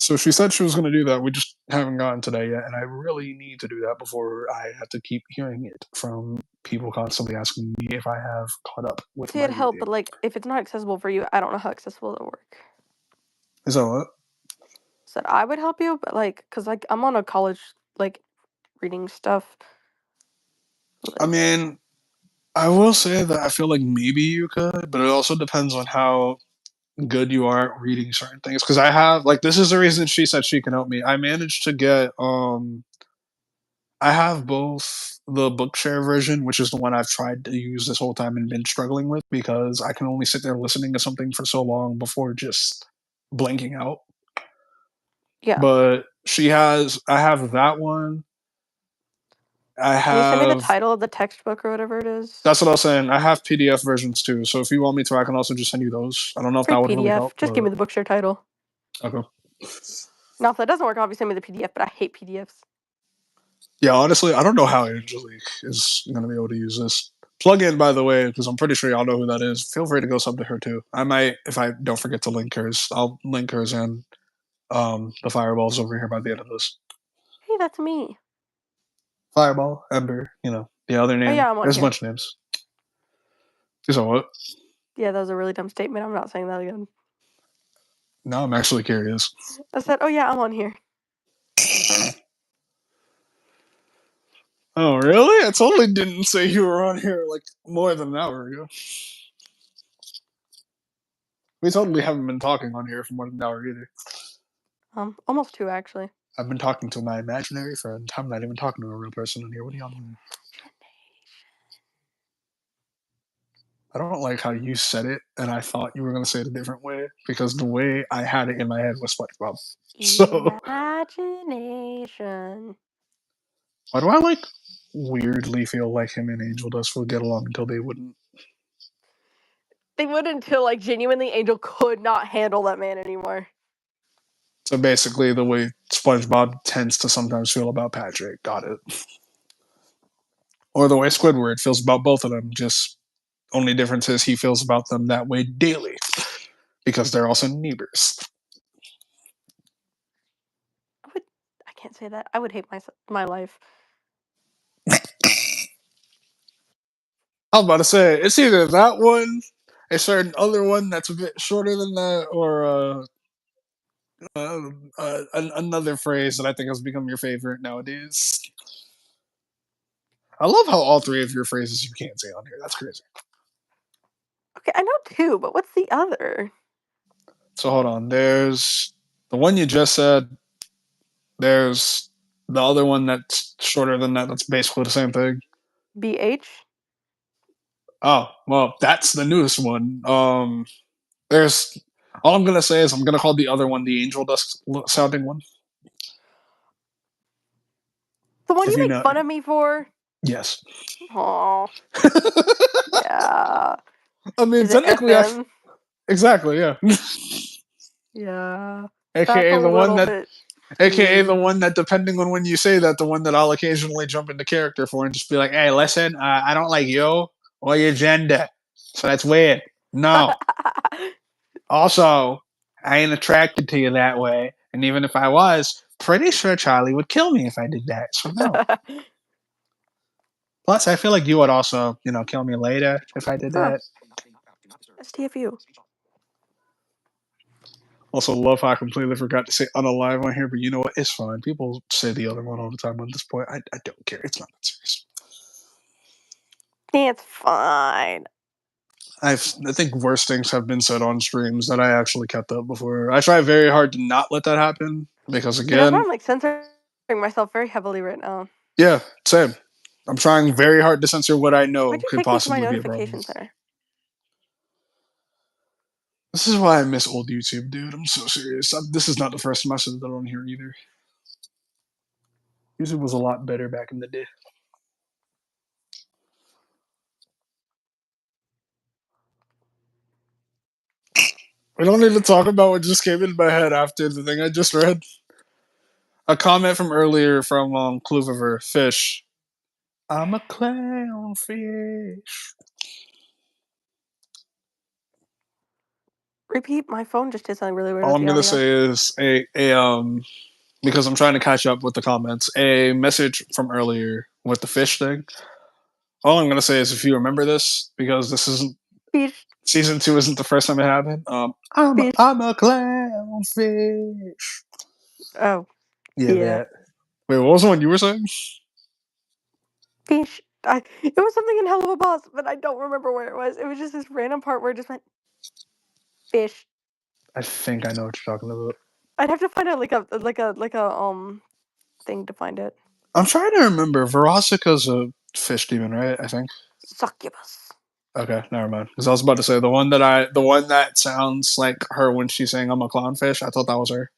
So she said she was going to do that. We just haven't gotten to that yet, and I really need to do that before I have to keep hearing it from people constantly asking me if I have caught up with See, my it'd help, but reading. like, if it's not accessible for you, I don't know how accessible it'll work. Is that what? Said I would help you, but like, cause like I'm on a college like reading stuff. I Like, mean, I will say that I feel like maybe you could, but it also depends on how good you are at reading certain things. Because I have like this is the reason she said she can help me. I managed to get I have both the Bookshare version, which is the one I've tried to use this whole time and been struggling with because I can only sit there listening to something for so long before just blanking out. yeah. But I have that one. I Can you send me the have, title of the textbook or whatever it is? that's what I was saying. I have PDF versions too. So if you want me to, I can also just send you those. I don't know if Free that would really PDF. help, Just give but me the Bookshare title. okay. Now, if that doesn't work, obviously send me the PDF. But I hate PDFs. Yeah, honestly, I don't know how Angelique is going to be able to use this. Plug in, by the way, because I'm pretty sure y'all know who that is. Feel free to go sub to her too. I might, if I don't forget to link hers, I'll link hers and the fireballs over here by the end of this. Hey, that's me. Fireball, Ember, the other Oh name. yeah, I'm on There's a here. bunch of names. So what? Yeah, that was a really dumb statement. I'm not saying that again. Now I'm actually curious. I said, oh yeah, I'm on here. Oh, really? I totally didn't say you were on here like more than an hour ago. We totally haven't been talking on here for more than an hour either. Almost 2 actually. I've been talking to my imaginary friend. I'm not even talking to a real person in here. What are y'all doing? I don't like how you said it, and I thought you were going to say it a different way because the way I had it in my head was SpongeBob. So Imagination. why do I like weirdly feel like him and Angel Dust will get along until they wouldn't? They would until like genuinely Angel could not handle that man anymore. So basically, the way SpongeBob tends to sometimes feel about Patrick. Got it. Or the way Squidward feels about both of them. Just only difference is he feels about them that way daily because they're also neighbors. I can't say that. I would hate my life. I was about to say it's either that one, a certain other one that's a bit shorter than that, or another phrase that I think has become your favorite nowadays. I love how all three of your phrases you can't say on here. That's crazy. Okay, I know 2, but what's the other? So hold on. There's the one you just said. There's the other one that's shorter than that. That's basically the same thing. BH? Oh well, that's the newest one. There's all I'm gonna say is I'm gonna call the other one the Angel Dust sounding one. The one If you you make know, fun of me for? yes. Oh, yeah. I mean, Is it technically, FM? exactly, yeah. Yeah. That's a AKA the one little that, bit AKA the too. one that, depending on when you say that, the one that I'll occasionally jump into character for and just be like, "Hey, listen, I don't like you or your gender, so that's weird. No. Also, I ain't attracted to you that way, and even if I was, pretty sure Charlie would kill me if I did that. So no. Plus, I feel like you would also, kill me later if I did Oh, that. STFU. Also, love how I completely forgot to say unalive on here, but you know what? It's fine. People say the other one all the time at this point. I don't care. It's not that serious. It's fine. I think worse things have been said on streams that I actually kept up before. I try very hard to not let that happen because, See, that's why again, I'm like censoring myself very heavily right now. yeah, same. I'm trying very hard to censor what I know Why'd you could take me to my possibly be a problem. notification center? This is why I miss old YouTube, dude. I'm so serious. This is not the first time I said that on here either. YouTube was a lot better back in the day. We don't need to talk about what just came in my head after the thing I just read. A comment from earlier from Kluviver, fish. I'm a clownfish. Repeat. My phone just did something really weird All with I'm the gonna audio. say is because I'm trying to catch up with the comments. A message from earlier with the fish thing. All I'm gonna say is if you remember this, because this isn't Fish. season 2 isn't the first time it happened. Fish. I'm a clownfish. Oh, Yeah, yeah. that. Wait, what was the one you were saying? Fish. It was something in Hell of a Boss, but I don't remember where it was. It was just this random part where it just went fish. I think I know what you're talking about. I'd have to find out like a thing to find it. I'm trying to remember. Verosica's a fish demon, right? I think. Succubus. Okay, never mind. Because I was about to say the one that sounds like her when she's saying "I'm a clownfish." I thought that was her.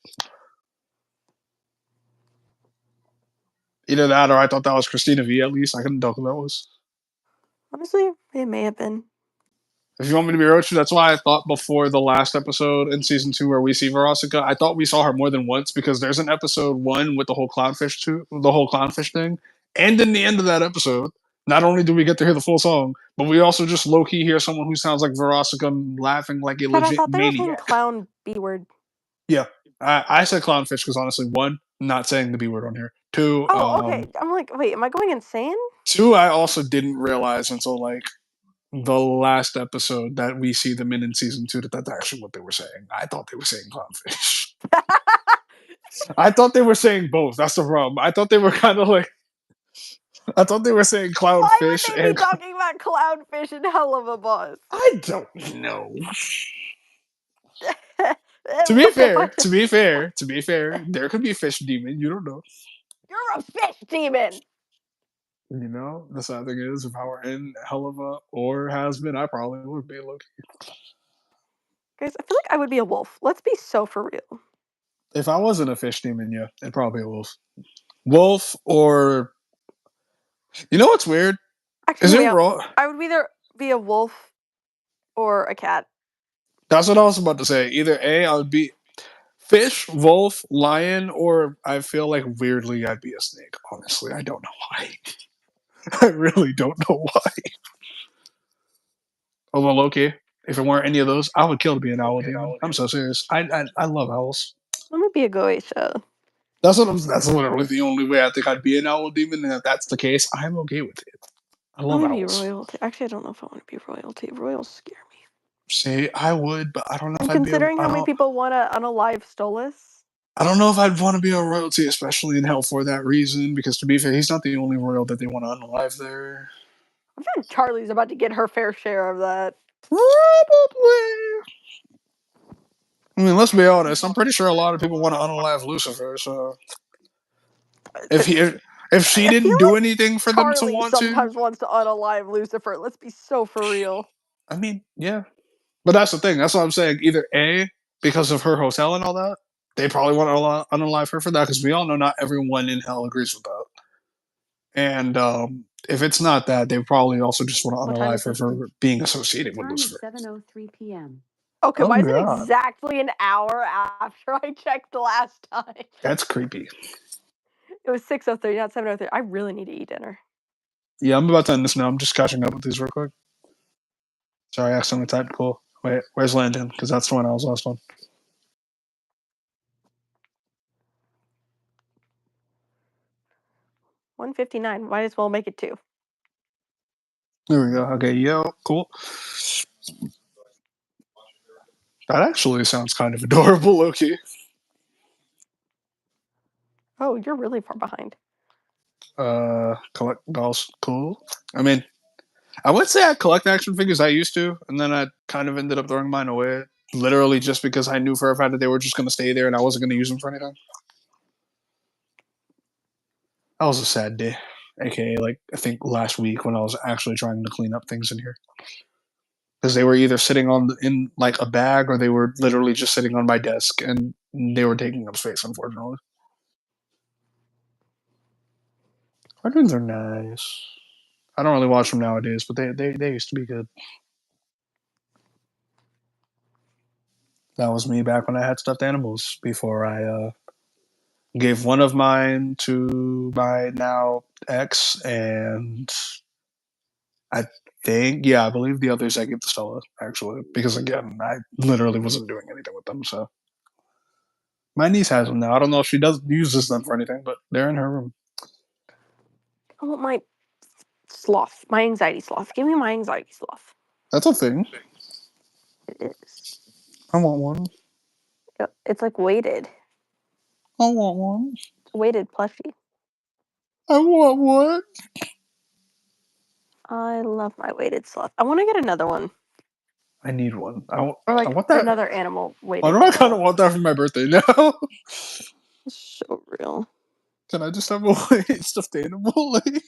Either that, or I thought that was Christina V. At least I couldn't tell who that was. Honestly, it may have been. If you want me to be real with you, that's why I thought before the last episode in season 2 where we see Verosica, I thought we saw her more than once because there's an episode 1 with the whole clownfish thing, and in the end of that episode, not only do we get to hear the full song, but we also just low key hear someone who sounds like Verosica laughing like a But I legit thought they were saying maniac. clown B word. Yeah, I said clownfish because honestly, 1, not saying the B word on here. 2, Oh, okay. I'm like, wait, am I going insane? 2, I also didn't realize until like the last episode that we see them in season 2 that's actually what they were saying. I thought they were saying clownfish. I thought they were saying both. That's the problem. I thought they were kind of like. I thought they were saying Why would clownfish they be and. talking about clownfish in Hell of a Boss? I don't know. To be What if fair, to be fair, to be fair, there could be a fish demon. You don't know. You're a fish demon. You know, the sad thing is, if I were in Helluva or Has Been, I probably would be Loki. Guys, I feel like I would be a wolf. Let's be so for real. If I wasn't a fish demon, yeah, it'd probably be a wolf. Wolf or. You know what's weird? Actually, Is hear it me out. raw? I would either be a wolf or a cat. That's what I was about to say. Either A, I would be fish, wolf, lion, or I feel like weirdly I'd be a snake. Honestly, I don't know why. I really don't know why. Although Loki, if it weren't any of those, I would kill to be an owl demon. I'm so serious. I love owls. Let me be a Goetia. That's literally the only way I think I'd be an owl demon, and if that's the case, I'm okay with it. I Let love me be owls. royalty. Actually, I don't know if I want to be royalty. Royals scare me. See, I would, but I don't know And if I'd be. considering how many people want to unalive Stolas. I don't know if I'd want to be a royalty, especially in hell for that reason. Because to be fair, he's not the only royal that they want to unalive there. I bet Charlie's about to get her fair share of that. Probably. I mean, let's be honest. I'm pretty sure a lot of people want to unalive Lucifer. So if she I feel didn't do like anything for them to Charlie want to, sometimes wants to unalive Lucifer. Let's be so for real. I mean, yeah. But that's the thing. That's what I'm saying. Either A, because of her hotel and all that, they probably want to unalive her for that because we all know not everyone in hell agrees with that. And if it's not that, they probably also just want to What time unalive is her it? for being associated with Time is Lucifer. 7:03 p.m. Okay, Oh, why is it God. exactly an hour after I checked last time? That's creepy. It was 6:03, not 7:03. I really need to eat dinner. Yeah, I'm about to end this now. I'm just catching up with these real quick. Sorry, I accidentally typed cool. Wait, where's Landon? Because that's the one I was last on. 1:59. Might as well make it 2. There we go. Okay, yo, cool. That actually sounds kind of adorable, Loki. Oh, you're really far behind. Collect dolls, cool. I mean, I would say I collect action figures. I used to, and then I kind of ended up throwing mine away. Literally just because I knew for a fact that they were just going to stay there and I wasn't going to use them for anything. That was a sad day. AKA, like, I think last week when I was actually trying to clean up things in here. Because they were either sitting in like a bag or they were literally just sitting on my desk and they were taking up space, unfortunately. Cartoons are nice. I don't really watch them nowadays, but they used to be good. That was me back when I had stuffed animals before I gave one of mine to my now ex, and I I believe the others I gave to Stella, actually, because again, I literally wasn't doing anything with them. So my niece has them now. I don't know if she does uses them for anything, but they're in her room. I want my sloth, my anxiety sloth. Give me my anxiety sloth. That's a thing. It is. I want one. It's like weighted. I want one. It's a weighted plushie. I want one. I love my weighted sloth. I want to get another one. I need one. Or I like want that. another animal weighted. Why do I kind of want that for my birthday now? It's so real. Can I just have a weighted stuffed animal? Like,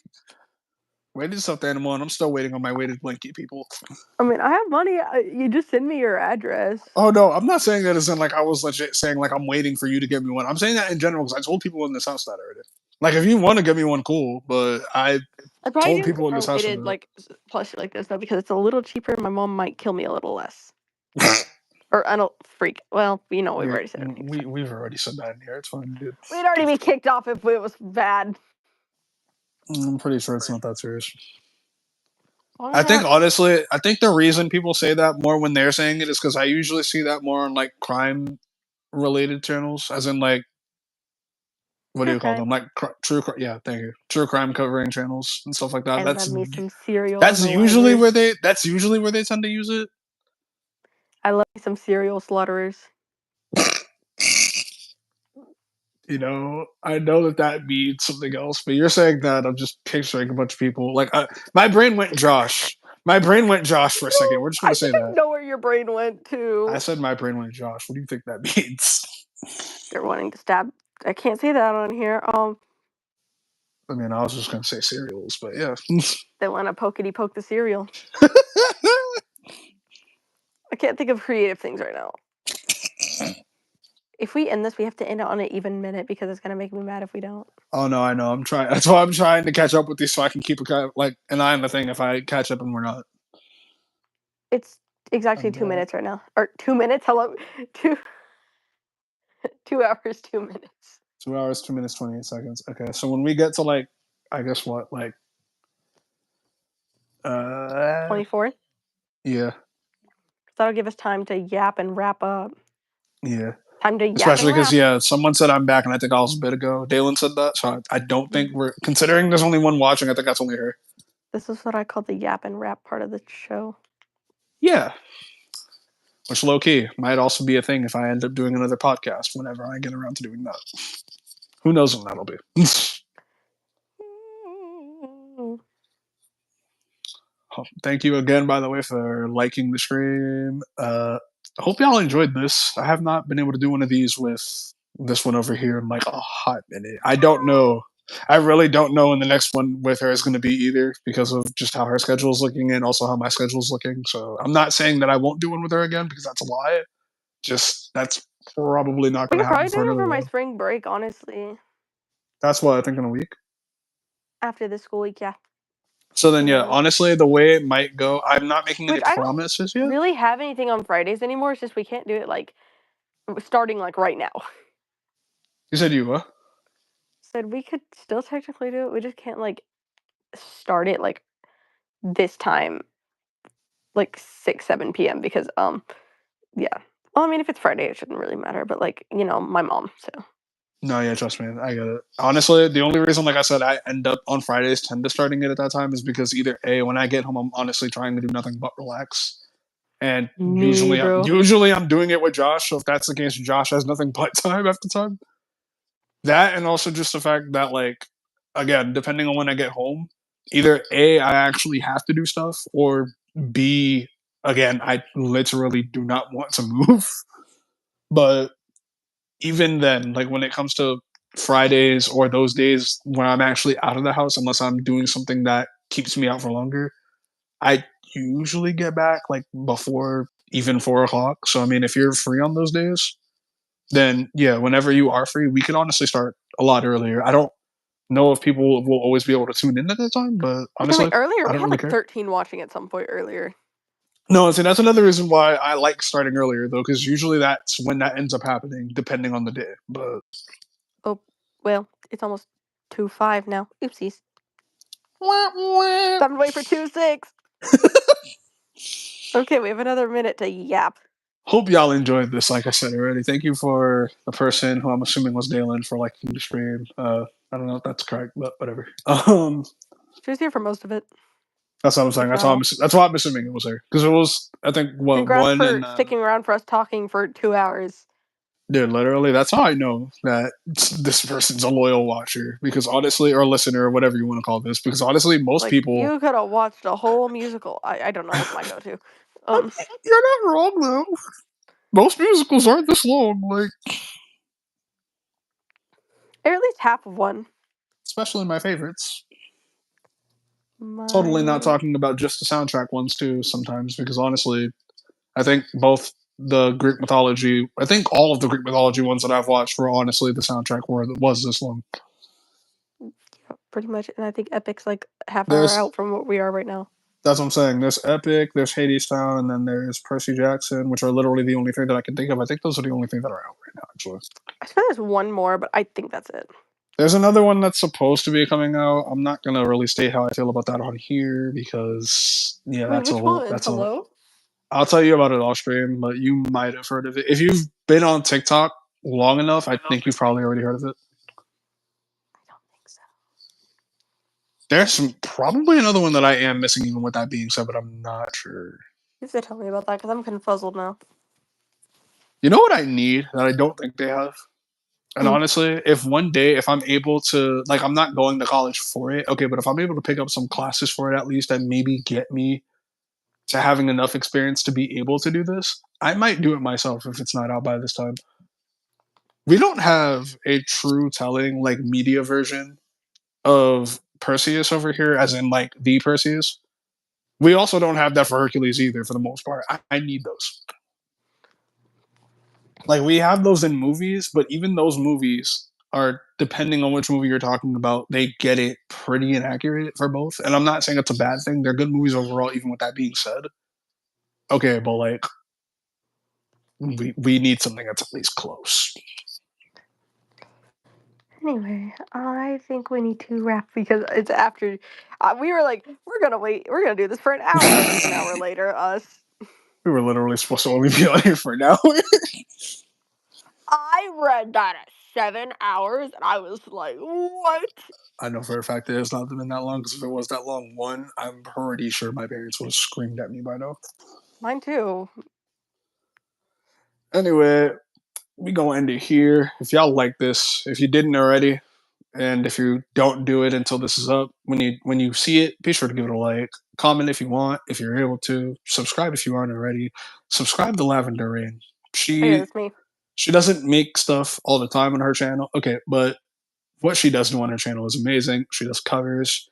weighted stuffed animal, and I'm still waiting on my weighted blanket, people. I mean, I have money. You just send me your address. Oh no, I'm not saying that as in like I was legit saying like I'm waiting for you to get me one. I'm saying that in general because I told people in this house that already. Like if you want to get me one, cool. But I probably told do people in a this house weighted like plushie like this though because it's a little cheaper. My mom might kill me a little less. Or I don't freak. Well, you know we've already said it. We've already said that in here. It's fine, dude. We'd already be kicked off if it was bad. I'm pretty sure it's not that serious. Oh, I think yeah. honestly, I think the reason people say that more when they're saying it is because I usually see that more on like crime related channels, as in like what do you call them? Like yeah, thank you, true crime covering channels and stuff like that. I love me some cereal. That's usually where they tend to use it. I love me some cereal slaughterers. You know, I know that means something else, but you're saying that I'm just picturing a bunch of people. Like my brain went Josh. My brain went Josh for a second. We're just gonna say that. I know where your brain went to. I said my brain went Josh. What do you think that means? They're wanting to stab. I can't say that on here. I mean, I was just gonna say cereals, but yeah. They want to pokety poke the cereal. I can't think of creative things right now. If we end this, we have to end it on an even minute because it's gonna make me mad if we don't. Oh no, I know. I'm trying. That's why I'm trying to catch up with these so I can keep like an eye on the thing if I catch up and we're not. It's exactly 2 minutes right now. Or 2 minutes? Hello, 2 hours, 2 minutes. 2 hours, 2 minutes, 28 seconds. Okay, so when we get to like, I guess what, like, 24. Yeah. That'll give us time to yap and wrap up. Yeah. Time to yap. Especially because someone said I'm back, and I think I was a bit ago. Dalen said that, so I don't think we're considering there's only one watching. I think that's only her. This is what I call the yap and rap part of the show. Yeah. Which low key might also be a thing if I end up doing another podcast whenever I get around to doing that. Who knows when that'll be? Thank you again, by the way, for liking the stream. I hope y'all enjoyed this. I have not been able to do one of these with this one over here in like a hot minute. I don't know. I really don't know when the next one with her is going to be either because of just how her schedule is looking and also how my schedule is looking. So I'm not saying that I won't do one with her again because that's a lie. Just that's probably not going to happen. We could probably do it over my spring break, honestly. That's what I think in a week. After the school week, yeah. So then, yeah, honestly, the way it might go, I'm not making any promises yet. I don't really have anything on Fridays anymore. It's just we can't do it like starting like right now. You said you what? Said we could still technically do it. We just can't like start it like this time, like 6, 7 p.m. because yeah. Well, I mean, if it's Friday, it shouldn't really matter. But like my mom, so. No, yeah, trust me, I get it. Honestly, the only reason, like I said, I end up on Fridays tend to starting it at that time is because either A, when I get home, I'm honestly trying to do nothing but relax, and usually I'm doing it with Josh. So if that's the case, Josh has nothing but time after time. That and also just the fact that like, again, depending on when I get home, either A, I actually have to do stuff, or B, again, I literally do not want to move. But even then, like when it comes to Fridays or those days when I'm actually out of the house, unless I'm doing something that keeps me out for longer, I usually get back like before even 4 o'clock. So I mean, if you're free on those days, then yeah, whenever you are free, we can honestly start a lot earlier. I don't know if people will always be able to tune in at that time, but I mean, honestly, earlier I we don't had really like care. 13 watching at some point earlier. No, see, that's another reason why I like starting earlier though, because usually that's when that ends up happening, depending on the day. But Oh, well, it's almost 2:05 now. Oopsies. wah, wah. Time to wait for 2:06. Okay, we have another minute to yap. Hope y'all enjoyed this. Like I said already, thank you for the person who I'm assuming was Dalen for liking the stream. I don't know if that's correct, but whatever. She was here for most of it, That's what I'm saying. if not all. That's why I'm assuming it was her because it was. I think what Congrats one for and sticking around for us talking for 2 hours. dude, literally, that's how I know that this person's a loyal watcher because honestly, or listener, or whatever you want to call this, because honestly, most Like, people. you could have watched a whole musical. I don't know, that's my go-to. You're not wrong though. Most musicals aren't this long, like Or at least half of one. especially my favorites. My... Totally not talking about just the soundtrack ones too. Sometimes because honestly, I think both the Greek mythology, I think all of the Greek mythology ones that I've watched were honestly the soundtrack was this long. Yeah, pretty much. And I think Epic's like half hour There's out from what we are right now. That's what I'm saying. There's Epic, there's Hades Town, and then there's Percy Jackson, which are literally the only three that I can think of. I think those are the only three that are out right now, actually. I swear there's one more, but I think that's it. There's another one that's supposed to be coming out. I'm not gonna really state how I feel about that on here because yeah, Wait, which one? Hello? I'll tell you about it off stream, but you might have heard of it. If you've been on TikTok long enough, I think you've probably already heard of it. I don't think so. There's probably another one that I am missing, even with that being said, but I'm not sure. You have to tell me about that because I'm confuzzled now. You know what I need that I don't think they have? And Hmm. honestly, if one day, if I'm able to, like, I'm not going to college for it, okay, but if I'm able to pick up some classes for it at least and maybe get me to having enough experience to be able to do this, I might do it myself if it's not out by this time. We don't have a true telling, like, media version of Perseus over here, as in, like, the Perseus. We also don't have that for Hercules either, for the most part. I need those. Like, we have those in movies, but even those movies are, depending on which movie you're talking about, they get it pretty inaccurate for both. And I'm not saying it's a bad thing. They're good movies overall, even with that being said. Okay, but like we need something that's at least close. Anyway, I think we need to wrap because it's after. We were like, we're gonna wait. We're gonna do this for an hour. An hour later, us. We were literally supposed to only be on here for an hour. I read that at 7 hours, and I was like, what? I know for a fact that it's not been that long, because if it was that long, one, I'm pretty sure my parents would have screamed at me by now. Mine too. Anyway, we gonna end it here. If y'all like this, if you didn't already, and if you don't do it until this is up, when you see it, be sure to give it a like, comment if you want, if you're able to, subscribe if you aren't already. Subscribe to Lavender Rain. Oh yeah, She that's me. she doesn't make stuff all the time on her channel. Okay, but what she does do on her channel is amazing. She does covers,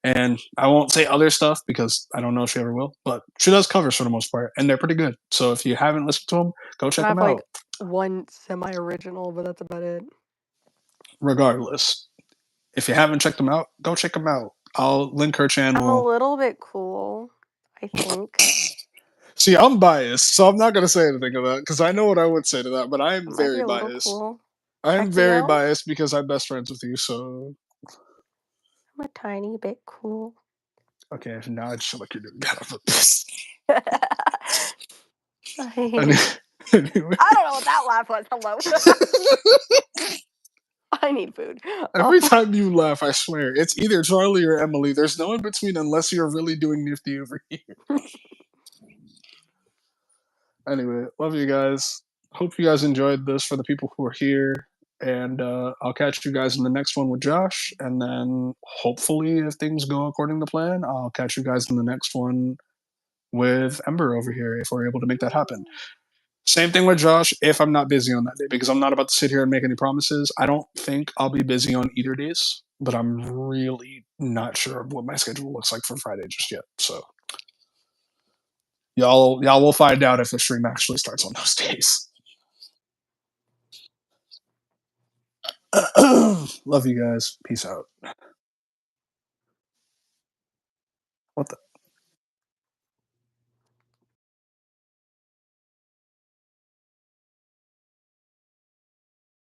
and I won't say other stuff because I don't know if she ever will, but she does covers for the most part, and they're pretty good. So if you haven't listened to them, go And check I them have like out. one semi-original, but that's about it. Regardless, if you haven't checked them out, go check them out. I'll link her I'm a channel. little bit cool, I think. See, I'm biased, so I'm not going to say anything about that because I know what I would say to that, but I am I might be very a little biased. cool. I am Check me very out. biased because I'm best friends with you, so. I'm a tiny bit cool. Okay, now I just feel like you're doing that on purpose. Anyway. Anyway. I don't know what that laugh was. Hello. I need food. Every time you laugh, I swear, it's either Charlie or Emily. There's no in between unless you're really doing nifty over here. Anyway, love you guys. Hope you guys enjoyed this for the people who are here. and I'll catch you guys in the next one with Josh, and then hopefully, if things go according to plan, I'll catch you guys in the next one with Ember over here if we're able to make that happen. Same thing with Josh if I'm not busy on that day, because I'm not about to sit here and make any promises. I don't think I'll be busy on either days, but I'm really not sure of what my schedule looks like for Friday just yet. So y'all will find out if the stream actually starts on those days. Love you guys. Peace out. What the?